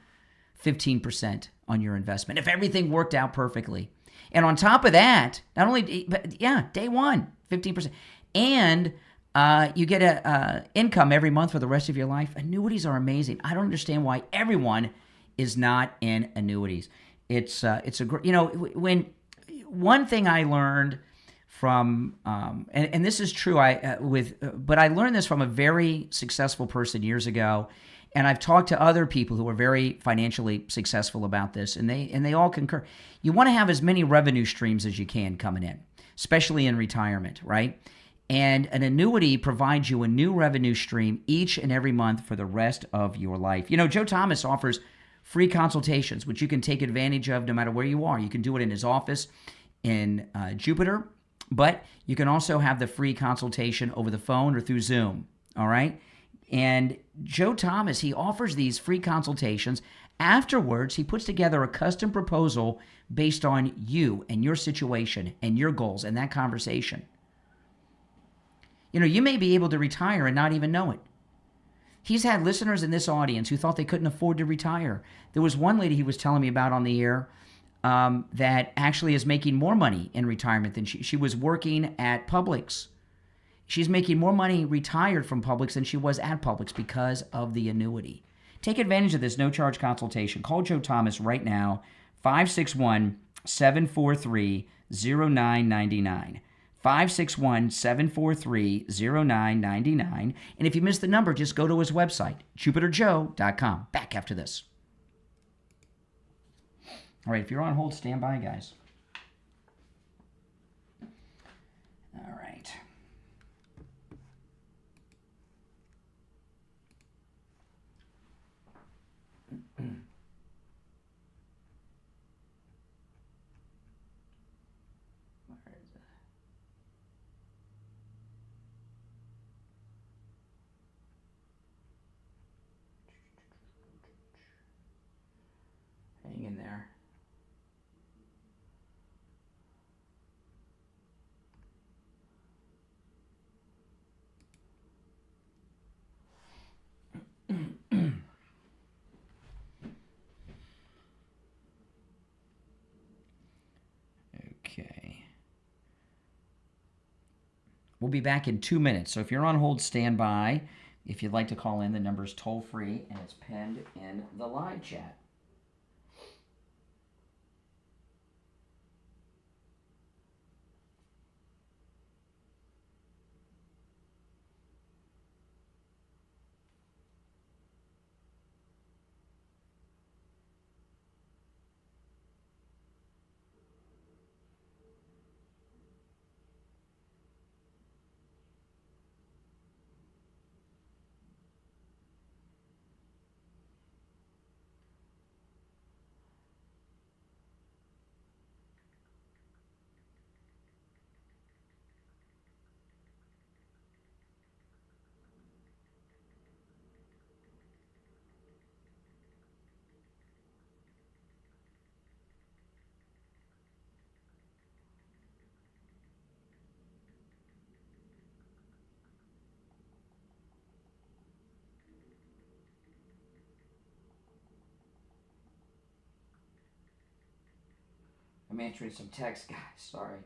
15% on your investment if everything worked out perfectly? And on top of that, day one, 15%. And You get a income every month for the rest of your life. Annuities are amazing. I don't understand why everyone is not in annuities. It's a great, when one thing I learned from, and this is true, but I learned this from a very successful person years ago, and I've talked to other people who are very financially successful about this, and they all concur. You want to have as many revenue streams as you can coming in, especially in retirement, right? And an annuity provides you a new revenue stream each and every month for the rest of your life. Joe Thomas offers free consultations, which you can take advantage of no matter where you are. You can do it in his office in Jupiter, but you can also have the free consultation over the phone or through Zoom, all right? And Joe Thomas, he offers these free consultations. Afterwards, he puts together a custom proposal based on you and your situation and your goals and that conversation. You may be able to retire and not even know it. He's had listeners in this audience who thought they couldn't afford to retire. There was one lady he was telling me about on the air that actually is making more money in retirement than she was working at Publix. She's making more money retired from Publix than she was at Publix because of the annuity. Take advantage of this no-charge consultation. Call Joe Thomas right now, 561-743-0999. 561-743-0999. And if you missed the number, just go to his website, jupiterjoe.com. Back after this. All right, if you're on hold, stand by, guys. All right. Hang in there. Okay. We'll be back in 2 minutes. So if you're on hold, stand by. If you'd like to call in, the number's toll free and it's pinned in the live chat. I'm answering some text, guys. Sorry.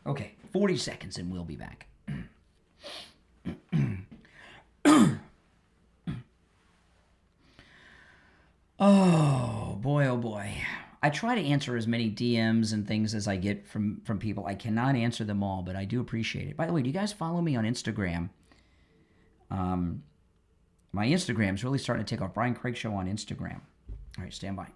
Okay, 40 seconds and we'll be back. Oh boy. I try to answer as many DMs and things as I get from people. I cannot answer them all, but I do appreciate it. By the way, do you guys follow me on Instagram? My Instagram's really starting to take off. Brian Craig Show on Instagram. All right, stand by.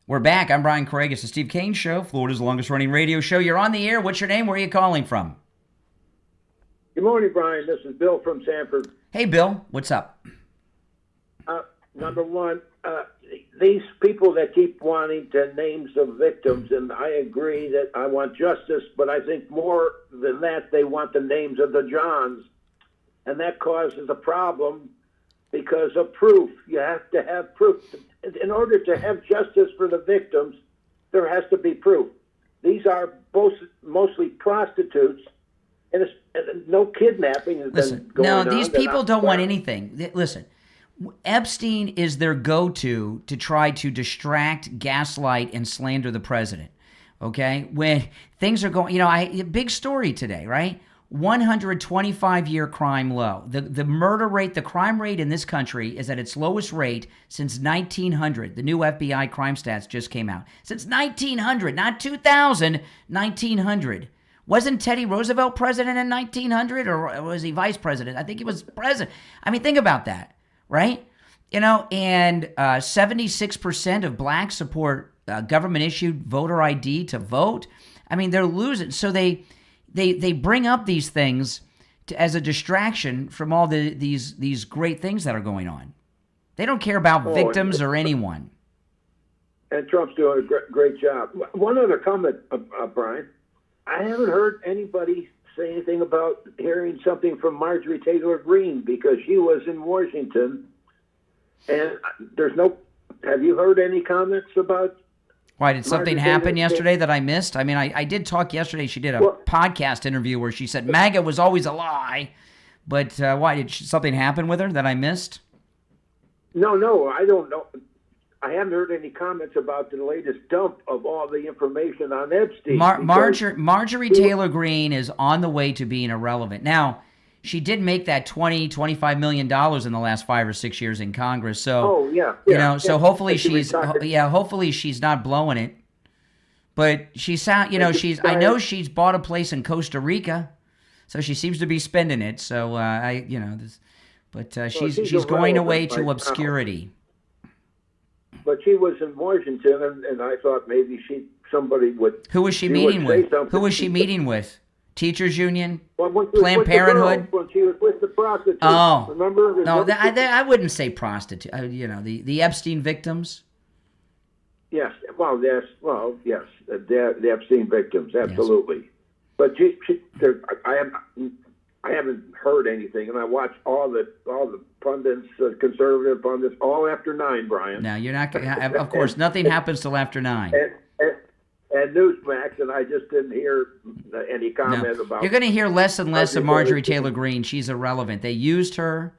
We're back. I'm Brian Craig. It's the Steve Kane Show, Florida's longest-running radio show. You're on the air. What's your name? Where are you calling from? Good morning, Brian. This is Bill from Sanford. Hey, Bill. What's up? Number one, these people that keep wanting the names of victims, and I agree that I want justice, but I think more than that, they want the names of the Johns, and that causes a problem because of proof. You have to have proof. In order to have justice for the victims, there has to be proof. These are both mostly prostitutes, and no kidnapping has been going on. No, these people don't want anything. Listen, Epstein is their go-to to try to distract, gaslight, and slander the president. Okay? When things are going, big story today, right? 125-year crime low. The murder rate, the crime rate in this country is at its lowest rate since 1900. The new FBI crime stats just came out. Since 1900, not 2000, 1900. Wasn't Teddy Roosevelt president in 1900, or was he vice president? I think he was president. I mean, think about that, right? And 76% of blacks support government-issued voter ID to vote. I mean, they're losing. So they bring up these things as a distraction from all these great things that are going on. They don't care about victims or anyone. And Trump's doing a great job. One other comment, Brian. I haven't heard anybody say anything about hearing something from Marjorie Taylor Greene, because she was in Washington, and have you heard any comments about? Why, did something happen yesterday that I missed? I mean, I did talk yesterday. She did a podcast interview where she said MAGA was always a lie. But why, did something happen with her that I missed? No, I don't know. I haven't heard any comments about the latest dump of all the information on Epstein. Marjorie Taylor Greene is on the way to being irrelevant. Now, she did make that $25 million in the last 5 or 6 years in Congress. So, so hopefully hopefully she's not blowing it. But I know she's bought a place in Costa Rica, so she seems to be spending it. So she's going away to obscurity. But she was in Washington, and I thought maybe somebody would. Who was she meeting with? Who was she meeting with? Teachers Union? Planned Parenthood? When she was with the prostitute. Oh. Remember? No, I wouldn't say prostitute. The Epstein victims? Yes. Yes. The Epstein victims, absolutely. Yes. But I haven't heard anything, and I watched all the pundits, conservative pundits, all after 9, Brian. No, you're not. Of course, nothing happens till after 9. And Newsmax, and I just didn't hear any comment about. You're going to hear less and less of Marjorie Taylor Greene. She's irrelevant. They used her,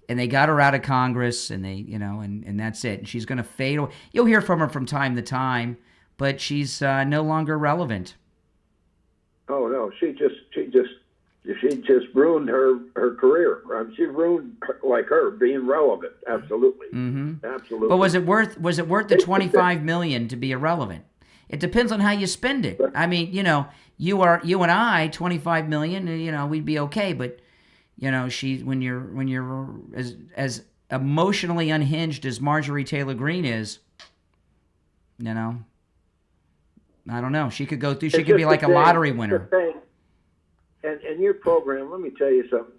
and they got her out of Congress, and they, and that's it. And she's going to fade away. You'll hear from her from time to time, but she's no longer relevant. Oh no, she just ruined her career. She ruined her being relevant. Absolutely, absolutely. But was it worth the $25 million to be irrelevant? It depends on how you spend it. I mean, you and I, $25 million, we'd be okay. But when you're as emotionally unhinged as Marjorie Taylor Greene is, I don't know. She could go through. She could be like a lottery winner. And your program, let me tell you something.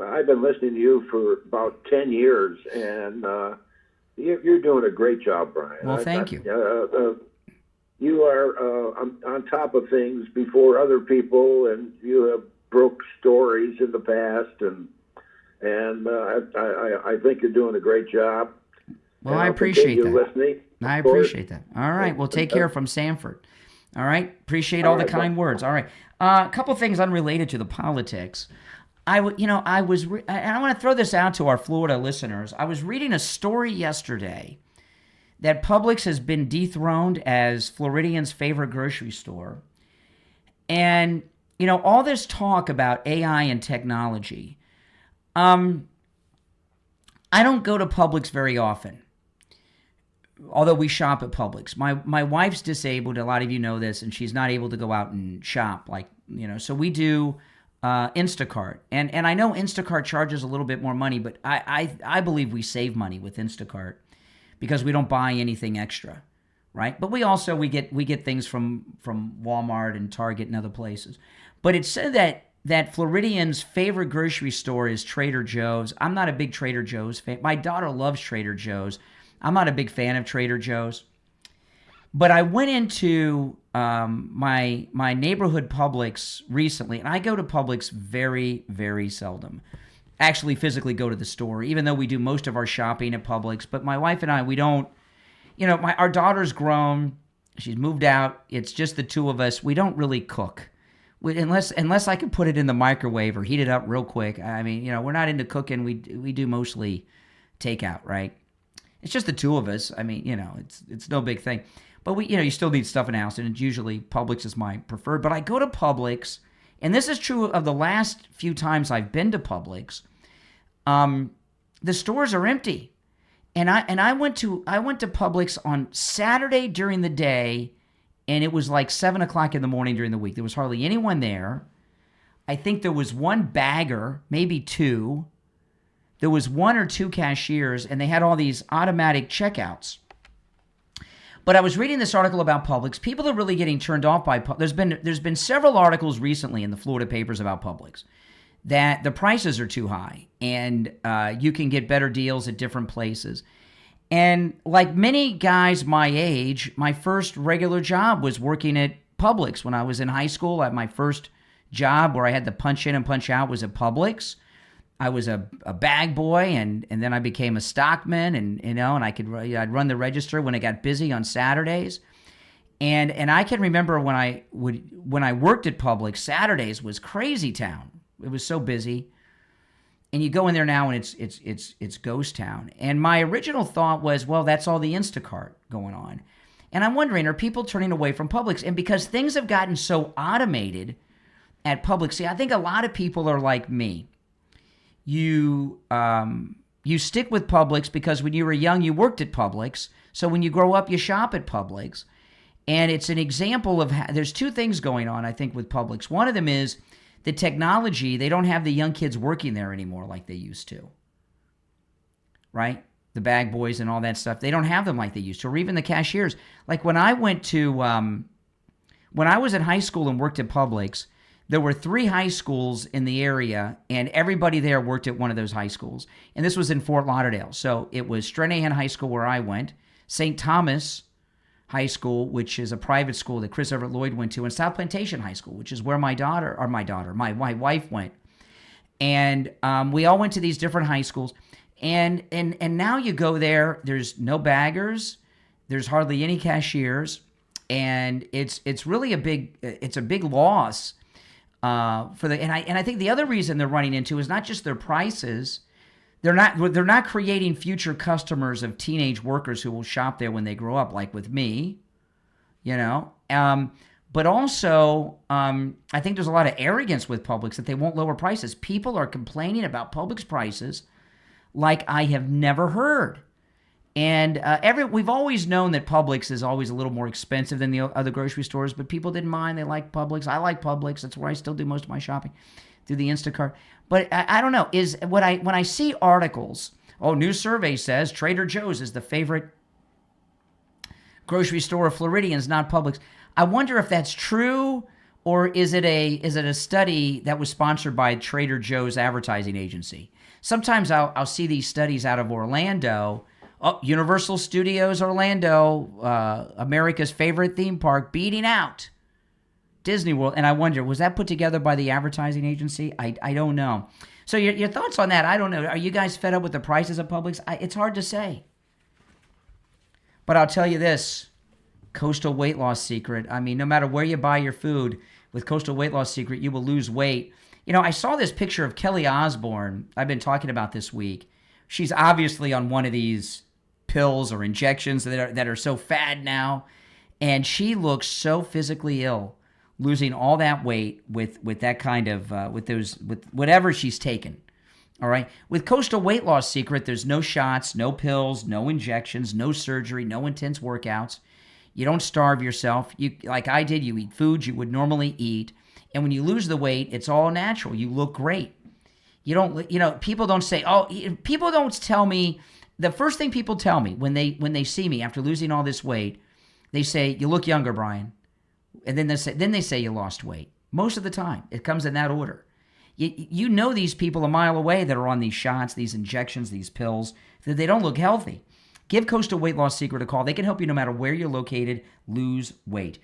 I've been listening to you for about 10 years, and you're doing a great job, Brian. Well, thank you. You are on top of things before other people, and you have broke stories in the past, and I think you're doing a great job. Well, I appreciate that. Listening, I appreciate that. All right. Well, take care from Sanford. All right. Appreciate all the kind words. All right. A couple things unrelated to the politics. I want to throw this out to our Florida listeners. I was reading a story yesterday that Publix has been dethroned as Floridians' favorite grocery store. And, all this talk about AI and technology, I don't go to Publix very often, although we shop at Publix. My wife's disabled, a lot of you know this, and she's not able to go out and shop, so we do Instacart. And I know Instacart charges a little bit more money, but I believe we save money with Instacart, because we don't buy anything extra, right? But we get things from Walmart and Target and other places. But it said that Floridians' favorite grocery store is Trader Joe's. I'm not a big Trader Joe's fan. My daughter loves Trader Joe's. I'm not a big fan of Trader Joe's. But I went into my neighborhood Publix recently, and I go to Publix very, very seldom. actually physically go to the store, even though we do most of our shopping at Publix. But my wife and I, we don't, our daughter's grown. She's moved out. It's just the two of us. We don't really cook. Unless I can put it in the microwave or heat it up real quick. I mean, we're not into cooking. We do mostly takeout, right? It's just the two of us. I mean, it's no big thing. But you still need stuff in the house, and it's usually Publix is my preferred. But I go to Publix, and this is true of the last few times I've been to Publix. The stores are empty, and I went to Publix on Saturday during the day, and it was like 7 o'clock in the morning during the week. There was hardly anyone there. I think there was one bagger, maybe two. There was one or two cashiers, and they had all these automatic checkouts. But I was reading this article about Publix. People are really getting turned off by Publix. There's been several articles recently in the Florida papers about Publix that the prices are too high, and you can get better deals at different places. And like many guys my age, my first regular job was working at Publix. When I was in high school, at my first job where I had to punch in and punch out was at Publix. I was a bag boy, and then I became a stockman, and I'd run the register when it got busy on Saturdays, and I can remember when I worked at Publix, Saturdays was crazy town. It was so busy, and you go in there now and it's ghost town. And my original thought was, well, that's all the Instacart going on, and I'm wondering, are people turning away from Publix? And because things have gotten so automated at Publix, see, I think a lot of people are like me. You stick with Publix because when you were young, you worked at Publix. So when you grow up, you shop at Publix. And it's an example of there's two things going on, I think, with Publix. One of them is the technology. They don't have the young kids working there anymore like they used to, right? The bag boys and all that stuff. They don't have them like they used to, or even the cashiers. Like when I went to, when I was in high school and worked at Publix, there were 3 high schools in the area, and everybody there worked at one of those high schools. And this was in Fort Lauderdale. So it was Stranahan High School where I went, St. Thomas High School, which is a private school that Chris Everett Lloyd went to, and South Plantation High School, which is where my wife went. And we all went to these different high schools. And now you go there, there's no baggers, there's hardly any cashiers, and it's really a big loss. I think the other reason they're running into is not just their prices. They're not creating future customers of teenage workers who will shop there when they grow up, like with me, But also, I think there's a lot of arrogance with Publix that they won't lower prices. People are complaining about Publix prices like I have never heard. And we've always known that Publix is always a little more expensive than the other grocery stores, but people didn't mind. They like Publix. I like Publix. That's where I still do most of my shopping, through the Instacart. But I don't know. When I see articles, new survey says Trader Joe's is the favorite grocery store of Floridians, not Publix. I wonder if that's true, or is it a study that was sponsored by Trader Joe's advertising agency? Sometimes I'll see these studies out of Orlando. Universal Studios Orlando, America's favorite theme park, beating out Disney World. And I wonder, was that put together by the advertising agency? I don't know. So your thoughts on that? I don't know. Are you guys fed up with the prices of Publix? It's hard to say. But I'll tell you this, Coastal Weight Loss Secret. I mean, no matter where you buy your food, with Coastal Weight Loss Secret, you will lose weight. I saw this picture of Kelly Osbourne I've been talking about this week. She's obviously on one of these pills or injections that are so fad now, and she looks so physically ill, losing all that weight with that kind of with whatever she's taken. All right, with Coastal Weight Loss Secret, there's no shots, no pills, no injections, no surgery, no intense workouts. You don't starve yourself. You, like I did, you eat foods you would normally eat, and when you lose the weight, it's all natural. You look great. You don't, people don't say, people don't tell me. The first thing people tell me when they see me after losing all this weight, they say, "You look younger, Brian," and then they say you lost weight. Most of the time, it comes in that order. You know these people a mile away that are on these shots, these injections, these pills, that they don't look healthy. Give Coastal Weight Loss Secret a call. They can help you no matter where you're located. Lose weight.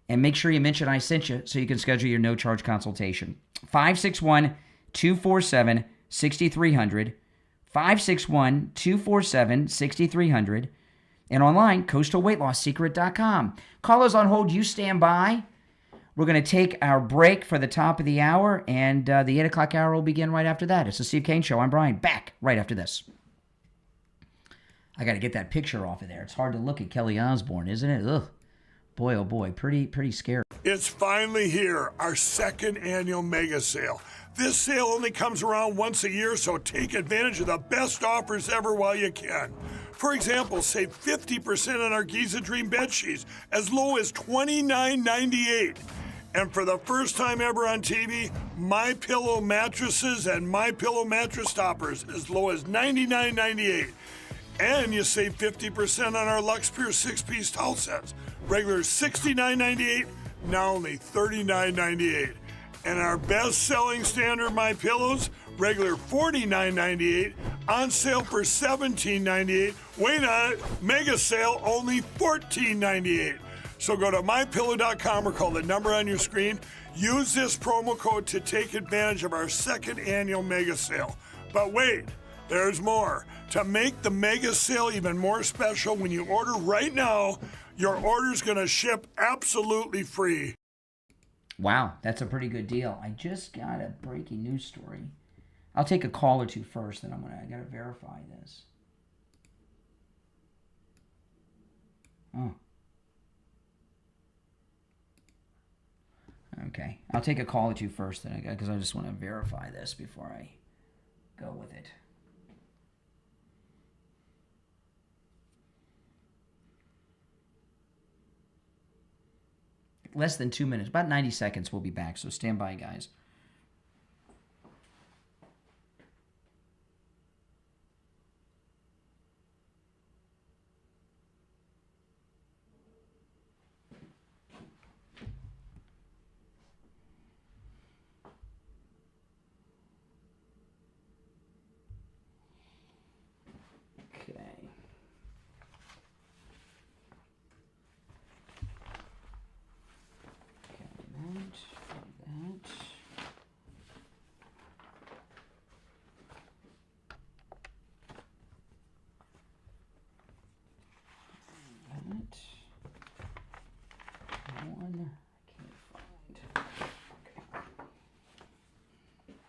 And make sure you mention I sent you so you can schedule your no-charge consultation. 561-247-7666. 6300, 561-247-6300, and online, coastalweightlossecret.com. Callers on hold, you stand by. We're going to take our break for the top of the hour, and the 8 o'clock hour will begin right after that. It's the Steve Kane Show. I'm Brian, back right after this. I got to get that picture off of there. It's hard to look at Kelly Osbourne, isn't it? Ugh. Boy, oh boy, pretty scary. It's finally here, our second annual mega sale. This sale only comes around once a year, so take advantage of the best offers ever while you can. For example, save 50% on our Giza Dream bed sheets, as low as $29.98. And for the first time ever on TV, My Pillow mattresses and My Pillow mattress toppers as low as $99.98. And you save 50% on our Lux Pure 6-piece towel sets. Regular $69.98, now only $39.98. And our best-selling standard My Pillows, regular $49.98, on sale for $17.98. Wait on it, mega sale, only $14.98. So go to mypillow.com or call the number on your screen. Use this promo code to take advantage of our second annual mega sale. But wait, there's more. To make the mega sale even more special, when you order right now, your order's going to ship absolutely free. Wow, that's a pretty good deal. I just got a breaking news story. I'll take a call or two first, then I got to verify this. Oh. Okay, I'll take a call or two first, then because I just want to verify this before I go with it. Less than 2 minutes, about 90 seconds, we'll be back, so stand by, guys.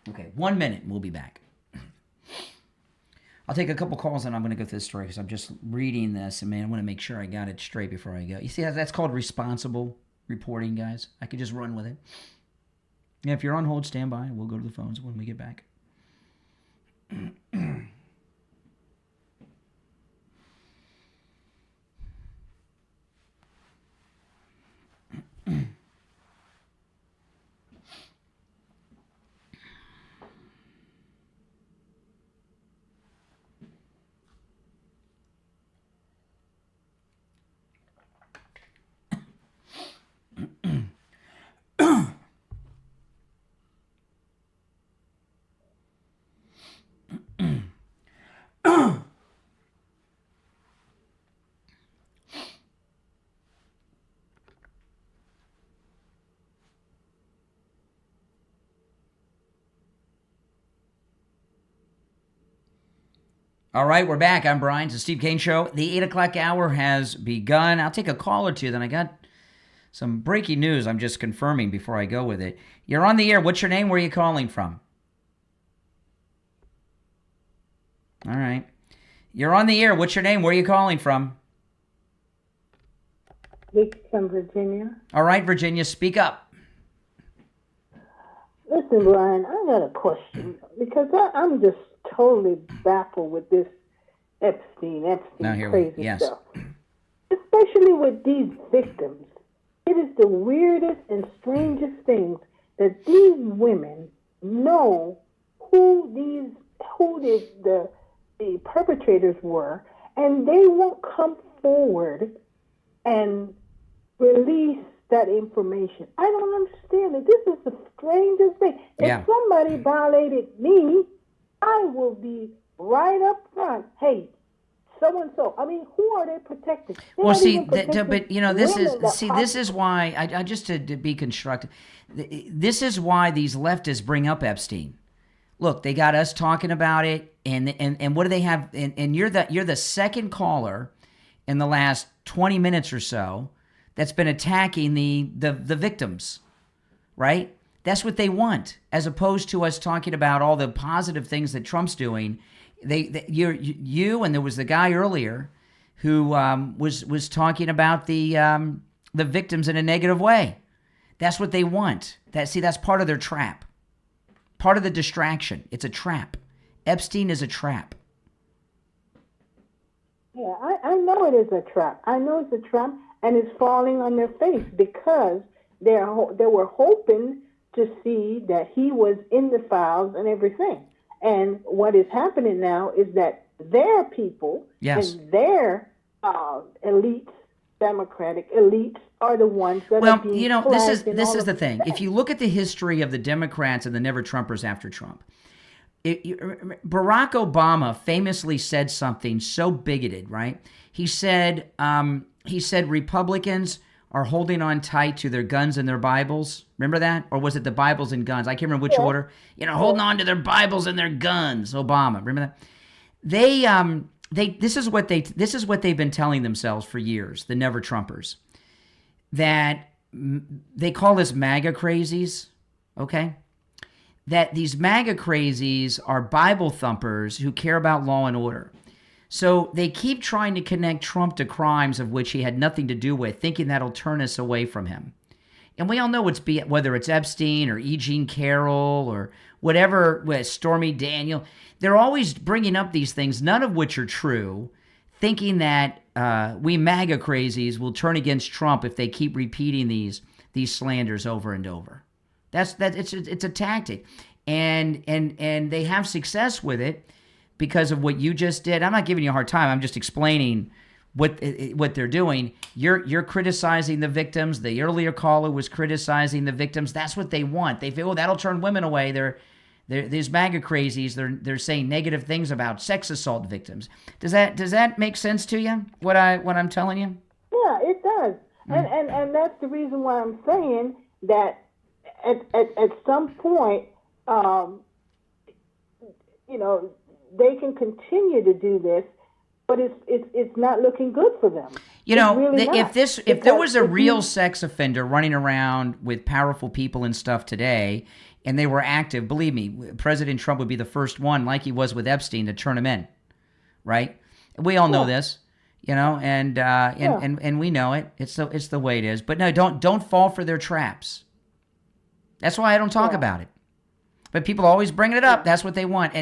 Okay, 1 minute and we'll be back. I'll take a couple calls and I'm going to go through this story because I'm just reading this and, man, I want to make sure I got it straight before I go. You see, that's called responsible reporting, guys. I could just run with it. Yeah, if you're on hold, stand by. We'll go to the phones when we get back. All right, we're back. I'm Brian. It's the Steve Kane Show. The 8 o'clock hour has begun. I'll take a call or two. Then I got some breaking news I'm just confirming before I go with it. You're on the air. What's your name? Where are you calling from? All right. You're on the air. What's your name? Where are you calling from? Vic from Virginia. All right, Virginia, speak up. Listen, Brian, I got a question because I'm just totally baffled with this Epstein crazy stuff. Especially with these victims. It is the weirdest and strangest things that these women know who the perpetrators were, and they won't come forward and release that information. I don't understand it. This is the strangest thing. If somebody violated me, I will be right up front. Hey, so-and-so. I mean, who are they protecting? Well, see, but you know, this is why I just to be constructive. This is why these leftists bring up Epstein. look, they got us talking about it, and what do they have? And you're the second caller in the last 20 minutes or so that's been attacking the victims, right? That's what they want, as opposed to us talking about all the positive things that Trump's doing. You and there was the guy earlier who was talking about the victims in a negative way. That's what they want. That's part of their trap, part of the distraction. It's a trap. Epstein is a trap. Yeah, I know it is a trap. I know it's a trap, and it's falling on their face because they were hoping to see that he was in the files and everything. And what is happening now is that their people and their elites, Democratic elites, are the ones that are being this is the thing. If you look at the history of the Democrats and the Never Trumpers after Trump, Barack Obama famously said something so bigoted, right? He said Republicans are holding on tight to their guns and their Bibles. Remember that? Or was it the Bibles and guns? I can't remember which order. Holding on to their Bibles and their guns. Obama, remember that? This is what they've been telling themselves for years, the Never Trumpers. That they call this MAGA crazies, okay? That these MAGA crazies are Bible thumpers who care about law and order. So they keep trying to connect Trump to crimes of which he had nothing to do with, thinking that'll turn us away from him. And we all know whether it's Epstein or E. Jean Carroll or whatever, Stormy Daniel, they're always bringing up these things, none of which are true, thinking that we MAGA crazies will turn against Trump if they keep repeating these slanders over and over. It's a tactic, and they have success with it because of what you just did. I'm not giving you a hard time. I'm just explaining what they're doing. You're criticizing the victims. The earlier caller was criticizing the victims. That's what they want. They feel, that'll turn women away. They're these MAGA crazies. They're saying negative things about sex assault victims. Does that make sense to you? What I'm telling you? Yeah, it does. And that's the reason why I'm saying that at some point, they can continue to do this, but it's not looking good for them. If there was a real sex offender running around with powerful people and stuff today, and they were active, believe me, President Trump would be the first one, like he was with Epstein, to turn him in, right? We all know this, and we know it. It's the way it is. But no, don't fall for their traps. That's why I don't talk about it. But people always bring it up. That's what they want.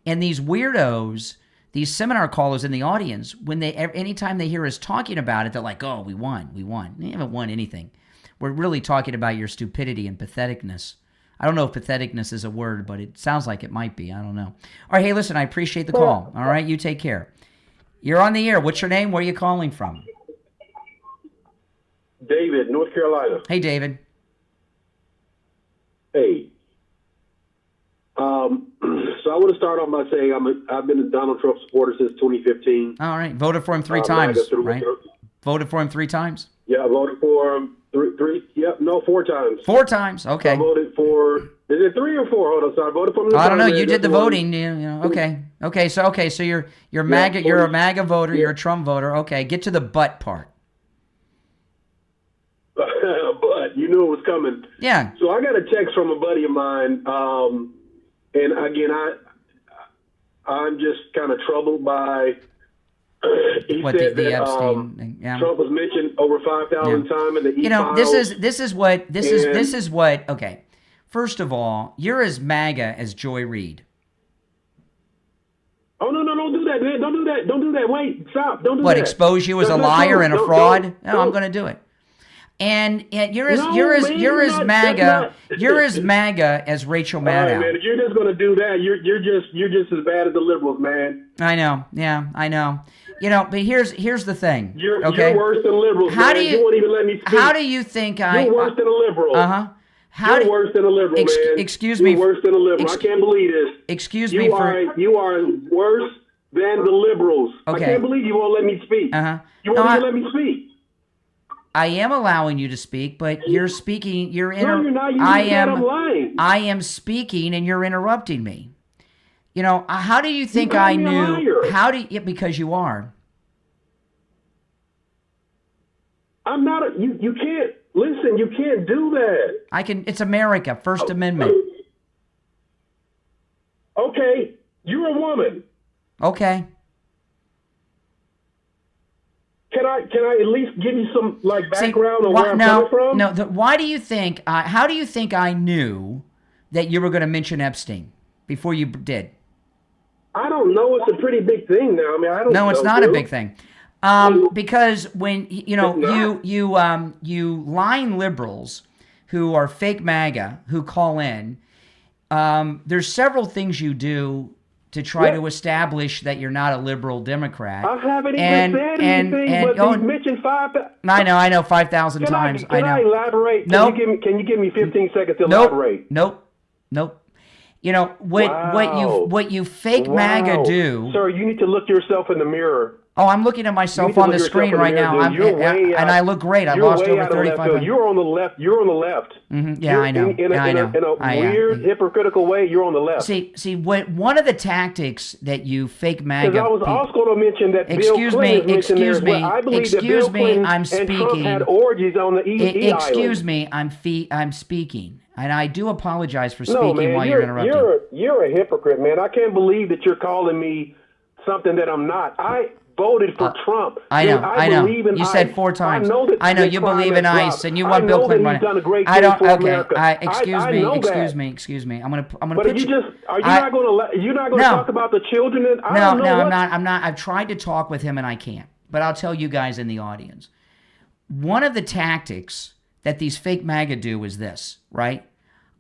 And these weirdos, these seminar callers in the audience, anytime they hear us talking about it, they're like, "Oh, we won. You haven't won anything. We're really talking about your stupidity and patheticness." I don't know if patheticness is a word, but it sounds like it might be. I don't know. All right, hey, listen, I appreciate the call. All right, you take care. You're on the air. What's your name? Where are you calling from? David, North Carolina. Hey, David. Hey. So I want to start off by saying I've been a Donald Trump supporter since 2015. All right. Voted for him three times, right? Voted for him 3 times? Yeah, I voted for him four times. 4 times, okay. So I voted for, is it 3 or 4? Hold on, so I voted for him. I don't know. You did the voting. Okay. So you're MAGA. You're a MAGA voter. You're a Trump voter. Okay. Get to the butt part. But you knew it was coming. Yeah. So I got a text from a buddy of mine, and again, I'm just kind of troubled by. He said that Epstein thing. Yeah. Trump was mentioned over 5,000 times in the e-files. This is what. Okay, first of all, you're as MAGA as Joy Reid. Oh no! Don't do that, man! Don't do that! Wait, stop! Don't do that. What, expose you as a liar and a fraud? No, I'm going to do it. And you're as MAGA as Rachel Maddow. All right, man. If you're just going to do that, you're just as bad as the liberals, man. I know. Yeah, I know. But here's the thing. You're worse worse than liberals. Man. You won't even let me speak. How do you think You're worse than a liberal. You're worse than a liberal, man. Excuse me. You're worse than a liberal. I can't believe this. Excuse me. You are worse than the liberals. Okay. I can't believe you won't let me speak. You won't even let me speak. I am allowing you to speak, but you're speaking. No, you're not. I'm lying. I am speaking, and you're interrupting me. How do you think I knew? Because you are. I'm not. You can't listen. You can't do that. It's America. First Amendment. Okay, you're a woman. Okay. Can I at least give you some background on where I'm coming from? No. Why do you think? How do you think I knew that you were going to mention Epstein before you did? I don't know. It's a pretty big thing now. I mean, I don't. No, it's not a big thing. Because when you lying liberals who are fake MAGA who call in, there's several things you do to try to establish that you're not a liberal Democrat. I haven't even said anything, but you mentioned 5,000. I know 5,000 times. Can I elaborate? Nope. Can you give me 15 seconds to elaborate? Nope. What you fake MAGA do. Sir, you need to look yourself in the mirror. Oh, I'm looking at myself on the screen right now. And I look great. I lost over 35 pounds. You're on the left. You're on the left. Mm-hmm. Yeah, I know. In a weird, hypocritical way, you're on the left. See, one of the tactics that you fake MAGA. Because I was also going to mention that Bill Clinton mentioned there as well. I believe that Bill Clinton and Trump had orgies on the E Island. Excuse me, I'm speaking. And I do apologize for speaking while you're interrupting. You're a hypocrite, man. I can't believe that you're calling me something that I'm not. I voted for Trump. I know. You said 4 times. I know you believe in ICE, and you want Bill Clinton running. Done a great thing for America. Excuse me. I'm gonna but put you. Are you not going to talk about the children? I'm not. I've tried to talk with him, and I can't. But I'll tell you guys in the audience. One of the tactics that these fake MAGA do is this, right?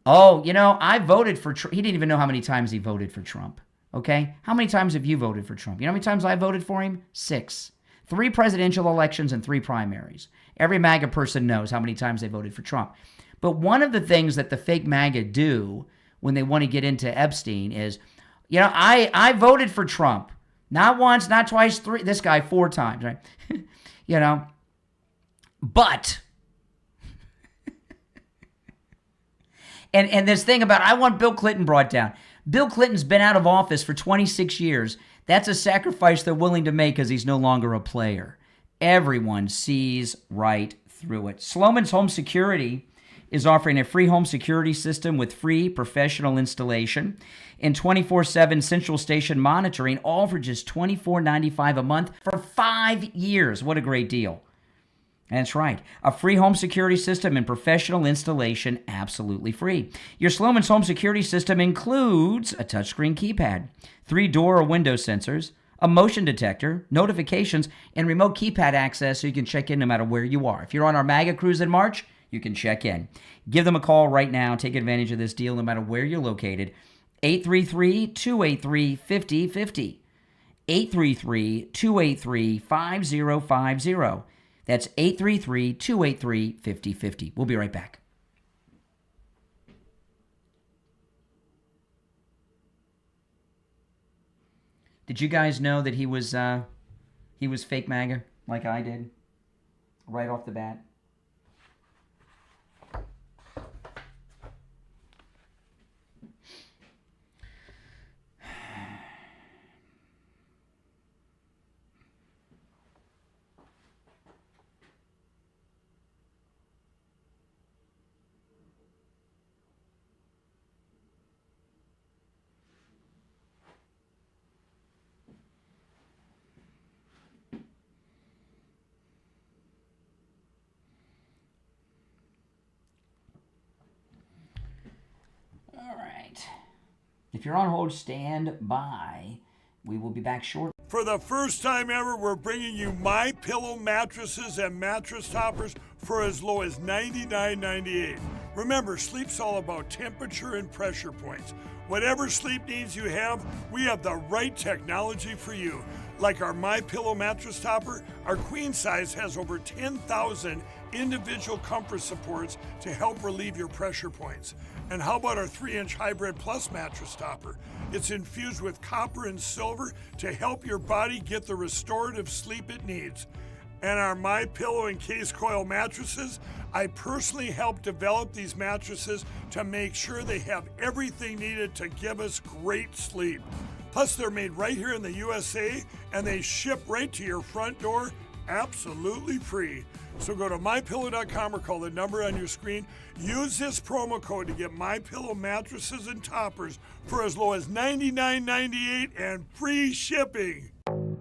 Oh, I voted for Trump. He didn't even know how many times he voted for Trump. Okay? How many times have you voted for Trump? You know how many times I voted for him? 6. 3 presidential elections and 3 primaries. Every MAGA person knows how many times they voted for Trump. But one of the things that the fake MAGA do when they want to get into Epstein is, I voted for Trump. Not once, not twice, 3. This guy 4 times, right? But... And this thing about, I want Bill Clinton brought down. Bill Clinton's been out of office for 26 years. That's a sacrifice they're willing to make because he's no longer a player. Everyone sees right through it. Sloman's Home Security is offering a free home security system with free professional installation and 24/7 central station monitoring, all for just $24.95 a month for 5 years. What a great deal. That's right. A free home security system and professional installation, absolutely free. Your Sloman's home security system includes a touchscreen keypad, 3 door or window sensors, a motion detector, notifications, and remote keypad access so you can check in no matter where you are. If you're on our MAGA cruise in March, you can check in. Give them a call right now. Take advantage of this deal no matter where you're located. 833-283-5050. 833-283-5050. That's 833-283-5050. We'll be right back. Did you guys know that he was fake MAGA like I did right off the bat? If you're on hold, stand by. We will be back shortly. For the first time ever, we're bringing you MyPillow mattresses and mattress toppers for as low as $99.98. Remember, sleep's all about temperature and pressure points. Whatever sleep needs you have, we have the right technology for you. Like our MyPillow mattress topper, our queen size has over 10,000 individual comfort supports to help relieve your pressure points. And how about our 3-inch Hybrid Plus mattress topper? It's infused with copper and silver to help your body get the restorative sleep it needs. and our MyPillow and Case Coil mattresses. I personally helped develop these mattresses to make sure they have everything needed to give us great sleep. Plus, they're made right here in the USA, and they ship right to your front door, absolutely free. So go to MyPillow.com or call the number on your screen. Use this promo code to get MyPillow mattresses and toppers for as low as $99.98 and free shipping.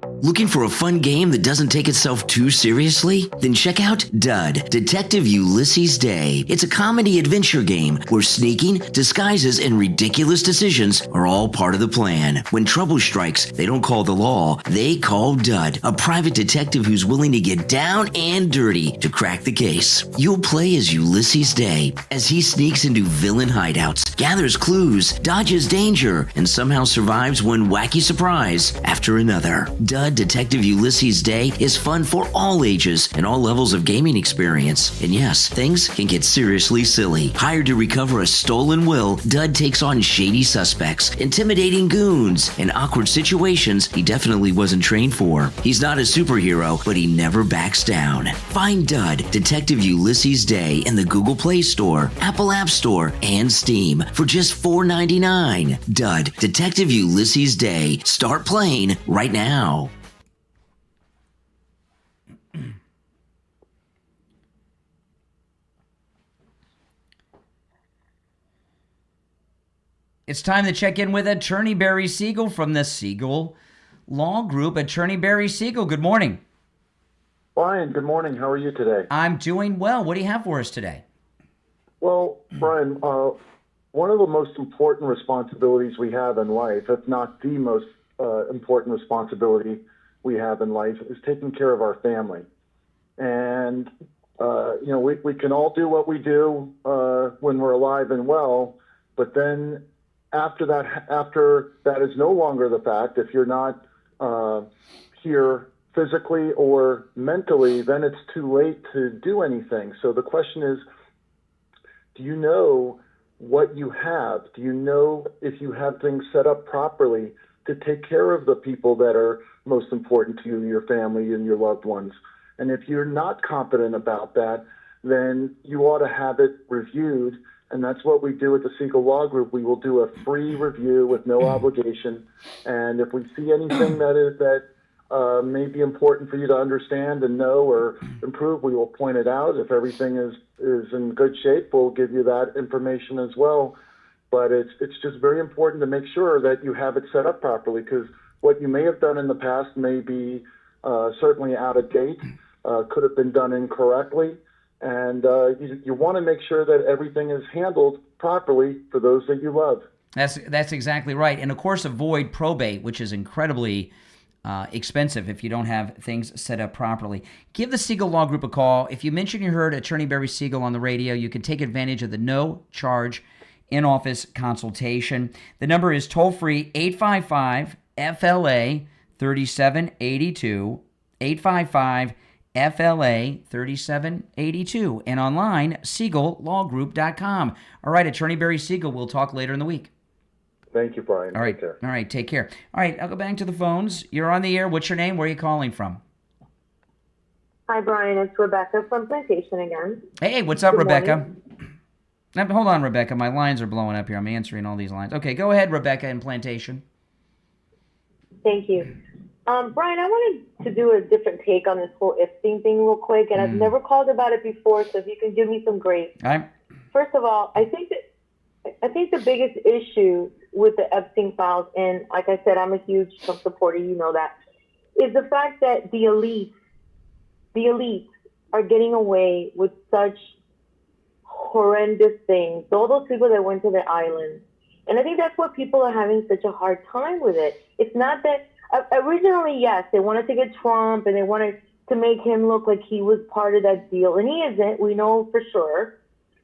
Looking for a fun game that doesn't take itself too seriously? Then check out Dud, Detective Ulysses Day. It's a comedy adventure game where sneaking, disguises, and ridiculous decisions are all part of the plan. When trouble strikes, they don't call the law, they call Dud, a private detective who's willing to get down and dirty to crack the case. You'll play as Ulysses Day as he sneaks into villain hideouts, gathers clues, dodges danger, and somehow survives one wacky surprise after another. Dud, Detective Ulysses Day is fun for all ages and all levels of gaming experience. And yes, things can get seriously silly. Hired to recover a stolen will, Dud takes on shady suspects, intimidating goons, and awkward situations he definitely wasn't trained for. He's not a superhero, but he never backs down. Find Dud, Detective Ulysses Day in the Google Play Store, Apple App Store, and Steam for just $4.99. Dud, Detective Ulysses Day. Start playing right now. It's time to check in with Attorney Barry Siegel from the Siegel Law Group. Attorney Barry Siegel, good morning. Brian, good morning. How are you today? I'm doing well. What do you have for us today? Well, Brian, one of the most important responsibilities we have in life, if not the most important responsibility we have in life, is taking care of our family. And, we can all do what we do when we're alive and well, but then after that is no longer the fact, if you're not here physically or mentally, then it's too late to do anything. So the question is, do you know what you have? Do you know if you have things set up properly to take care of the people that are most important to you, your family and your loved ones? And if you're not confident about that, then you ought to have it reviewed. And that's what we do at the Siegel Law Group. We will do a free review with no obligation. And if we see anything that may be important for you to understand and know or improve, we will point it out. If everything is in good shape, we'll give you that information as well. But it's just very important to make sure that you have it set up properly, because what you may have done in the past may be certainly out of date, could have been done incorrectly. And you want to make sure that everything is handled properly for those that you love. That's exactly right. And of course, avoid probate, which is incredibly expensive if you don't have things set up properly. Give the Siegel Law Group a call. If you mention you heard Attorney Barry Siegel on the radio, you can take advantage of the no-charge in-office consultation. The number is toll-free 855-FLA-3782, 855-FLA-3782, and online, SiegelLawGroup.com. All right, Attorney Barry Siegel, we'll talk later in the week. Thank you, Brian. All right. Take care. All right, take care. All right, I'll go back to the phones. You're on the air. What's your name? Where are you calling from? Hi, Brian. It's Rebecca from Plantation again. Hey, what's up, Good Rebecca? morning. Now, hold on, Rebecca. My lines are blowing up here. I'm answering all these lines. Okay, go ahead, Rebecca in Plantation. Thank you. Brian, I wanted to do a different take on this whole Epstein thing real quick, and I've never called about it before, so if you can give me some grace. All right. First of all, I think the biggest issue with the Epstein files, and like I said, I'm a huge Trump supporter, you know that, is the fact that the elites are getting away with such horrendous things. All those people that went to the island. And I think that's what people are having such a hard time with it. It's not that, originally, yes, they wanted to get Trump and they wanted to make him look like he was part of that deal. And he isn't, we know for sure.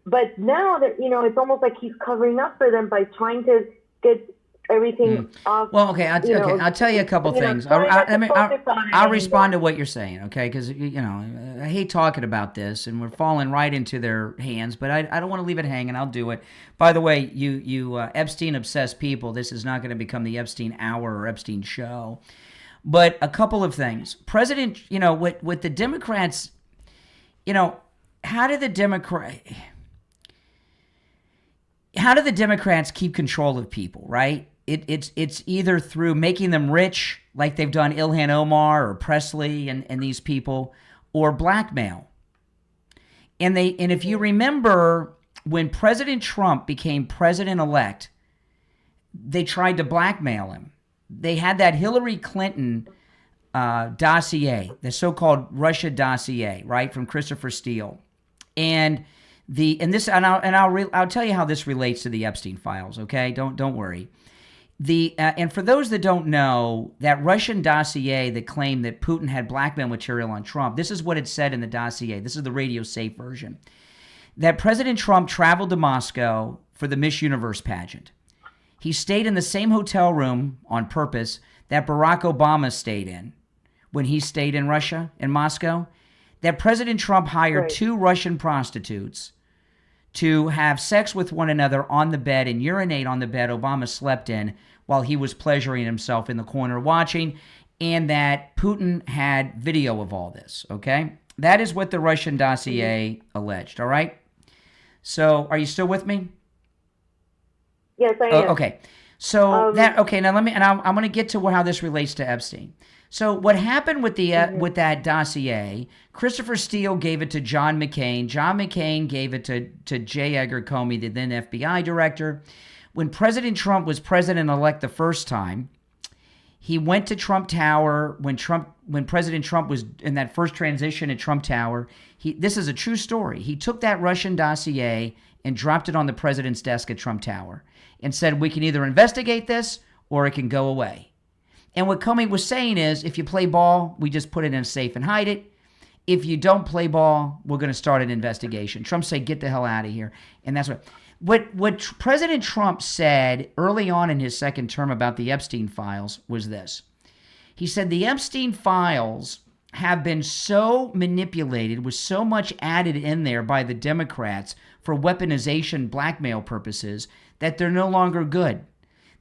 But now that, it's almost like he's covering up for them by trying to get everything off. Well, okay, I'll tell you a couple things. I'll respond to what you're saying, okay? Because, I hate talking about this, and we're falling right into their hands, but I don't want to leave it hanging. I'll do it. By the way, you Epstein-obsessed people, this is not going to become the Epstein Hour or Epstein Show. But a couple of things. President, with the Democrats, how do the Democrats keep control of people, right? It's either through making them rich, like they've done Ilhan Omar or Presley and these people, or blackmail. And if you remember, when President Trump became president-elect, they tried to blackmail him. They had that Hillary Clinton dossier, the so-called Russia dossier, right, from Christopher Steele, and I'll tell you how this relates to the Epstein files. Okay, don't worry. And for those that don't know, that Russian dossier that claimed that Putin had blackmail material on Trump, this is what it said in the dossier. This is the radio safe version. That President Trump traveled to Moscow for the Miss Universe pageant. He stayed in the same hotel room on purpose that Barack Obama stayed in when he stayed in Russia, in Moscow. That President Trump hired 2 Russian prostitutes to have sex with one another on the bed and urinate on the bed Obama slept in while he was pleasuring himself in the corner watching, and that Putin had video of all this, okay? That is what the Russian dossier alleged, all right? So, are you still with me? Yes, I am. Okay. So, now I'm going to get to how this relates to Epstein. So what happened with with that dossier, Christopher Steele gave it to John McCain. John McCain gave it to J. Edgar Comey, the then FBI director. When President Trump was president-elect the first time, he went to Trump Tower when President Trump was in that first transition at Trump Tower. This is a true story. He took that Russian dossier and dropped it on the president's desk at Trump Tower and said, we can either investigate this or it can go away. And what Comey was saying is, if you play ball, we just put it in a safe and hide it. If you don't play ball, we're going to start an investigation. Trump said, get the hell out of here. And that's what President Trump said early on in his second term about the Epstein files was this. He said the Epstein files have been so manipulated, with so much added in there by the Democrats for weaponization, blackmail purposes, that they're no longer good.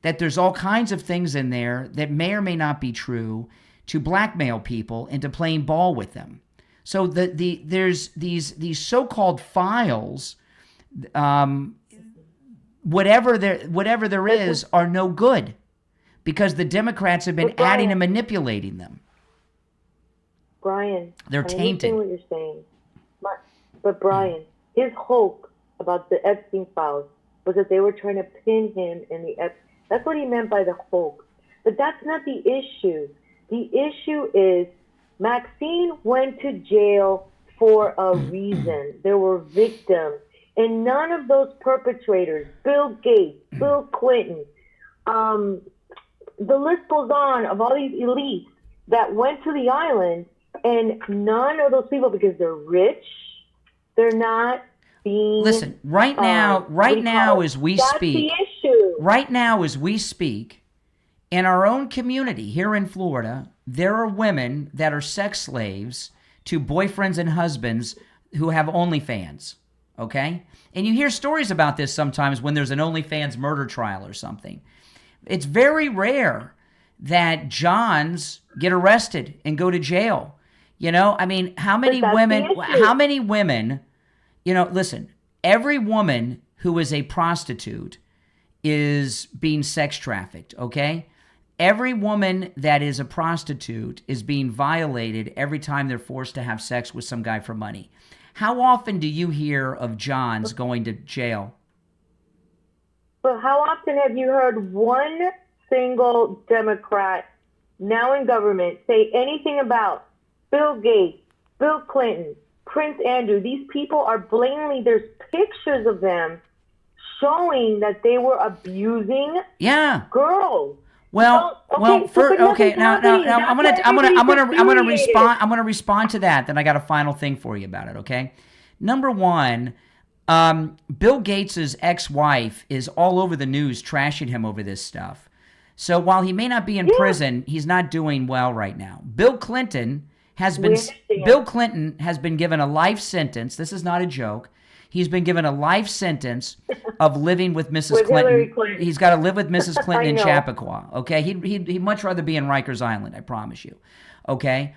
That there's all kinds of things in there that may or may not be true to blackmail people into playing ball with them. So there's these so-called files, whatever there is, are no good because the Democrats have been adding and manipulating them. Brian, they're tainted. I understand what you're saying, but Brian, his hope about the Epstein files was that they were trying to pin him in the Epstein. That's what he meant by the hoax. But that's not the issue. The issue is Maxine went to jail for a reason. There were victims. And none of those perpetrators, Bill Gates, Bill Clinton, the list goes on of all these elites that went to the island, and none of those people, because they're rich, they're not being... Listen, right now as we speak... That's the issue. Right now as we speak, in our own community here in Florida, there are women that are sex slaves to boyfriends and husbands who have OnlyFans, okay? And you hear stories about this sometimes when there's an OnlyFans murder trial or something. It's very rare that Johns get arrested and go to jail. You know, I mean, how many women, you know, listen, every woman who is a prostitute is being sex trafficked, okay? Every woman that is a prostitute is being violated every time they're forced to have sex with some guy for money. How often do you hear of Johns going to jail? But how often have you heard one single Democrat now in government say anything about Bill Gates, Bill Clinton, Prince Andrew? These people are blatantly, there's pictures of them showing that they were abusing girls. Well, now I'm gonna respond to that. Then I got a final thing for you about it. Okay, number one, Bill Gates's ex-wife is all over the news trashing him over this stuff. So while he may not be in prison, he's not doing well right now. Bill Clinton has been given a life sentence. This is not a joke. He's been given a life sentence of living with Mrs. With Clinton. Hillary Clinton. He's got to live with Mrs. Clinton in know. Chappaqua. Okay, he'd much rather be in Rikers Island. I promise you. Okay.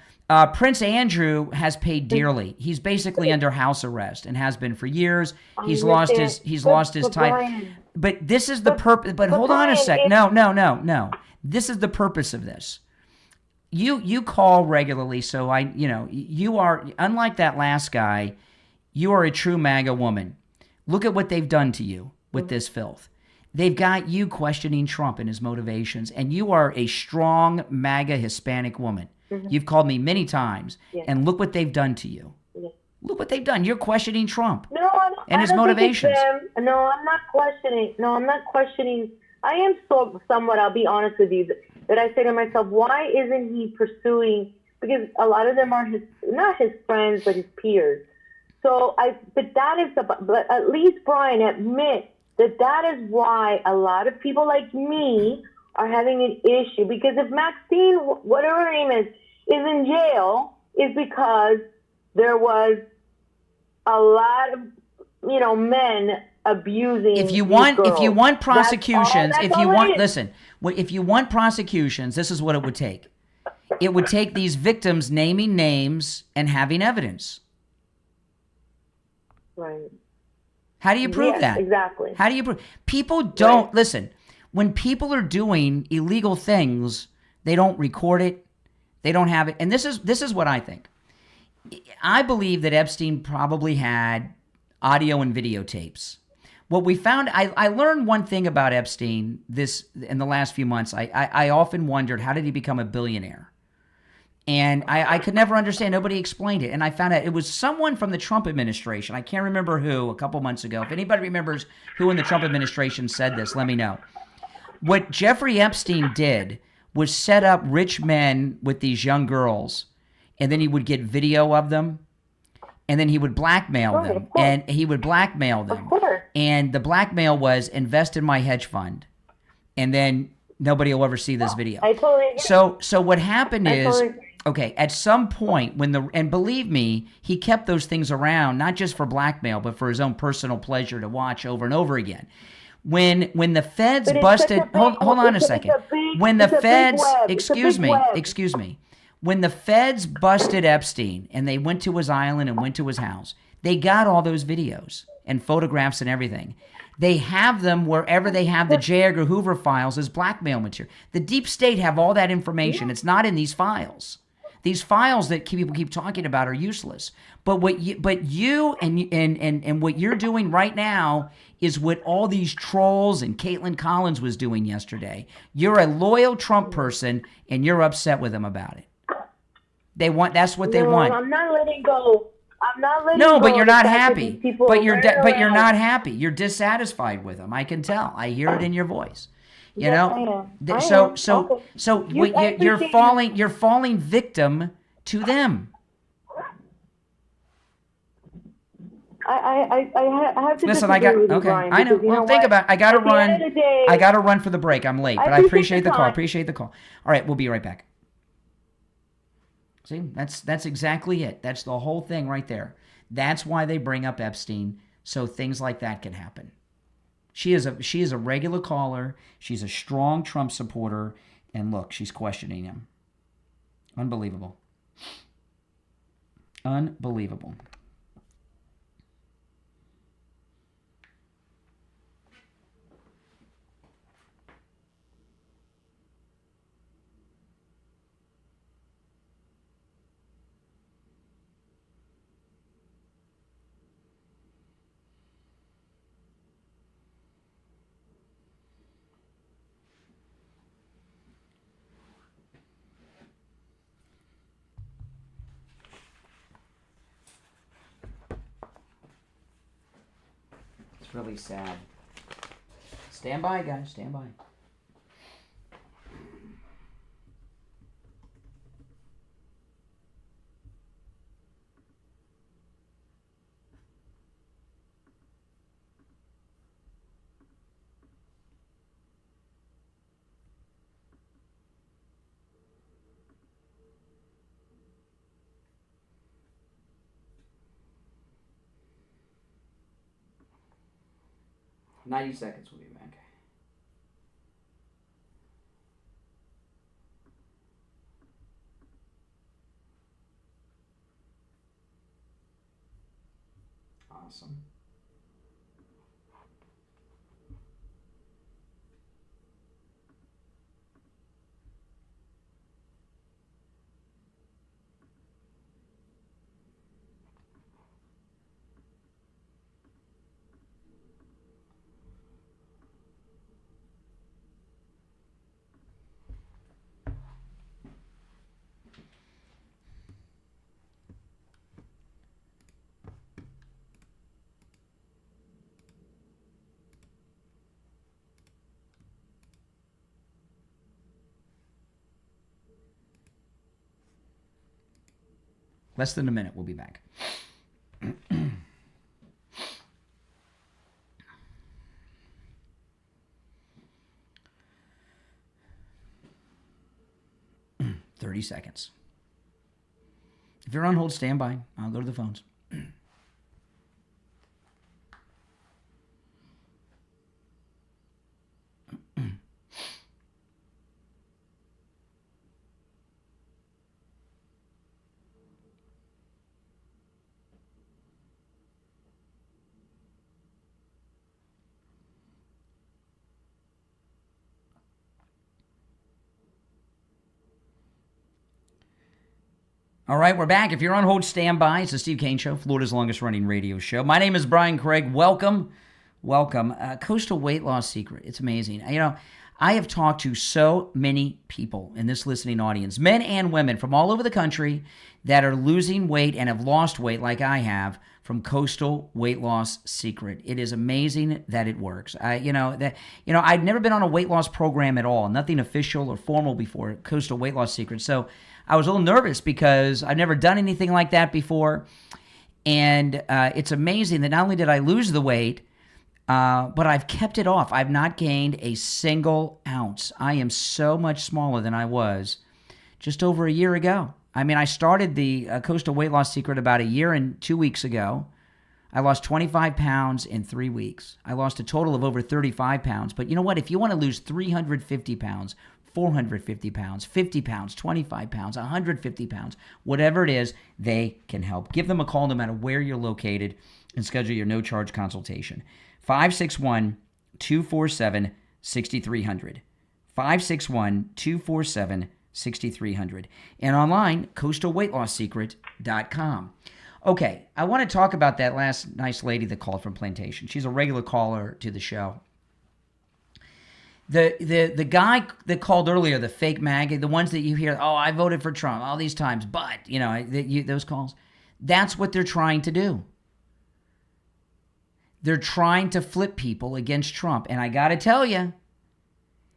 Prince Andrew has paid dearly. He's basically under house arrest and has been for years. He's lost his title. Brian, But this is the purpose. But hold on a sec. No. This is the purpose of this. You call regularly, so you are, unlike that last guy, you are a true MAGA woman. Look at what they've done to you with this filth. They've got you questioning Trump and his motivations, and you are a strong MAGA Hispanic woman. You've called me many times, and look what they've done to you. Look what they've done. You're questioning Trump and his motivations. No, I'm not questioning. I am somewhat, I'll be honest with you, that I say to myself, why isn't he pursuing, because a lot of them are not his friends, but his peers. So but at least Brian, admit that is why a lot of people like me are having an issue. Because if Maxine, whatever her name is in jail, is because there was a lot of, men abusing. If you want prosecutions, if you want prosecutions, this is what it would take. It would take these victims naming names and having evidence. Right. How do you prove that? Exactly. How do you prove? People don't listen. When people are doing illegal things, they don't record it. They don't have it. And this is what I think. I believe that Epstein probably had audio and videotapes. What we found, I learned one thing about Epstein in the last few months. I often wondered, how did he become a billionaire? And I could never understand. Nobody explained it. And I found out it was someone from the Trump administration. I can't remember who, a couple months ago. If anybody remembers who in the Trump administration said this, let me know. What Jeffrey Epstein did was set up rich men with these young girls, and then he would get video of them, and then he would blackmail them. And he would blackmail them. And the blackmail was, invest in my hedge fund. And then nobody will ever see this video. I totally agree. So what happened is, okay, at some point and believe me, he kept those things around, not just for blackmail, but for his own personal pleasure to watch over and over again. When the feds busted, hold on a second. When the feds, excuse me. When the feds busted Epstein and they went to his island and went to his house, they got all those videos and photographs and everything. They have them wherever they have the J. Edgar Hoover files as blackmail material. The deep state have all that information. It's not in these files. These files that people keep talking about are useless. But what you and what you're doing right now is what all these trolls and Kaitlan Collins was doing yesterday. You're a loyal Trump person and you're upset with them about it. That's what they want. I'm not letting go. But you're not happy. But you're not happy. You're dissatisfied with them. I can tell. I hear it in your voice. You know. You're falling victim to them. I have to listen. Brian, I know. Well, think about it. I got to run. I got to run for the break. I'm late, but I appreciate the call. Appreciate the call. All right, we'll be right back. See, that's exactly it. That's the whole thing right there. That's why they bring up Epstein, so things like that can happen. She is a regular caller. She's a strong Trump supporter, and look, she's questioning him. Unbelievable. Unbelievable. Really sad. Stand by, guys. Stand by. 90 seconds, we'll be back. Awesome. Less than a minute, we'll be back. 30 seconds. If you're on hold, stand by. I'll go to the phones. All right, we're back. If you're on hold, stand by. It's the Steve Kane Show, Florida's longest-running radio show. My name is Brian Craig. Welcome. Coastal Weight Loss Secret. It's amazing. You know, I have talked to so many people in this listening audience, men and women from all over the country that are losing weight and have lost weight like I have from Coastal Weight Loss Secret. It is amazing that it works. I'd never been on a weight loss program at all, nothing official or formal before Coastal Weight Loss Secret. So I was a little nervous because I've never done anything like that before. And it's amazing that not only did I lose the weight, but I've kept it off. I've not gained a single ounce. I am so much smaller than I was just over a year ago. I mean, I started the Coastal Weight Loss Secret about a year and 2 weeks ago. I lost 25 pounds in 3 weeks. I lost a total of over 35 pounds. But you know what? If you want to lose 350 pounds, 450 pounds, 50 pounds, 25 pounds, 150 pounds, whatever it is, they can help. Give them a call no matter where you're located and schedule your no-charge consultation. 561-247-6300. 561-247-6300. And online, coastalweightlossecret.com. Okay, I want to talk about that last nice lady that called from Plantation. She's a regular caller to the show. The guy that called earlier, the fake MAGA, the ones that you hear, oh, I voted for Trump all these times, but, those calls, that's what they're trying to do. They're trying to flip people against Trump. And I got to tell you,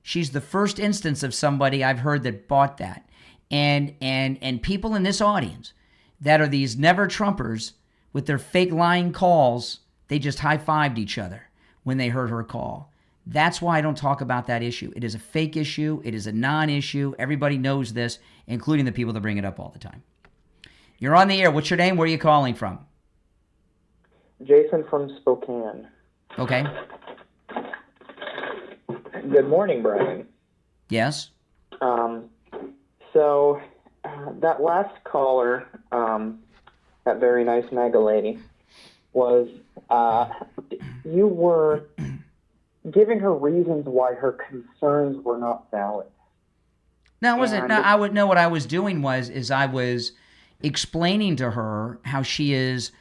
she's the first instance of somebody I've heard that bought that. And people in this audience that are these never Trumpers with their fake lying calls, they just high-fived each other when they heard her call. That's why I don't talk about that issue. It is a fake issue. It is a non-issue. Everybody knows this, including the people that bring it up all the time. You're on the air. What's your name? Where are you calling from? Jason from Spokane. Okay. Good morning, Brian. Yes? So that last caller, that very nice MAGA lady, was, you were giving her reasons why her concerns were not valid. No, it wasn't. No, I would know what I was doing was I was explaining to her how she is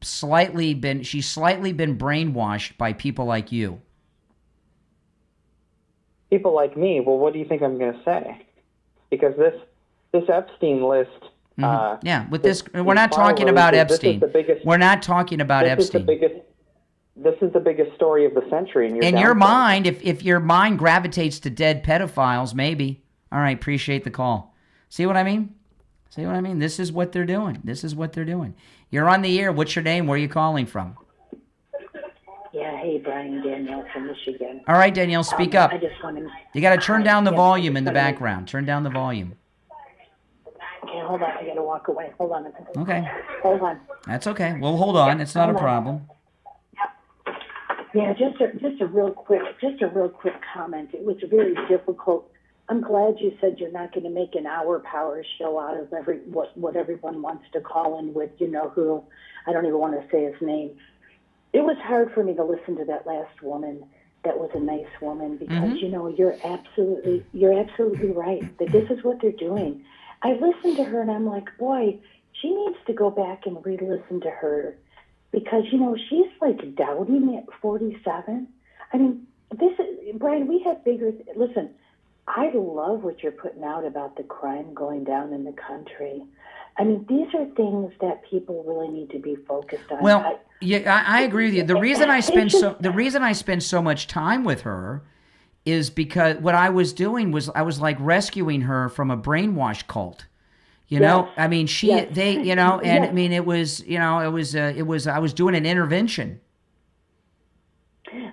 slightly been brainwashed by people like you. People like me? Well, what do you think I'm going to say? Because this Epstein list. Yeah, with this, we're not talking about Epstein. We're not talking about Epstein. This is the biggest story of the century. In your mind, if your mind gravitates to dead pedophiles, maybe. All right, appreciate the call. See what I mean? This is what they're doing. You're on the air. What's your name? Where are you calling from? Yeah, hey, Brian, Danielle from Michigan. All right, Danielle, speak up. I just want to... You got to turn down the volume in the background. Turn down the volume. Okay, hold on. I got to walk away. Hold on a minute. Okay. Hold on. That's okay. We'll hold on. It's not a problem. Yeah, just a real quick comment. It was very difficult. I'm glad you said you're not going to make an hour power show out of what everyone wants to call in with, who, I don't even want to say his name. It was hard for me to listen to that last woman. That was a nice woman because, you're absolutely right that this is what they're doing. I listened to her and I'm like, boy, she needs to go back and re-listen to her because, she's like doubting at 47. I mean, Brian, we have bigger, listen, I love what you're putting out about the crime going down in the country. I mean, these are things that people really need to be focused on. Well, I agree with you. The reason I spend so much time with her is because what I was doing was I was like rescuing her from a brainwash cult. You know, I mean, I mean, it was I was doing an intervention.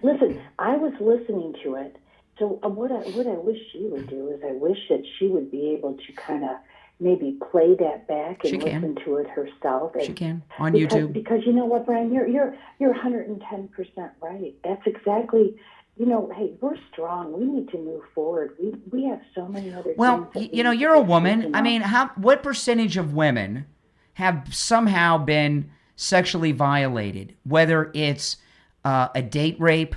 Listen, I was listening to it. So what I wish she would do is I wish that she would be able to kind of maybe play that back and listen to it herself. She can on YouTube. Because you know what, Brian, you're 110% right. That's exactly. Hey, we're strong. We need to move forward. We have so many other things. Well, you're a woman. I mean, what percentage of women have somehow been sexually violated, whether it's a date rape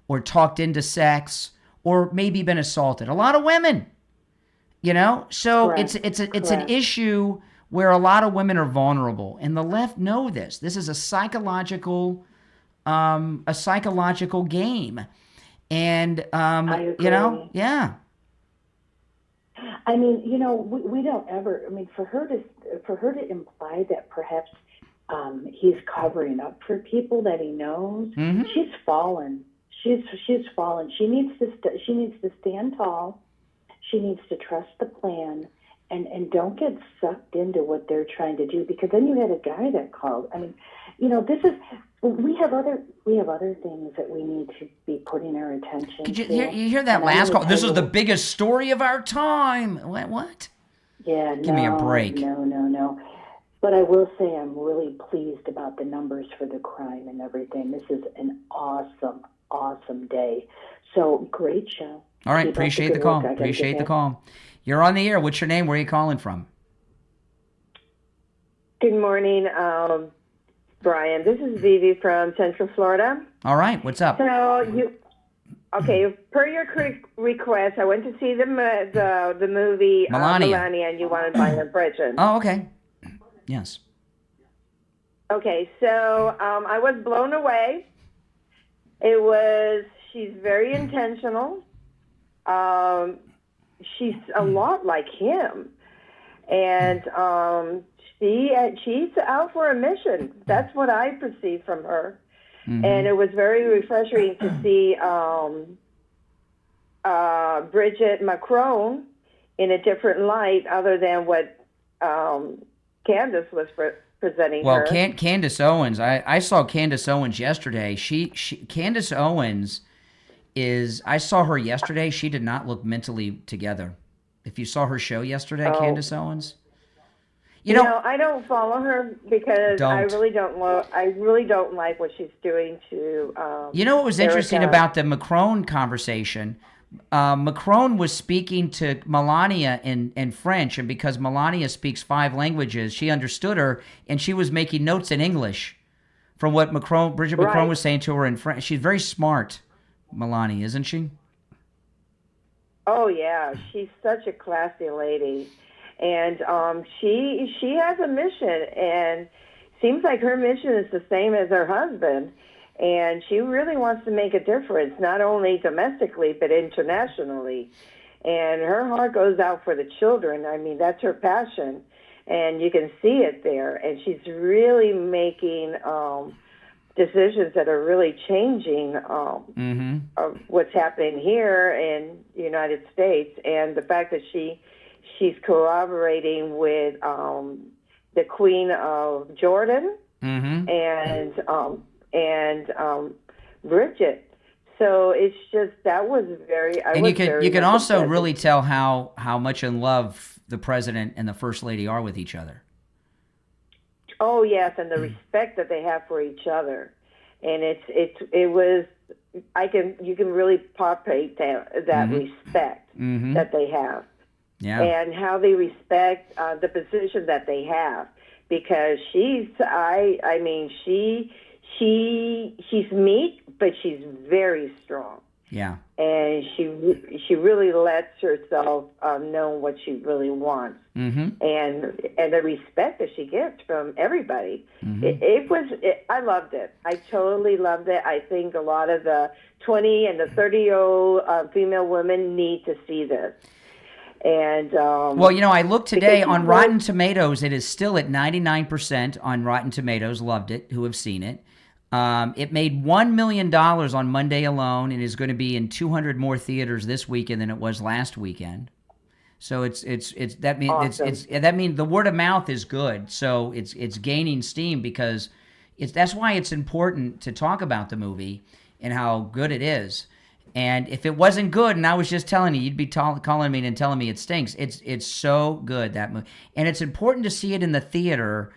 or talked into sex or maybe been assaulted? A lot of women, So Correct. it's an issue where a lot of women are vulnerable, and the left know this. This is a psychological game. And, yeah. I mean, we don't ever, I mean, for her to imply that perhaps he's covering up for people that he knows, she's fallen. She's fallen. She needs to stand tall. She needs to trust the plan and don't get sucked into what they're trying to do, because then you had a guy that called. I mean, we have other things that we need to be putting our attention to. You hear that last call? This is the biggest story of our time. What? Yeah, Give me a break. No. But I will say I'm really pleased about the numbers for the crime and everything. This is an awesome day. So great show. All right, appreciate the call. Appreciate the call. You're on the air. What's your name? Where are you calling from? Good morning, Brian. This is Vivi from Central Florida. All right, what's up? So per your request, I went to see the movie Melania, and you wanted to buy her Bridget. Oh, okay. Yes. Okay, so I was blown away. She's very intentional. She's a lot like him, and she's out for a mission. That's what I perceived from her. Mm-hmm. And it was very refreshing to see Bridget Macron in a different light other than what Candace was presenting her. Well, Candace Owens, I saw Candace Owens yesterday. Candace Owens I saw her yesterday. She did not look mentally together. If you saw her show yesterday, Candace Owens. You know, I don't follow her because I really don't like what she's doing to. You know what was interesting about the Macron conversation? Macron was speaking to Melania in French, and because Melania speaks 5 languages, she understood her, and she was making notes in English from what Bridget Macron was saying to her in French. She's very smart, Melania, isn't she? Oh yeah, she's such a classy lady. And she has a mission, and seems like her mission is the same as her husband. And she really wants to make a difference, not only domestically, but internationally. And her heart goes out for the children. I mean, that's her passion. And you can see it there. And she's really making decisions that are really changing of what's happening here in the United States. And the fact that she's collaborating with the Queen of Jordan and Bridget. So it's just, that was very. You can also really tell how much in love the president and the first lady are with each other. Oh yes, and the respect that they have for each other, and it was you can really palpate that respect that they have, and how they respect the position that they have, because she's meek, but she's very strong. Yeah. And she really lets herself know what she really wants, and the respect that she gets from everybody. I loved it. I totally loved it. I think a lot of the 20 and the 30-year-old female women need to see this. And well, I looked today on Rotten Tomatoes. It is still at 99% on Rotten Tomatoes. Loved it. Who have seen it? It made $1 million on Monday alone, and is going to be in 200 more theaters this weekend than it was last weekend. So that means the word of mouth is good. So it's gaining steam, because that's why it's important to talk about the movie and how good it is. And if it wasn't good, and I was just telling you, you'd be calling me and telling me it stinks. It's so good, that movie, and it's important to see it in the theater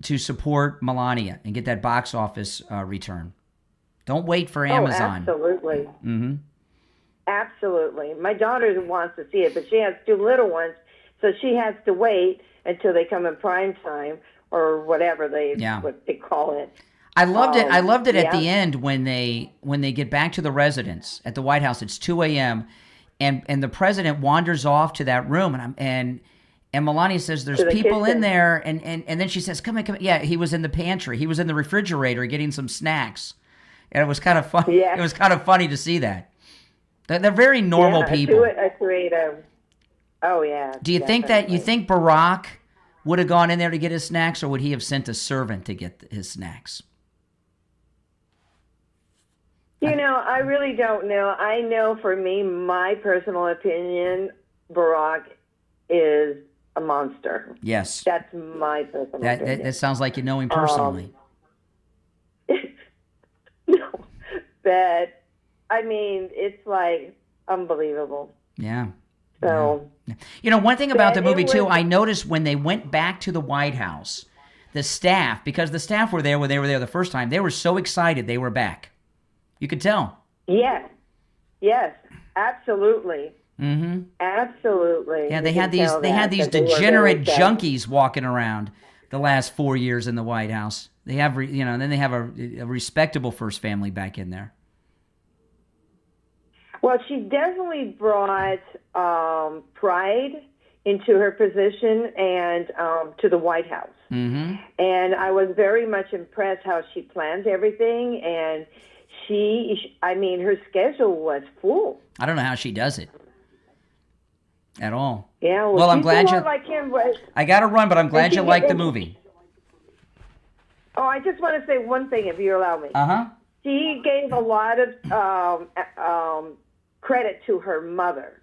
to support Melania and get that box office return. Don't wait for Amazon. Absolutely. Mm-hmm. Absolutely. My daughter wants to see it, but she has 2 little ones, so she has to wait until they come in prime time or whatever what they call it. I loved it. I loved it at the end when they get back to the residence at the White House. It's 2 a.m. and the president wanders off to that room, and Melania says, "There's people in there," and then she says, "Come in." Yeah, he was in the pantry. He was in the refrigerator getting some snacks, and it was kind of fun. Yeah. It was kind of funny to see that. They're very normal people. Oh yeah. Do you think Barack would have gone in there to get his snacks, or would he have sent a servant to get his snacks? I really don't know. I know, for me, my personal opinion, Barack is a monster. Yes. That's my personal opinion. That sounds like you know him personally. No, but it's like unbelievable. Yeah. So, one thing about the movie too, I noticed when they went back to the White House, the staff, because the staff were there when they were there the first time, they were so excited they were back. You could tell. Yes, absolutely. Mm-hmm. Absolutely. Yeah, they had these degenerate junkies walking around the last 4 years in the White House. They have, and then they have a respectable first family back in there. Well, she definitely brought pride into her position and to the White House. Mm-hmm. And I was very much impressed how she planned everything, and her schedule was full. I don't know how she does it at all. Yeah, well I'm glad you. Like him, but I got to run, but I'm glad you liked the movie. Oh, I just want to say one thing, if you allow me. She gave a lot of credit to her mother.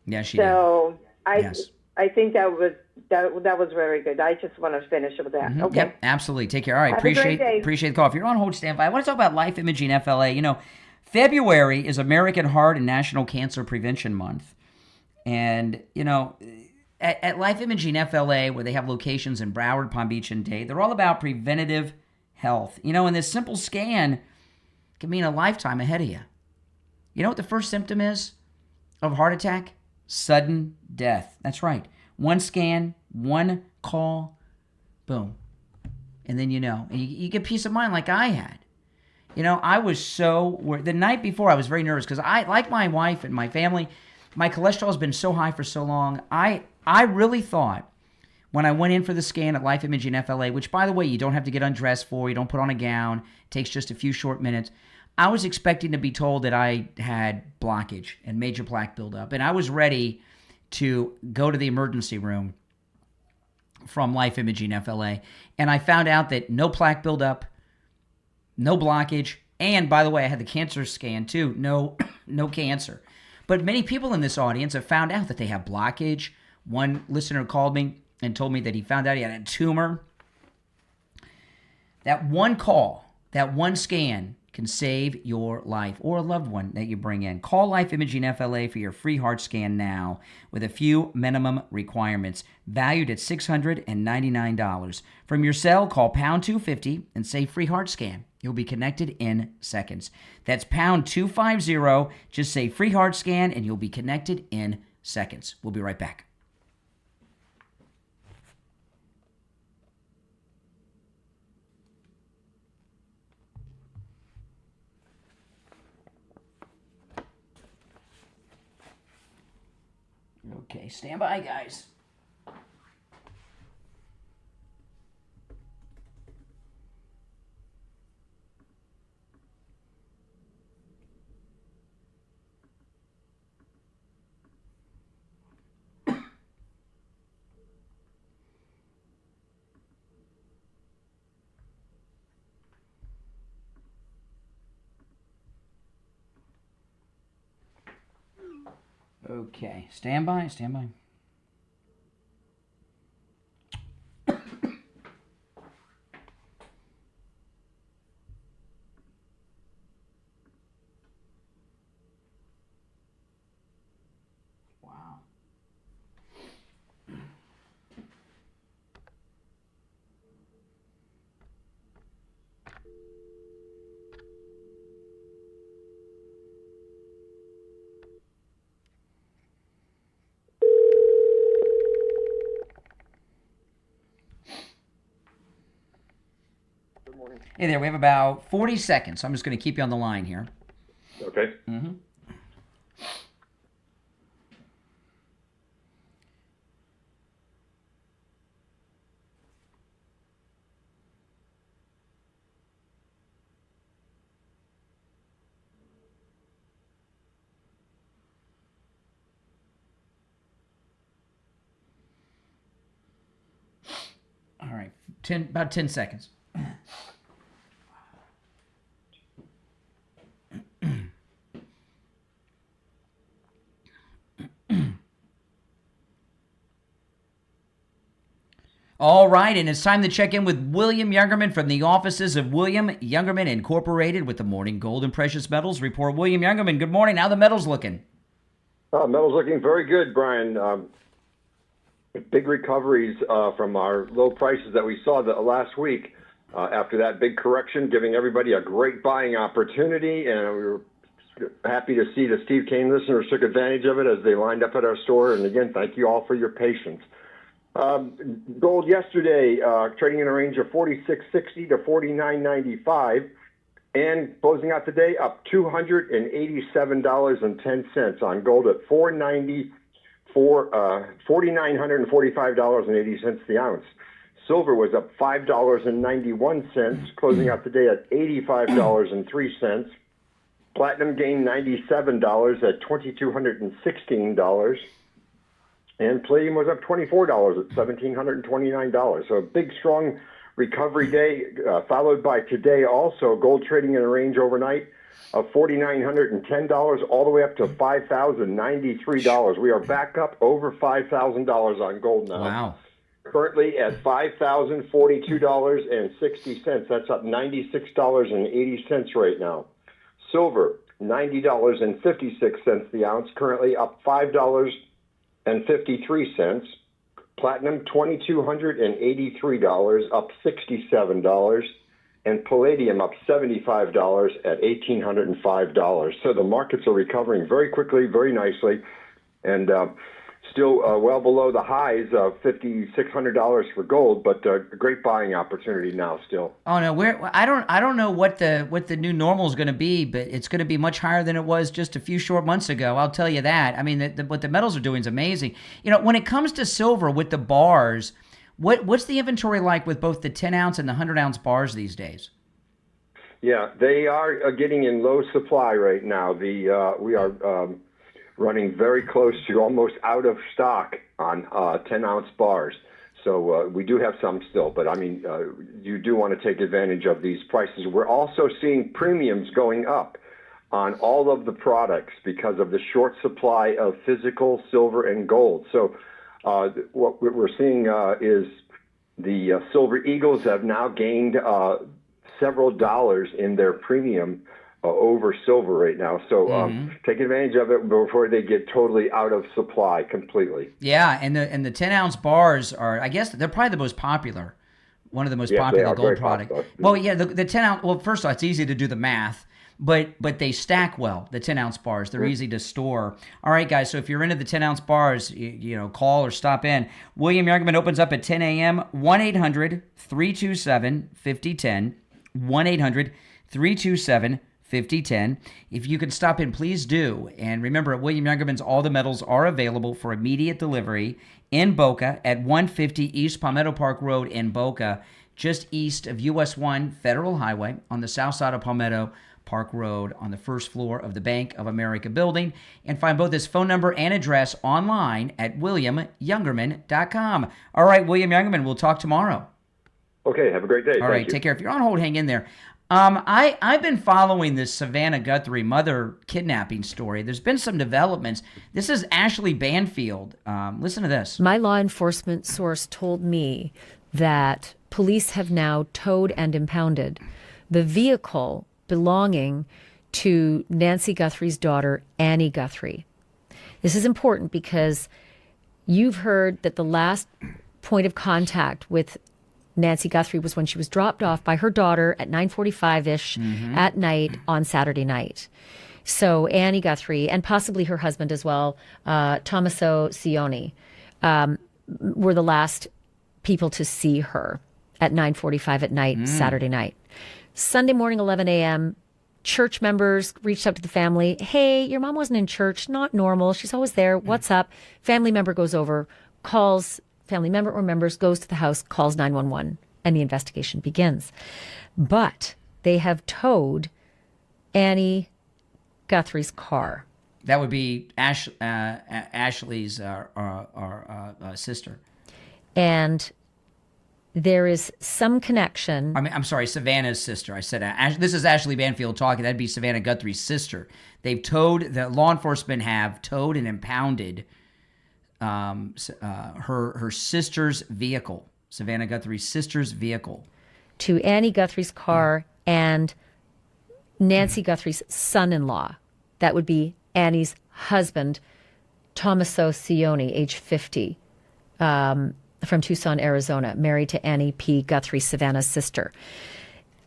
Yeah, she did. So I think that was very good. I just want to finish with that. Mm-hmm. Okay. Yep, absolutely. Take care. All right, Have a great day. Appreciate the call. If you're on hold, stand by. I want to talk about Life Imaging FLA. February is American Heart and National Cancer Prevention Month. And, at Life Imaging FLA, where they have locations in Broward, Palm Beach, and Dade, they're all about preventative health. And this simple scan can mean a lifetime ahead of you. You know what the first symptom is of heart attack? Sudden death. That's right. One scan, one call, boom. And then and you get peace of mind like I had. I was so worried. The night before, I was very nervous because I, like my wife and my family, my cholesterol has been so high for so long. I really thought when I went in for the scan at Life Imaging FLA, which, by the way, you don't have to get undressed for, you don't put on a gown, it takes just a few short minutes. I was expecting to be told that I had blockage and major plaque buildup, and I was ready to go to the emergency room from Life Imaging FLA, and I found out that no plaque buildup, no blockage, and by the way, I had the cancer scan too, no cancer. But many people in this audience have found out that they have blockage. One listener called me and told me that he found out he had a tumor. That one call, that one scan can save your life or a loved one that you bring in. Call Life Imaging FLA for your free heart scan now with a few minimum requirements, valued at $699. From your cell, call pound 250 and say free heart scan. You'll be connected in seconds. That's pound 250. Just say free heart scan and you'll be connected in seconds. We'll be right back. Okay, stand by, guys. Okay, stand by, stand by. Wow. Hey there, we have about 40 seconds. I'm just going to keep you on the line here. Okay. Mm-hmm. All right, about 10 seconds. All right, and it's time to check in with William Youngerman from the offices of William Youngerman Incorporated with the Morning Gold and Precious Metals Report. William Youngerman, good morning. How the metals looking? Metals looking very good, Brian. Big recoveries from our low prices that we saw last week after that big correction, giving everybody a great buying opportunity. And we were happy to see the Steve Kane listeners took advantage of it as they lined up at our store. And again, thank you all for your patience. Gold yesterday trading in a range of 46.60 to 49.95, and closing out today up $287.10 on gold at $4,945.80 the ounce. Silver was up $5.91, closing out today at $85.03. Platinum gained $97 at $2,216. And palladium was up $24 at $1,729. So a big, strong recovery day, followed by today also gold trading in a range overnight of $4,910 all the way up to $5,093. We are back up over $5,000 on gold now. Wow. Currently at $5,042.60. That's up $96.80 right now. Silver, $90.56 the ounce, currently up $5.53. Platinum, $2,283, up $67. And palladium up $75 at $1,805. So the markets are recovering very quickly, very nicely, and still well below the highs of $5,600 for gold, but a great buying opportunity now still. Oh no, I don't know what the new normal is going to be, but it's going to be much higher than it was just a few short months ago. I'll tell you that. I mean, what the metals are doing is amazing. You know, when it comes to silver with the bars, what's the inventory like with both the 10-ounce and the 100-ounce bars these days? Yeah, they are getting in low supply right now. We are running very close to almost out of stock on 10-ounce bars. So we do have some still, but I mean, you do want to take advantage of these prices. We're also seeing premiums going up on all of the products because of the short supply of physical silver and gold. So what we're seeing is the Silver Eagles have now gained several dollars in their premium over silver right now. So take advantage of it before they get totally out of supply completely. Yeah, and the 10-ounce bars are, I guess, they're probably the most popular One of the most Yes, they popular are gold very products. popular. Well, yeah, the 10 ounce. Well, first of all, it's easy to do the math, but they stack well. The 10 ounce bars, they're easy to store. All right, guys. So if you're into the 10 ounce bars, you know, call or stop in. William Youngerman opens up at 10 a.m. 1-800-327-5010. 1-800-327-5010. If you can stop in, please do. And remember, at William Youngerman's, all the metals are available for immediate delivery in Boca at 150 East Palmetto Park Road in Boca, just east of US 1 Federal Highway on the south side of Palmetto Park Road on the first floor of the Bank of America building. And find both his phone number and address online at williamyoungerman.com. All right, William Youngerman, we'll talk tomorrow. Okay, have a great day. All right, take care. If you're on hold, hang in there. I've been following this Savannah Guthrie mother kidnapping story. There's been some developments. This is Ashley Banfield. Listen to this. My law enforcement source told me that police have now towed and impounded the vehicle belonging to Nancy Guthrie's daughter, Annie Guthrie. This is important because you've heard that the last point of contact with Nancy Guthrie was when she was dropped off by her daughter at 9:45-ish at night on Saturday night. So Annie Guthrie, and possibly her husband as well, Tommaso Cioni, were the last people to see her at 9:45 at night, Saturday night. Sunday morning, 11 a.m., church members reached out to the family. Hey, your mom wasn't in church. Not normal. She's always there. What's up? Family member goes over, calls family member or members, goes to the house, calls 911, and the investigation begins. But they have towed Annie Guthrie's car. That would be Ashley's sister. And there is some connection. I'm sorry, Savannah's sister. I said this is Ashley Banfield talking. That'd be Savannah Guthrie's sister. They've towed, the law enforcement have towed and impounded her sister's vehicle, Savannah Guthrie's sister's vehicle, to Annie Guthrie's car and Nancy Guthrie's son-in-law. That would be Annie's husband, Tommaso Cioni, age 50, from Tucson, Arizona, married to Annie P. Guthrie, Savannah's sister.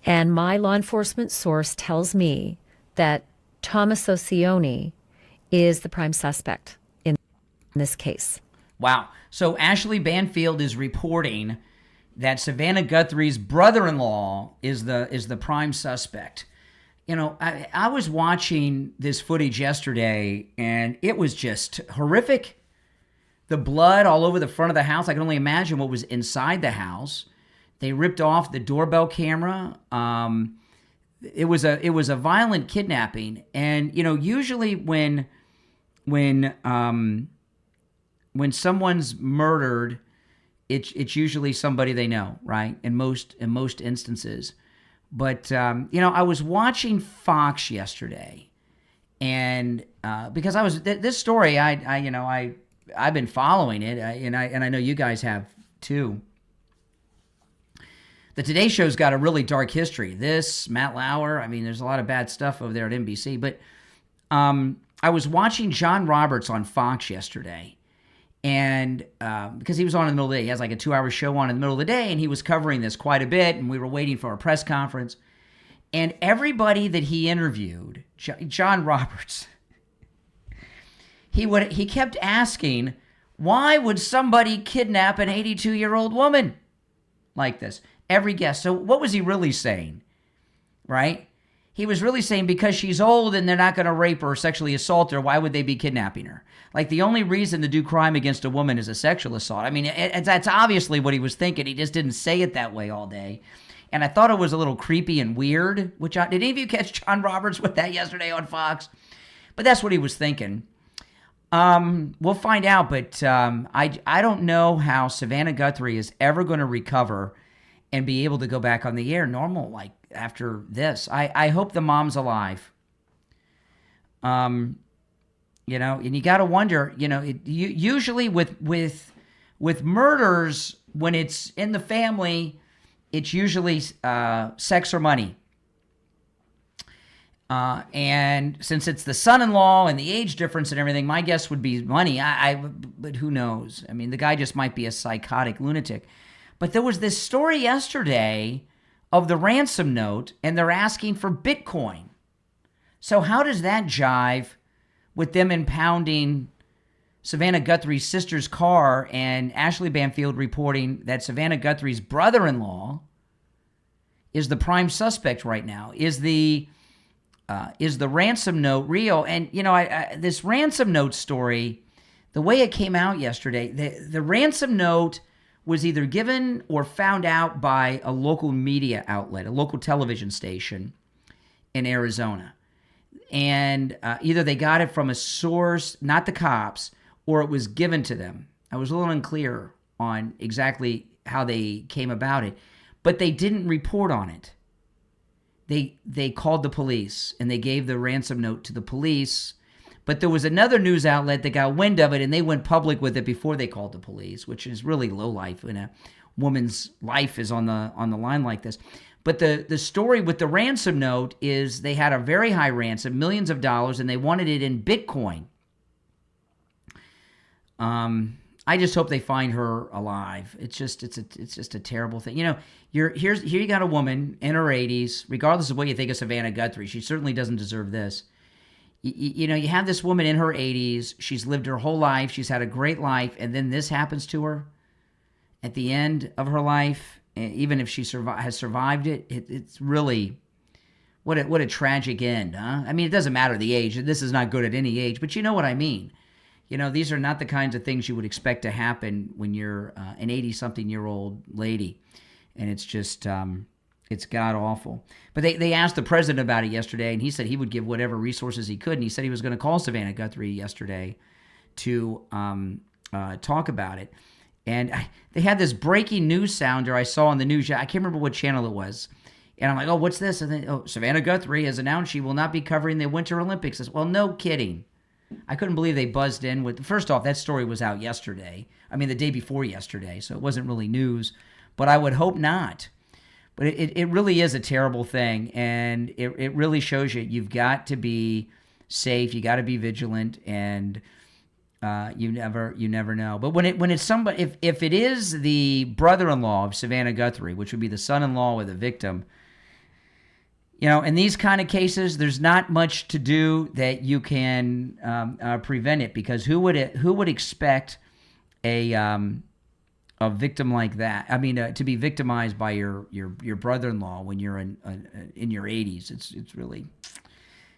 And my law enforcement source tells me that Tommaso Cioni is the prime suspect in this case. Wow. So Ashley Banfield is reporting that Savannah Guthrie's brother-in-law is the prime suspect. You know, I was watching this footage yesterday, and it was just horrific. The blood all over the front of the house. I can only imagine what was inside the house. They ripped off the doorbell camera. It was a violent kidnapping, and you know, usually when someone's murdered, it's usually somebody they know, right? In most instances. But you know, I was watching Fox yesterday, and because I was this story, I've been following it, and I know you guys have too. The Today Show's got a really dark history. This, Matt Lauer, I mean, there's a lot of bad stuff over there at NBC. But I was watching John Roberts on Fox yesterday, and because he was on in the middle of the day. He has like a 2-hour show on in the middle of the day, and he was covering this quite a bit, and we were waiting for a press conference. And everybody that he interviewed, John Roberts, he kept asking, why would somebody kidnap an 82-year-old woman like this? Every guest. So what was he really saying, right? He was really saying because she's old and they're not going to rape her or sexually assault her, why would they be kidnapping her? Like the only reason to do crime against a woman is a sexual assault. I mean, that's obviously what he was thinking. He just didn't say it that way all day. And I thought it was a little creepy and weird. Did any of you catch John Roberts with that yesterday on Fox? But that's what he was thinking. We'll find out, but I don't know how Savannah Guthrie is ever going to recover and be able to go back on the air normal like after this. I hope the mom's alive. You know, and you got to wonder, you know, usually with murders, when it's in the family, it's usually sex or money. And since it's the son-in-law and the age difference and everything, my guess would be money. But who knows? I mean, the guy just might be a psychotic lunatic. But there was this story yesterday of the ransom note, and they're asking for Bitcoin. So how does that jive with them impounding Savannah Guthrie's sister's car and Ashley Banfield reporting that Savannah Guthrie's brother-in-law is the prime suspect right now? Is the ransom note real? And, this ransom note story, the way it came out yesterday, the ransom note was either given or found out by a local media outlet, a local television station in Arizona. And either they got it from a source, not the cops, or it was given to them. I was a little unclear on exactly how they came about it, but they didn't report on it. They called the police, and they gave the ransom note to the police. But there was another news outlet that got wind of it, and they went public with it before they called the police, which is really low life when a woman's life is on the line like this. But the story with the ransom note is they had a very high ransom, millions of dollars, and they wanted it in Bitcoin. I just hope they find her alive. It's just a terrible thing. Here you got a woman in her 80s, regardless of what you think of Savannah Guthrie. She certainly doesn't deserve this. You have this woman in her 80s. She's lived her whole life. She's had a great life. And then this happens to her at the end of her life. Even if she has survived it, it's really, what a tragic end, huh? I mean, it doesn't matter the age. This is not good at any age, but you know what I mean. These are not the kinds of things you would expect to happen when you're an 80-something-year-old lady. And it's just, it's god-awful. But they asked the president about it yesterday, and he said he would give whatever resources he could. And he said he was going to call Savannah Guthrie yesterday to talk about it. And they had this breaking news sounder I saw on the news. I can't remember what channel it was. And I'm like, oh, what's this? And then, Savannah Guthrie has announced she will not be covering the Winter Olympics. I said, well, no kidding. I couldn't believe they buzzed in with, first off, that story was out yesterday. I mean, the day before yesterday, so it wasn't really news. But I would hope not. But it really is a terrible thing, and it really shows you've got to be safe, you got to be vigilant, and you never know. But when it's somebody, if it is the brother-in-law of Savannah Guthrie, which would be the son-in-law of the victim, in these kind of cases, there's not much to do that you can prevent it, because who would expect a victim like that? I mean, to be victimized by your brother-in-law when you're in your 80s. It's really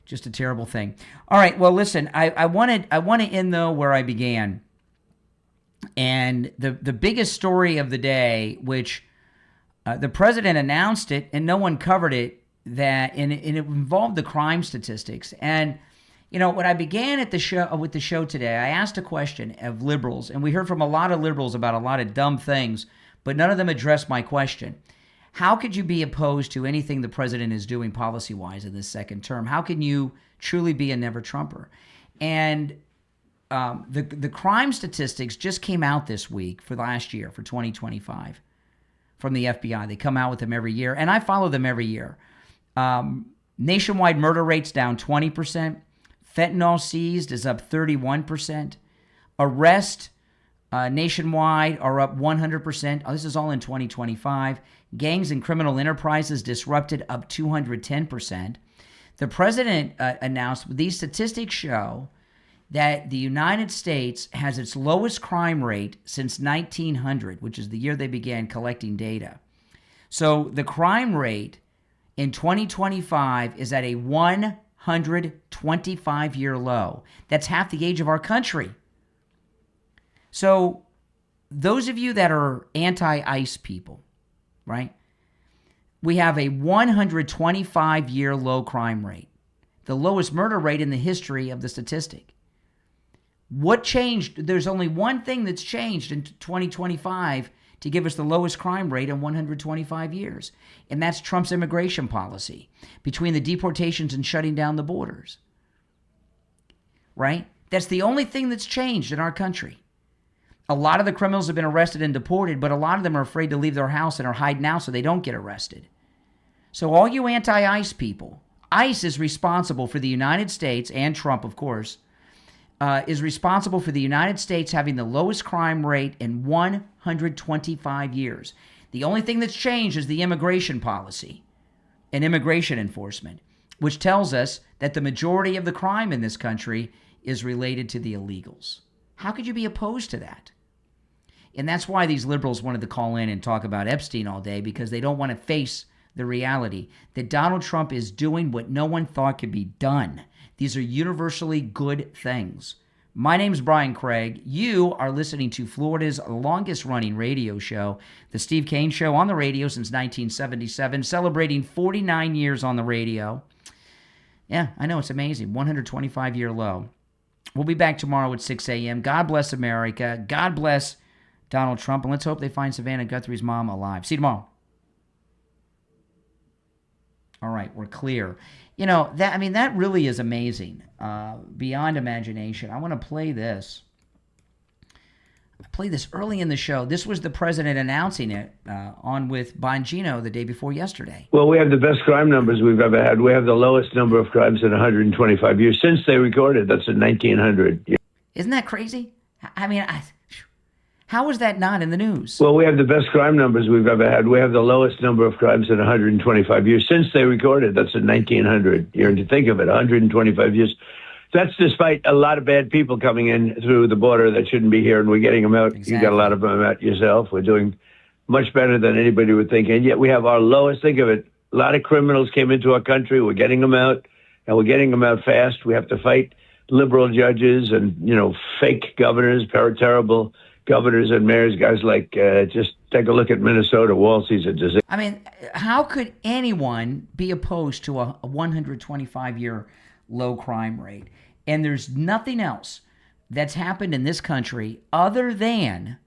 just a terrible thing. All right, well, listen, I want to end though where I began, and the biggest story of the day, which the president announced it and no one covered it. And it involved the crime statistics. And, when I began with the show today, I asked a question of liberals, and we heard from a lot of liberals about a lot of dumb things, but none of them addressed my question. How could you be opposed to anything the president is doing policy-wise in this second term? How can you truly be a never-Trumper? And the crime statistics just came out this week for last year, for 2025, from the FBI. They come out with them every year, and I follow them every year. Nationwide murder rates down 20%. Fentanyl seized is up 31%. Arrests nationwide are up 100%. This is all in 2025. Gangs and criminal enterprises disrupted, up 210%. The president announced these statistics show that the United States has its lowest crime rate since 1900, which is the year they began collecting data. So the crime rate in 2025 is at a 125-year low. That's half the age of our country. So those of you that are anti-ICE people, right? We have a 125-year low crime rate, the lowest murder rate in the history of the statistic. What changed? There's only one thing that's changed in 2025 to give us the lowest crime rate in 125 years. And that's Trump's immigration policy, between the deportations and shutting down the borders. Right? That's the only thing that's changed in our country. A lot of the criminals have been arrested and deported, but a lot of them are afraid to leave their house and are hiding out so they don't get arrested. So all you anti-ICE people, ICE is responsible for the United States, and Trump, of course, is responsible for the United States having the lowest crime rate in 125 years. The only thing that's changed is the immigration policy and immigration enforcement, which tells us that the majority of the crime in this country is related to the illegals. How could you be opposed to that? And that's why these liberals wanted to call in and talk about Epstein all day, because they don't want to face the reality that Donald Trump is doing what no one thought could be done. These are universally good things. My name's Brian Craig. You are listening to Florida's longest-running radio show, The Steve Kane Show, on the radio since 1977, celebrating 49 years on the radio. Yeah, I know, it's amazing. 125-year low. We'll be back tomorrow at 6 a.m. God bless America. God bless Donald Trump. And let's hope they find Savannah Guthrie's mom alive. See you tomorrow. All right, we're clear. You know, that really is amazing. Beyond imagination. I want to play this. I played this early in the show. This was the president announcing it on with Bongino the day before yesterday. Well, we have the best crime numbers we've ever had. We have the lowest number of crimes in 125 years since they recorded. That's in 1900. Isn't that crazy? I mean, how is that not in the news? Well, we have the best crime numbers we've ever had. We have the lowest number of crimes in 125 years since they recorded. That's in 1900. You to think of it, 125 years. That's despite a lot of bad people coming in through the border that shouldn't be here, and we're getting them out. Exactly. You got a lot of them out yourself. We're doing much better than anybody would think, and yet we have our lowest. Think of it. A lot of criminals came into our country. We're getting them out, and we're getting them out fast. We have to fight liberal judges and, fake governors, terrible governors and mayors, guys like, just take a look at Minnesota. Walsey's a disaster. I mean, how could anyone be opposed to a 125-year low crime rate? And there's nothing else that's happened in this country other than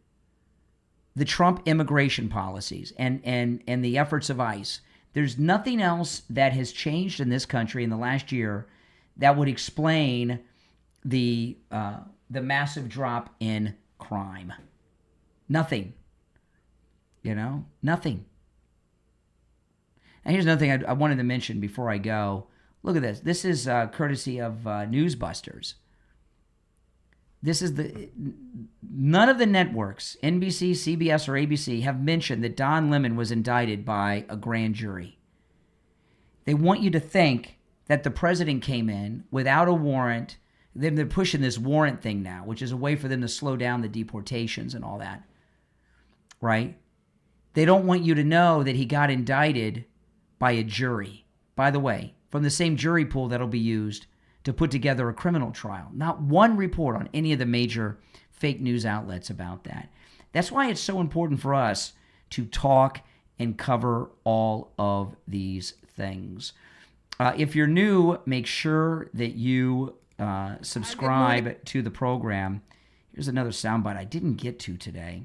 the Trump immigration policies and the efforts of ICE. There's nothing else that has changed in this country in the last year that would explain the massive drop in crime. Nothing. Nothing. And here's another thing I wanted to mention before I go. Look at this. This is courtesy of Newsbusters. This is none of the networks, NBC, CBS, or ABC, have mentioned that Don Lemon was indicted by a grand jury. They want you to think that the president came in without a warrant. They're pushing this warrant thing now, which is a way for them to slow down the deportations and all that, right? They don't want you to know that he got indicted by a jury. By the way, from the same jury pool that'll be used to put together a criminal trial. Not one report on any of the major fake news outlets about that. That's why it's so important for us to talk and cover all of these things. If you're new, make sure that you subscribe to the program. Here's another soundbite I didn't get to today.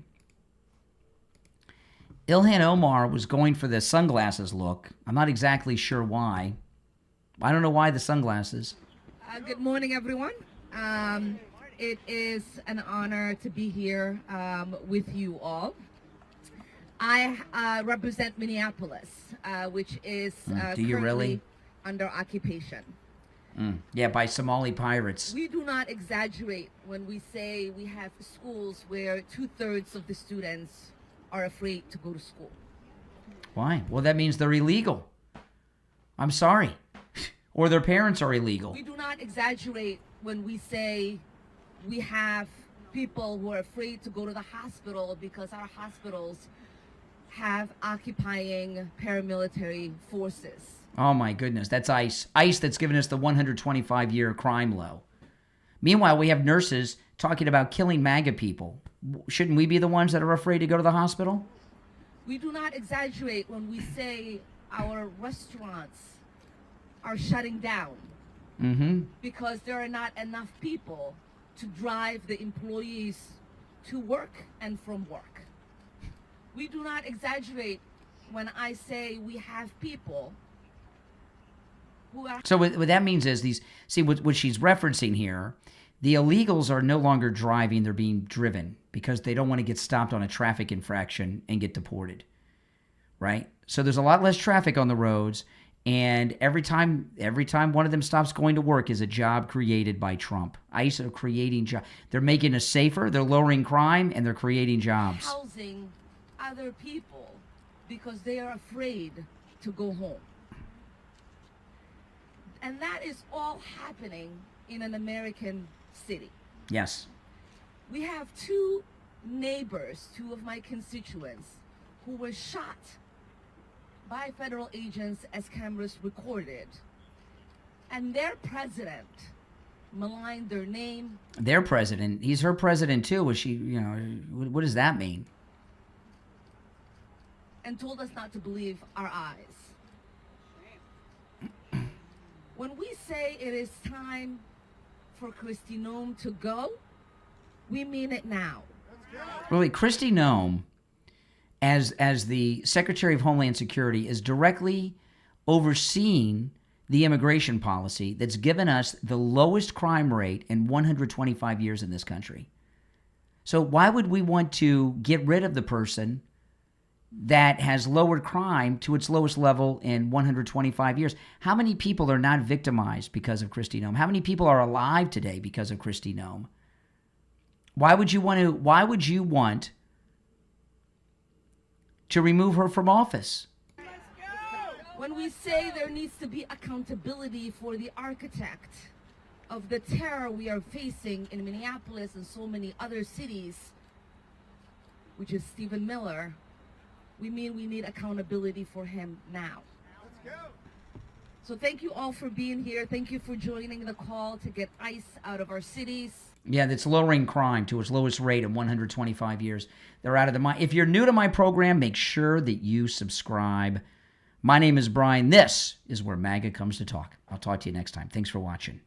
Ilhan Omar was going for the sunglasses look. I'm not exactly sure why. I don't know why the sunglasses. Good morning, everyone. It is an honor to be here with you all. I represent Minneapolis, which is do you really? Under occupation. Yeah, by Somali pirates. We do not exaggerate when we say we have schools where 2/3 of the students are afraid to go to school. Why? Well, that means they're illegal. I'm sorry. Or their parents are illegal. We do not exaggerate when we say we have people who are afraid to go to the hospital because our hospitals have occupying paramilitary forces. Oh my goodness, that's ICE. ICE that's given us the 125-year crime low. Meanwhile, we have nurses talking about killing MAGA people. Shouldn't we be the ones that are afraid to go to the hospital? We do not exaggerate when we say our restaurants are shutting down because there are not enough people to drive the employees to work and from work. We do not exaggerate when I say we have people who are... So what that means is what she's referencing here, the illegals are no longer driving, they're being driven because they don't want to get stopped on a traffic infraction and get deported, right? So there's a lot less traffic on the roads, And every time one of them stops going to work is a job created by Trump. ICE are creating jobs. They're making us safer, they're lowering crime, and they're creating jobs. Housing other people because they are afraid to go home. And that is all happening in an American city. Yes. We have two neighbors, two of my constituents, who were shot by federal agents as cameras recorded. And their president maligned their name. Their president? He's her president too. Was she, what does that mean? And told us not to believe our eyes. When we say it is time for Kristi Noem to go, we mean it now. Really, Kristi Noem, as the Secretary of Homeland Security, is directly overseeing the immigration policy that's given us the lowest crime rate in 125 years in this country. So why would we want to get rid of the person that has lowered crime to its lowest level in 125 years? How many people are not victimized because of Kristi Noem? How many people are alive today because of Kristi Noem? Why would you want to remove her from office? When we say there needs to be accountability for the architect of the terror we are facing in Minneapolis and so many other cities, which is Stephen Miller, we mean we need accountability for him now. Let's go. So thank you all for being here. Thank you for joining the call to get ICE out of our cities. Yeah, that's lowering crime to its lowest rate in 125 years. They're out of the mind. If you're new to my program, make sure that you subscribe. My name is Brian. This is where MAGA comes to talk. I'll talk to you next time. Thanks for watching.